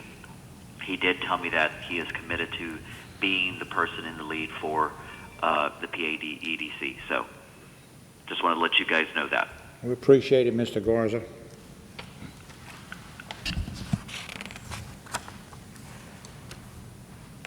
He did tell me that he is committed to being the person in the lead for the PAD EDC. So just want to let you guys know that. We appreciate it, Mr. Garza.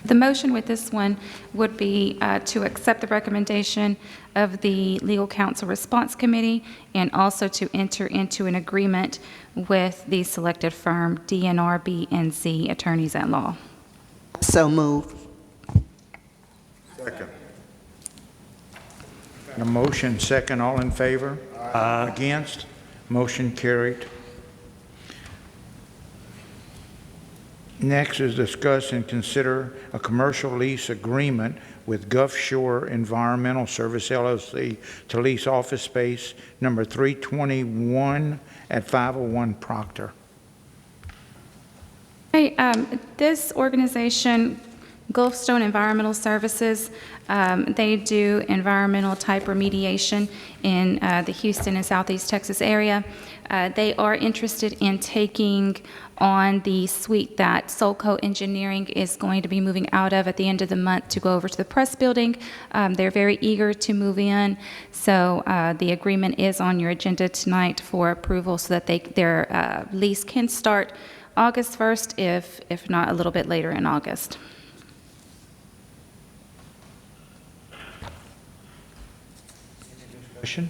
The motion with this one would be to accept the recommendation of the Legal Counsel Response Committee and also to enter into an agreement with the selected firm, DNR BNZ Attorneys at Law. So move. Second. A motion, second, all in favor? Against? Motion carried. Next is discuss and consider a commercial lease agreement with Gulf Shore Environmental Service, LLC, to lease office space number 321 at 501 Proctor. Hey, this organization, Gulfstone Environmental Services, they do environmental type remediation in the Houston and Southeast Texas area. They are interested in taking on the suite that Solco Engineering is going to be moving out of at the end of the month to go over to the press building. They're very eager to move in, so the agreement is on your agenda tonight for approval so that their lease can start August 1st, if not a little bit later in August. Discussion?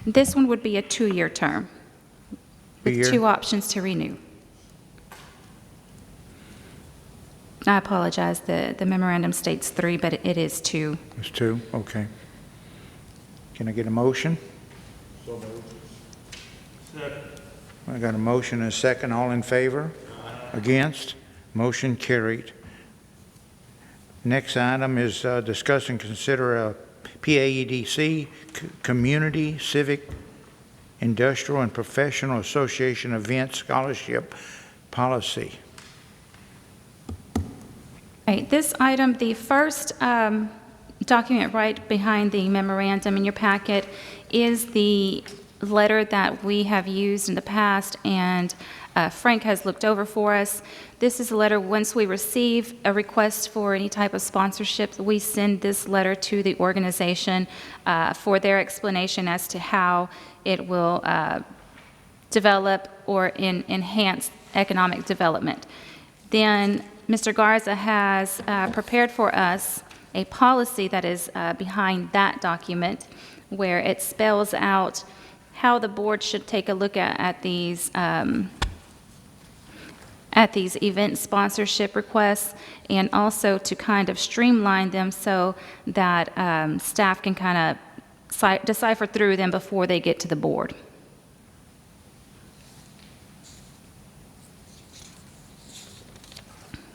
This one would be a 2-year term with 2-year? 2 options to renew. I apologize, the memorandum states 3, but it is 2. It's 2, okay. Can I get a motion? I got a motion and a second, all in favor? Against? Motion carried. Next item is discuss and consider a PAEDC, Community, Civic, Industrial, and Professional Association Event Scholarship Policy. Right, this item, the first document right behind the memorandum in your packet is the letter that we have used in the past, and Frank has looked over for us. This is a letter, once we receive a request for any type of sponsorship, we send this letter to the organization for their explanation as to how it will develop or enhance economic development. Then Mr. Garza has prepared for us a policy that is behind that document, where it spells out how the board should take a look at these event sponsorship requests, and also to kind of streamline them so that staff can kind of decipher through them before they get to the board.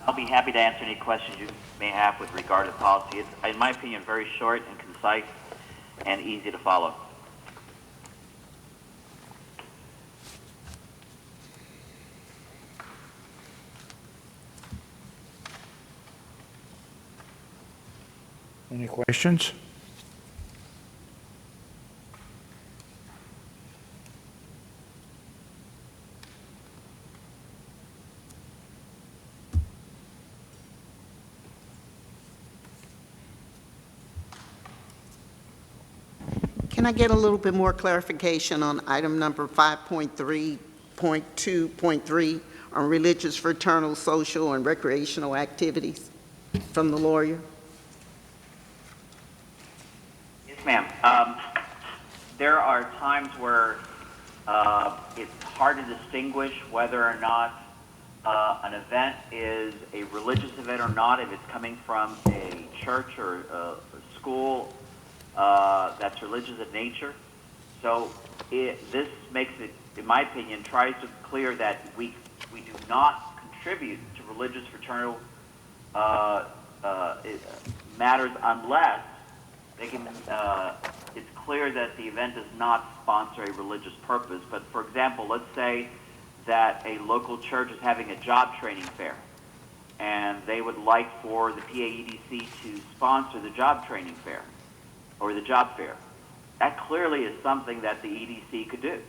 I'll be happy to answer any questions you may have with regard to the policy. It's, in my opinion, very short and concise and easy to follow. Any questions? Can I get a little bit more clarification on item number 5.3.2.3 on religious, fraternal, social, and recreational activities from the lawyer? Yes, ma'am. There are times where it's hard to distinguish whether or not an event is a religious event or not, if it's coming from a church or a school that's religious in nature. So this makes it, in my opinion, tries to clear that we do not contribute to religious fraternal matters unless they can. It's clear that the event does not sponsor a religious purpose. But for example, let's say that a local church is having a job training fair, and they would like for the PAEDC to sponsor the job training fair or the job fair. That clearly is something that the EDC could do.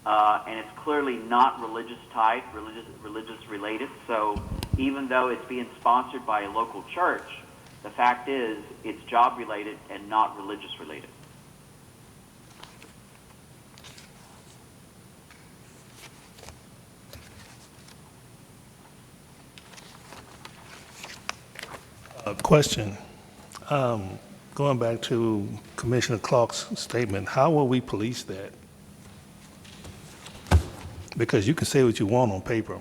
And it's clearly not religious tied, religious related. So even though it's being sponsored by a local church, the fact is it's job related and not religious related. Question. Going back to Commissioner Clark's statement, how will we police that? Because you can say what you want on paper,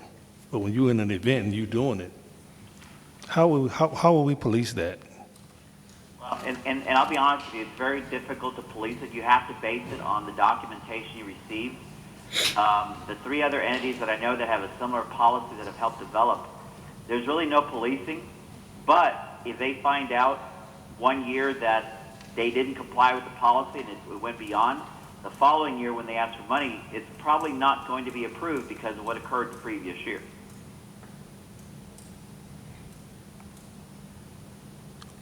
but when you're in an event and you're doing it, how will we police that? Well, and I'll be honest with you, it's very difficult to police it. You have to base it on the documentation you receive. The three other entities that I know that have a similar policy that have helped develop, there's really no policing, but if they find out one year that they didn't comply with the policy and it went beyond, the following year when they ask for money, it's probably not going to be approved because of what occurred the previous year.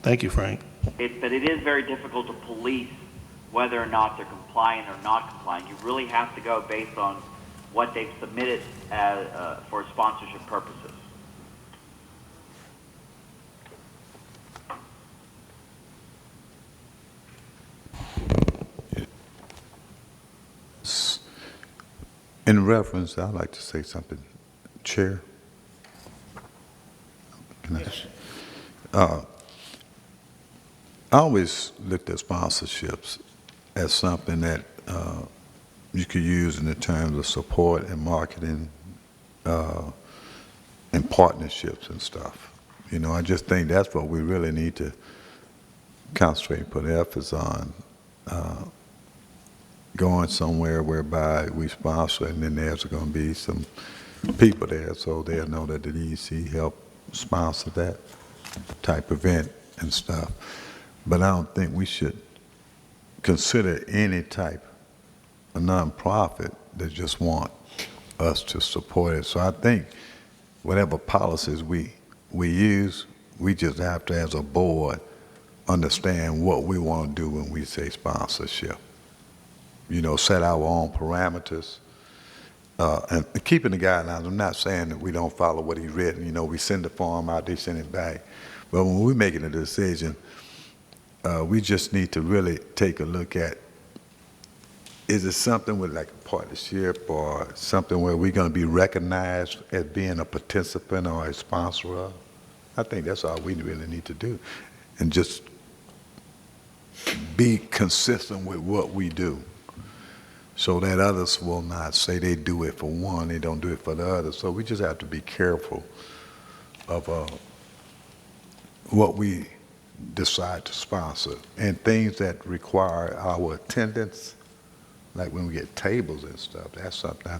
Thank you, Frank. But it is very difficult to police whether or not they're compliant or not compliant. You really have to go based on what they've submitted for sponsorship purposes. In reference, I'd like to say something. Chair? Can I always looked at sponsorships as something that you could use in the terms of support and marketing and partnerships and stuff. You know, I just think that's what we really need to concentrate and put emphasis on. Going somewhere whereby we sponsor, and then there's going to be some people there, so they'll know that the EDC helped sponsor that type event and stuff. But I don't think we should consider any type of nonprofit that just want us to support it. So I think whatever policies we use, we just have to, as a board, understand what we want to do when we say sponsorship. You know, set our own parameters, and keeping the guidelines. I'm not saying that we don't follow what he's written. You know, we send the form out, they send it back. But when we're making a decision, we just need to really take a look at, is it something with like a partnership or something where we're going to be recognized as being a participant or a sponsor of? I think that's all we really need to do, and just be consistent with what we do, so that others will not say they do it for one, they don't do it for the other. So we just have to be careful of what we decide to sponsor, and things that require our attendance, like when we get tables and stuff. That's something I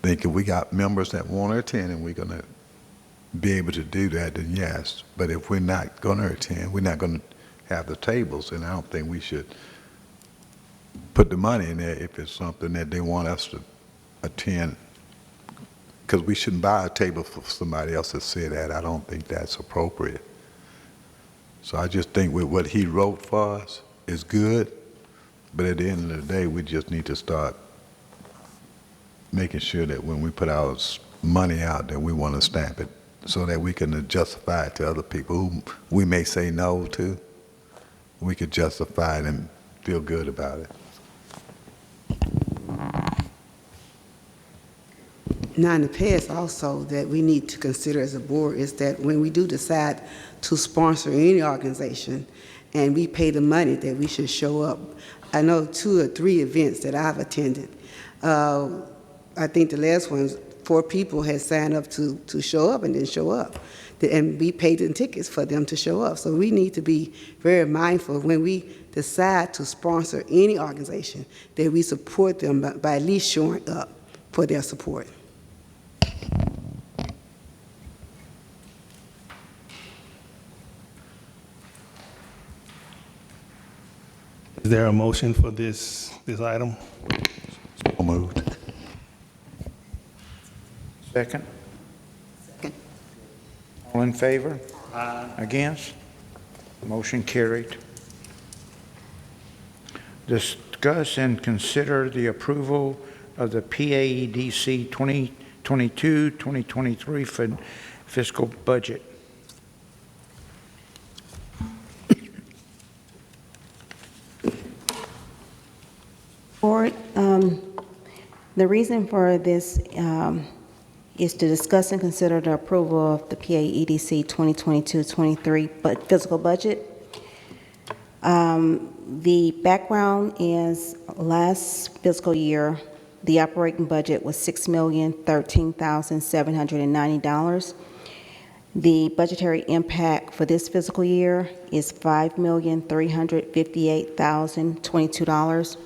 think if we got members that want to attend and we're going to be able to do that, then yes. But if we're not going to attend, we're not going to have the tables, and I don't think we should put the money in there if it's something that they want us to attend, because we shouldn't buy a table for somebody else to sit at. I don't think that's appropriate. So I just think with what he wrote for us is good, but at the end of the day, we just need to start making sure that when we put our money out there, we want to stamp it so that we can justify it to other people who we may say no to. We could justify it and feel good about it. Now, in the past also, that we need to consider as a board is that when we do decide to sponsor any organization and we pay the money, that we should show up. I know 2 or 3 events that I've attended. I think the last one was 4 people had signed up to show up and didn't show up. And we paid the tickets for them to show up. So we need to be very mindful when we decide to sponsor any organization that we support them by at least showing up for their support. Is there a motion for this item? So moved. Second? Second. All in favor? Against? Motion carried. Discuss and consider the approval of the PAEDC 2022-2023 fiscal budget. Board, the reason for this is to discuss and consider the approval of the PAEDC 2022-23 fiscal budget. The background is last fiscal year, the operating budget was $6,013,790. The budgetary impact for this fiscal year is $5,358,022.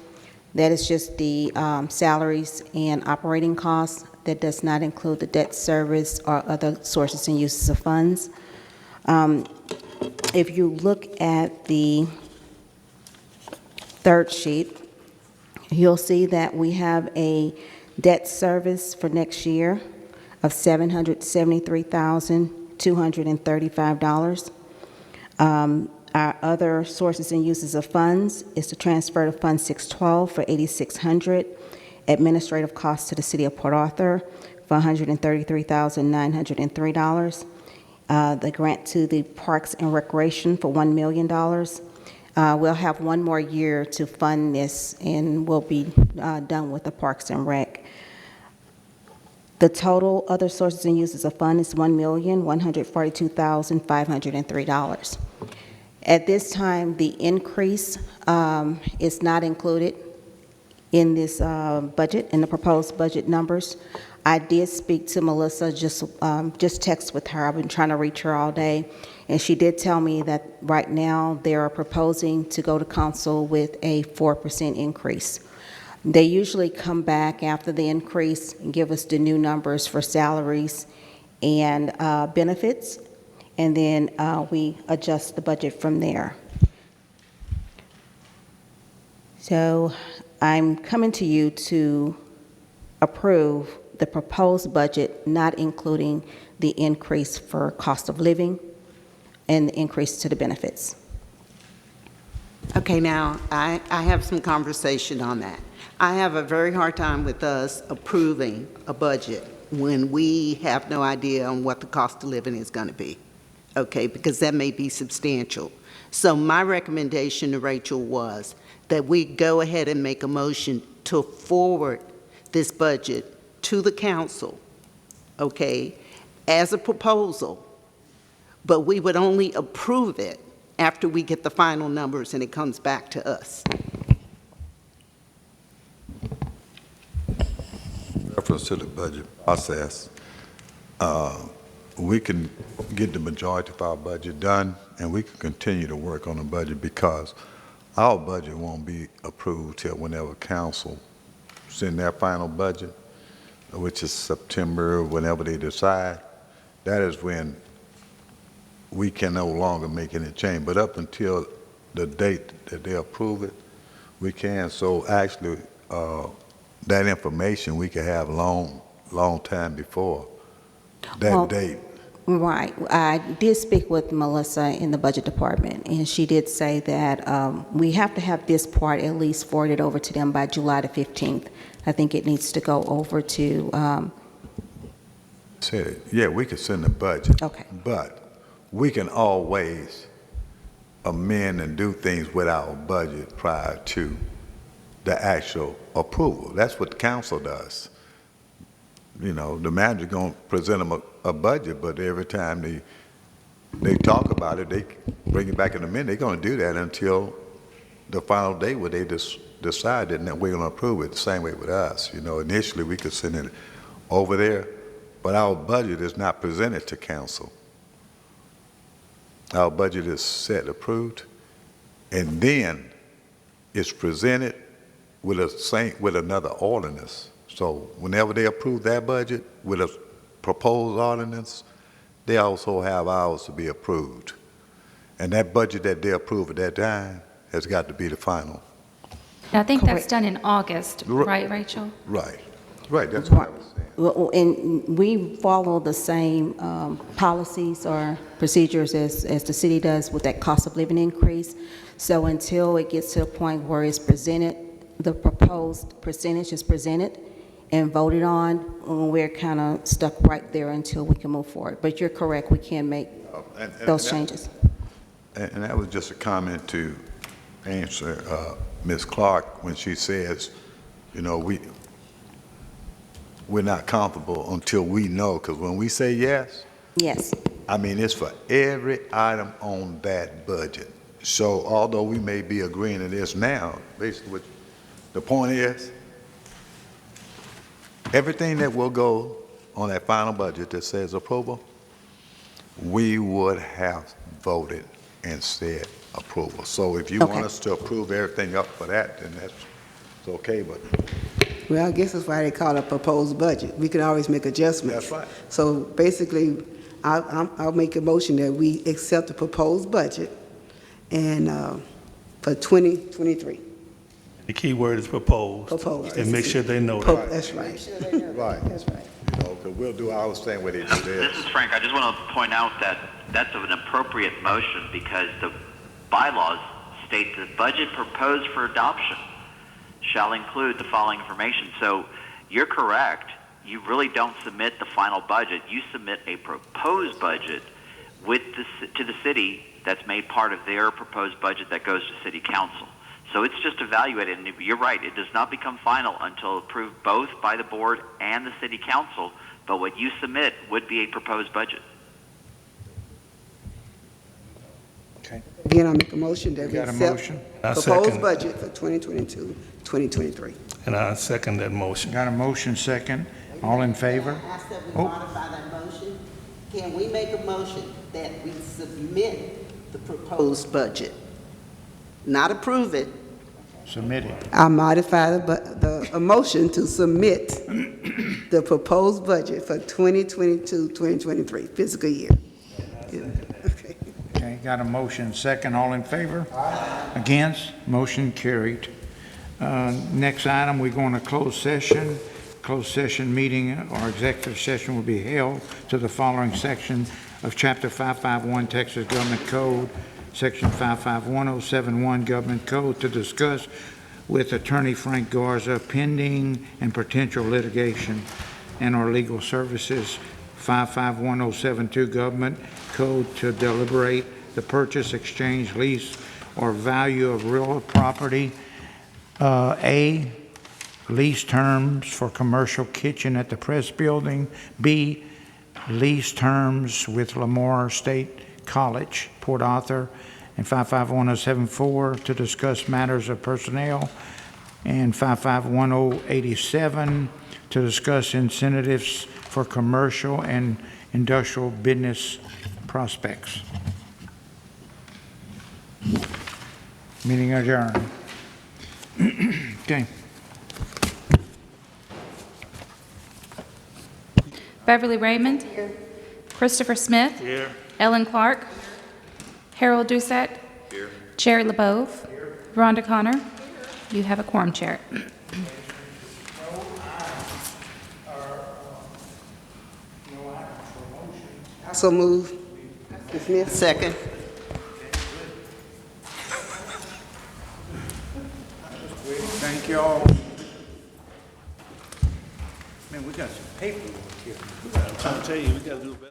That is just the salaries and operating costs. That does not include the debt service or other sources and uses of funds. If you look at the third sheet, you'll see that we have a debt service for next year of $773,235. Our other sources and uses of funds is to transfer to Fund 612 for $8,600, administrative costs to the City of Port Arthur for $133,903, the grant to the Parks and Recreation for $1 million. We'll have one more year to fund this, and we'll be done with the Parks and Rec. The total other sources and uses of fund is $1,142,503. At this time, the increase is not included in this budget, in the proposed budget numbers. I did speak to Melissa, just text with her. I've been trying to reach her all day, and she did tell me that right now they are proposing to go to council with a 4% increase. They usually come back after the increase and give us the new numbers for salaries and benefits, and then we adjust the budget from there. So I'm coming to you to approve the proposed budget, not including the increase for cost of living and the increase to the benefits. Okay, now, I have some conversation on that. I have a very hard time with us approving a budget when we have no idea on what the cost of living is going to be, okay, because that may be substantial. So my recommendation to Rachel was that we go ahead and make a motion to forward this budget to the council, okay, as a proposal, but we would only approve it after we get the final numbers and it comes back to us. Reference to the budget process, we can get the majority of our budget done, and we can continue to work on the budget because our budget won't be approved till whenever council send their final budget, which is September, whenever they decide. That is when we can no longer make any change. But up until the date that they approve it, we can. So actually, that information we can have long time before that date. Right. I did speak with Melissa in the budget department, and she did say that we have to have this part at least forwarded over to them by July the 15th. I think it needs to go over to... Yeah, we could send the budget. Okay. But we can always amend and do things with our budget prior to the actual approval. That's what the council does. You know, the manager gonna present them a budget, but every time they talk about it, they bring it back in a minute. They're gonna do that until the final day where they decide that we're gonna approve it. The same way with us. You know, initially we could send it over there, but our budget is not presented to council. Our budget is set, approved, and then it's presented with another ordinance. So whenever they approve that budget with a proposed ordinance, they also have ours to be approved. And that budget that they approve at that time has got to be the final. I think that's Correct. done in August, right, Rachel? Right, right, that's what I was saying. Well, and we follow the same policies or procedures as the city does with that cost of living increase. So until it gets to a point where it's presented, the proposed percentage is presented and voted on, we're kind of stuck right there until we can move forward. But you're correct, we can make those changes. And that was just a comment to answer Ms. Clark when she says, you know, we're not comfortable until we know, because when we say yes, Yes. I mean, it's for every item on that budget. So although we may be agreeing to this now, basically what the point is, everything that will go on that final budget that says approval, we would have voted and said approval. So if you Okay. want us to approve everything up for that, then that's okay, but Well, I guess that's why they call it a proposed budget. We can always make adjustments. that's right. So basically, I'll make a motion that we accept the proposed budget and for 2023. The key word is proposed. Proposed. And make sure they know Pro- that. That's right. Right. That's right. You know, 'cause we'll do our thing where they do This this. is Frank. I just want to point out that that's an appropriate motion because the bylaws state the budget proposed for adoption shall include the following information. So you're correct. You really don't submit the final budget. You submit a proposed budget to the city that's made part of their proposed budget that goes to city council. So it's just evaluated, and you're right, it does not become final until approved both by the board and the city council, but what you submit would be a proposed budget. Okay. Again, I'll make a motion that we Got a accept motion? I proposed second. budget for 2022, 2023. And I second that motion. Got a motion second. All in favor? Ask that we Oh. modify that motion. Can we make a motion that we submit the proposed budget? Not approve it. Submitted. I modify a motion to submit the proposed budget for 2022, 2023 fiscal year. Okay. Okay, got a motion second. All in favor? Against? Motion carried. Next item, we're going to close session. Closed session meeting or executive session will be held to the following section of Chapter 551 Texas Government Code, Section 551071 Government Code, to discuss with Attorney Frank Garza pending and potential litigation and/or legal services. 551072 Government Code, to deliberate the purchase, exchange, lease, or value of real property. A, lease terms for commercial kitchen at the press building. B, lease terms with Lamar State College, Port Arthur. And 551074 to discuss matters of personnel. And 551087 to discuss incentives for commercial and industrial business prospects. Meeting adjourned. Okay. Beverly Raymond. Christopher Smith. Here. Ellen Clark. Harold Doucette. Jerry LeBeau. Rhonda Connor. You have a quorum, Chair. So move. Ms. Smith? Second. Thank you all. Man, we got some paperwork here. I'm trying to tell you, we gotta do better.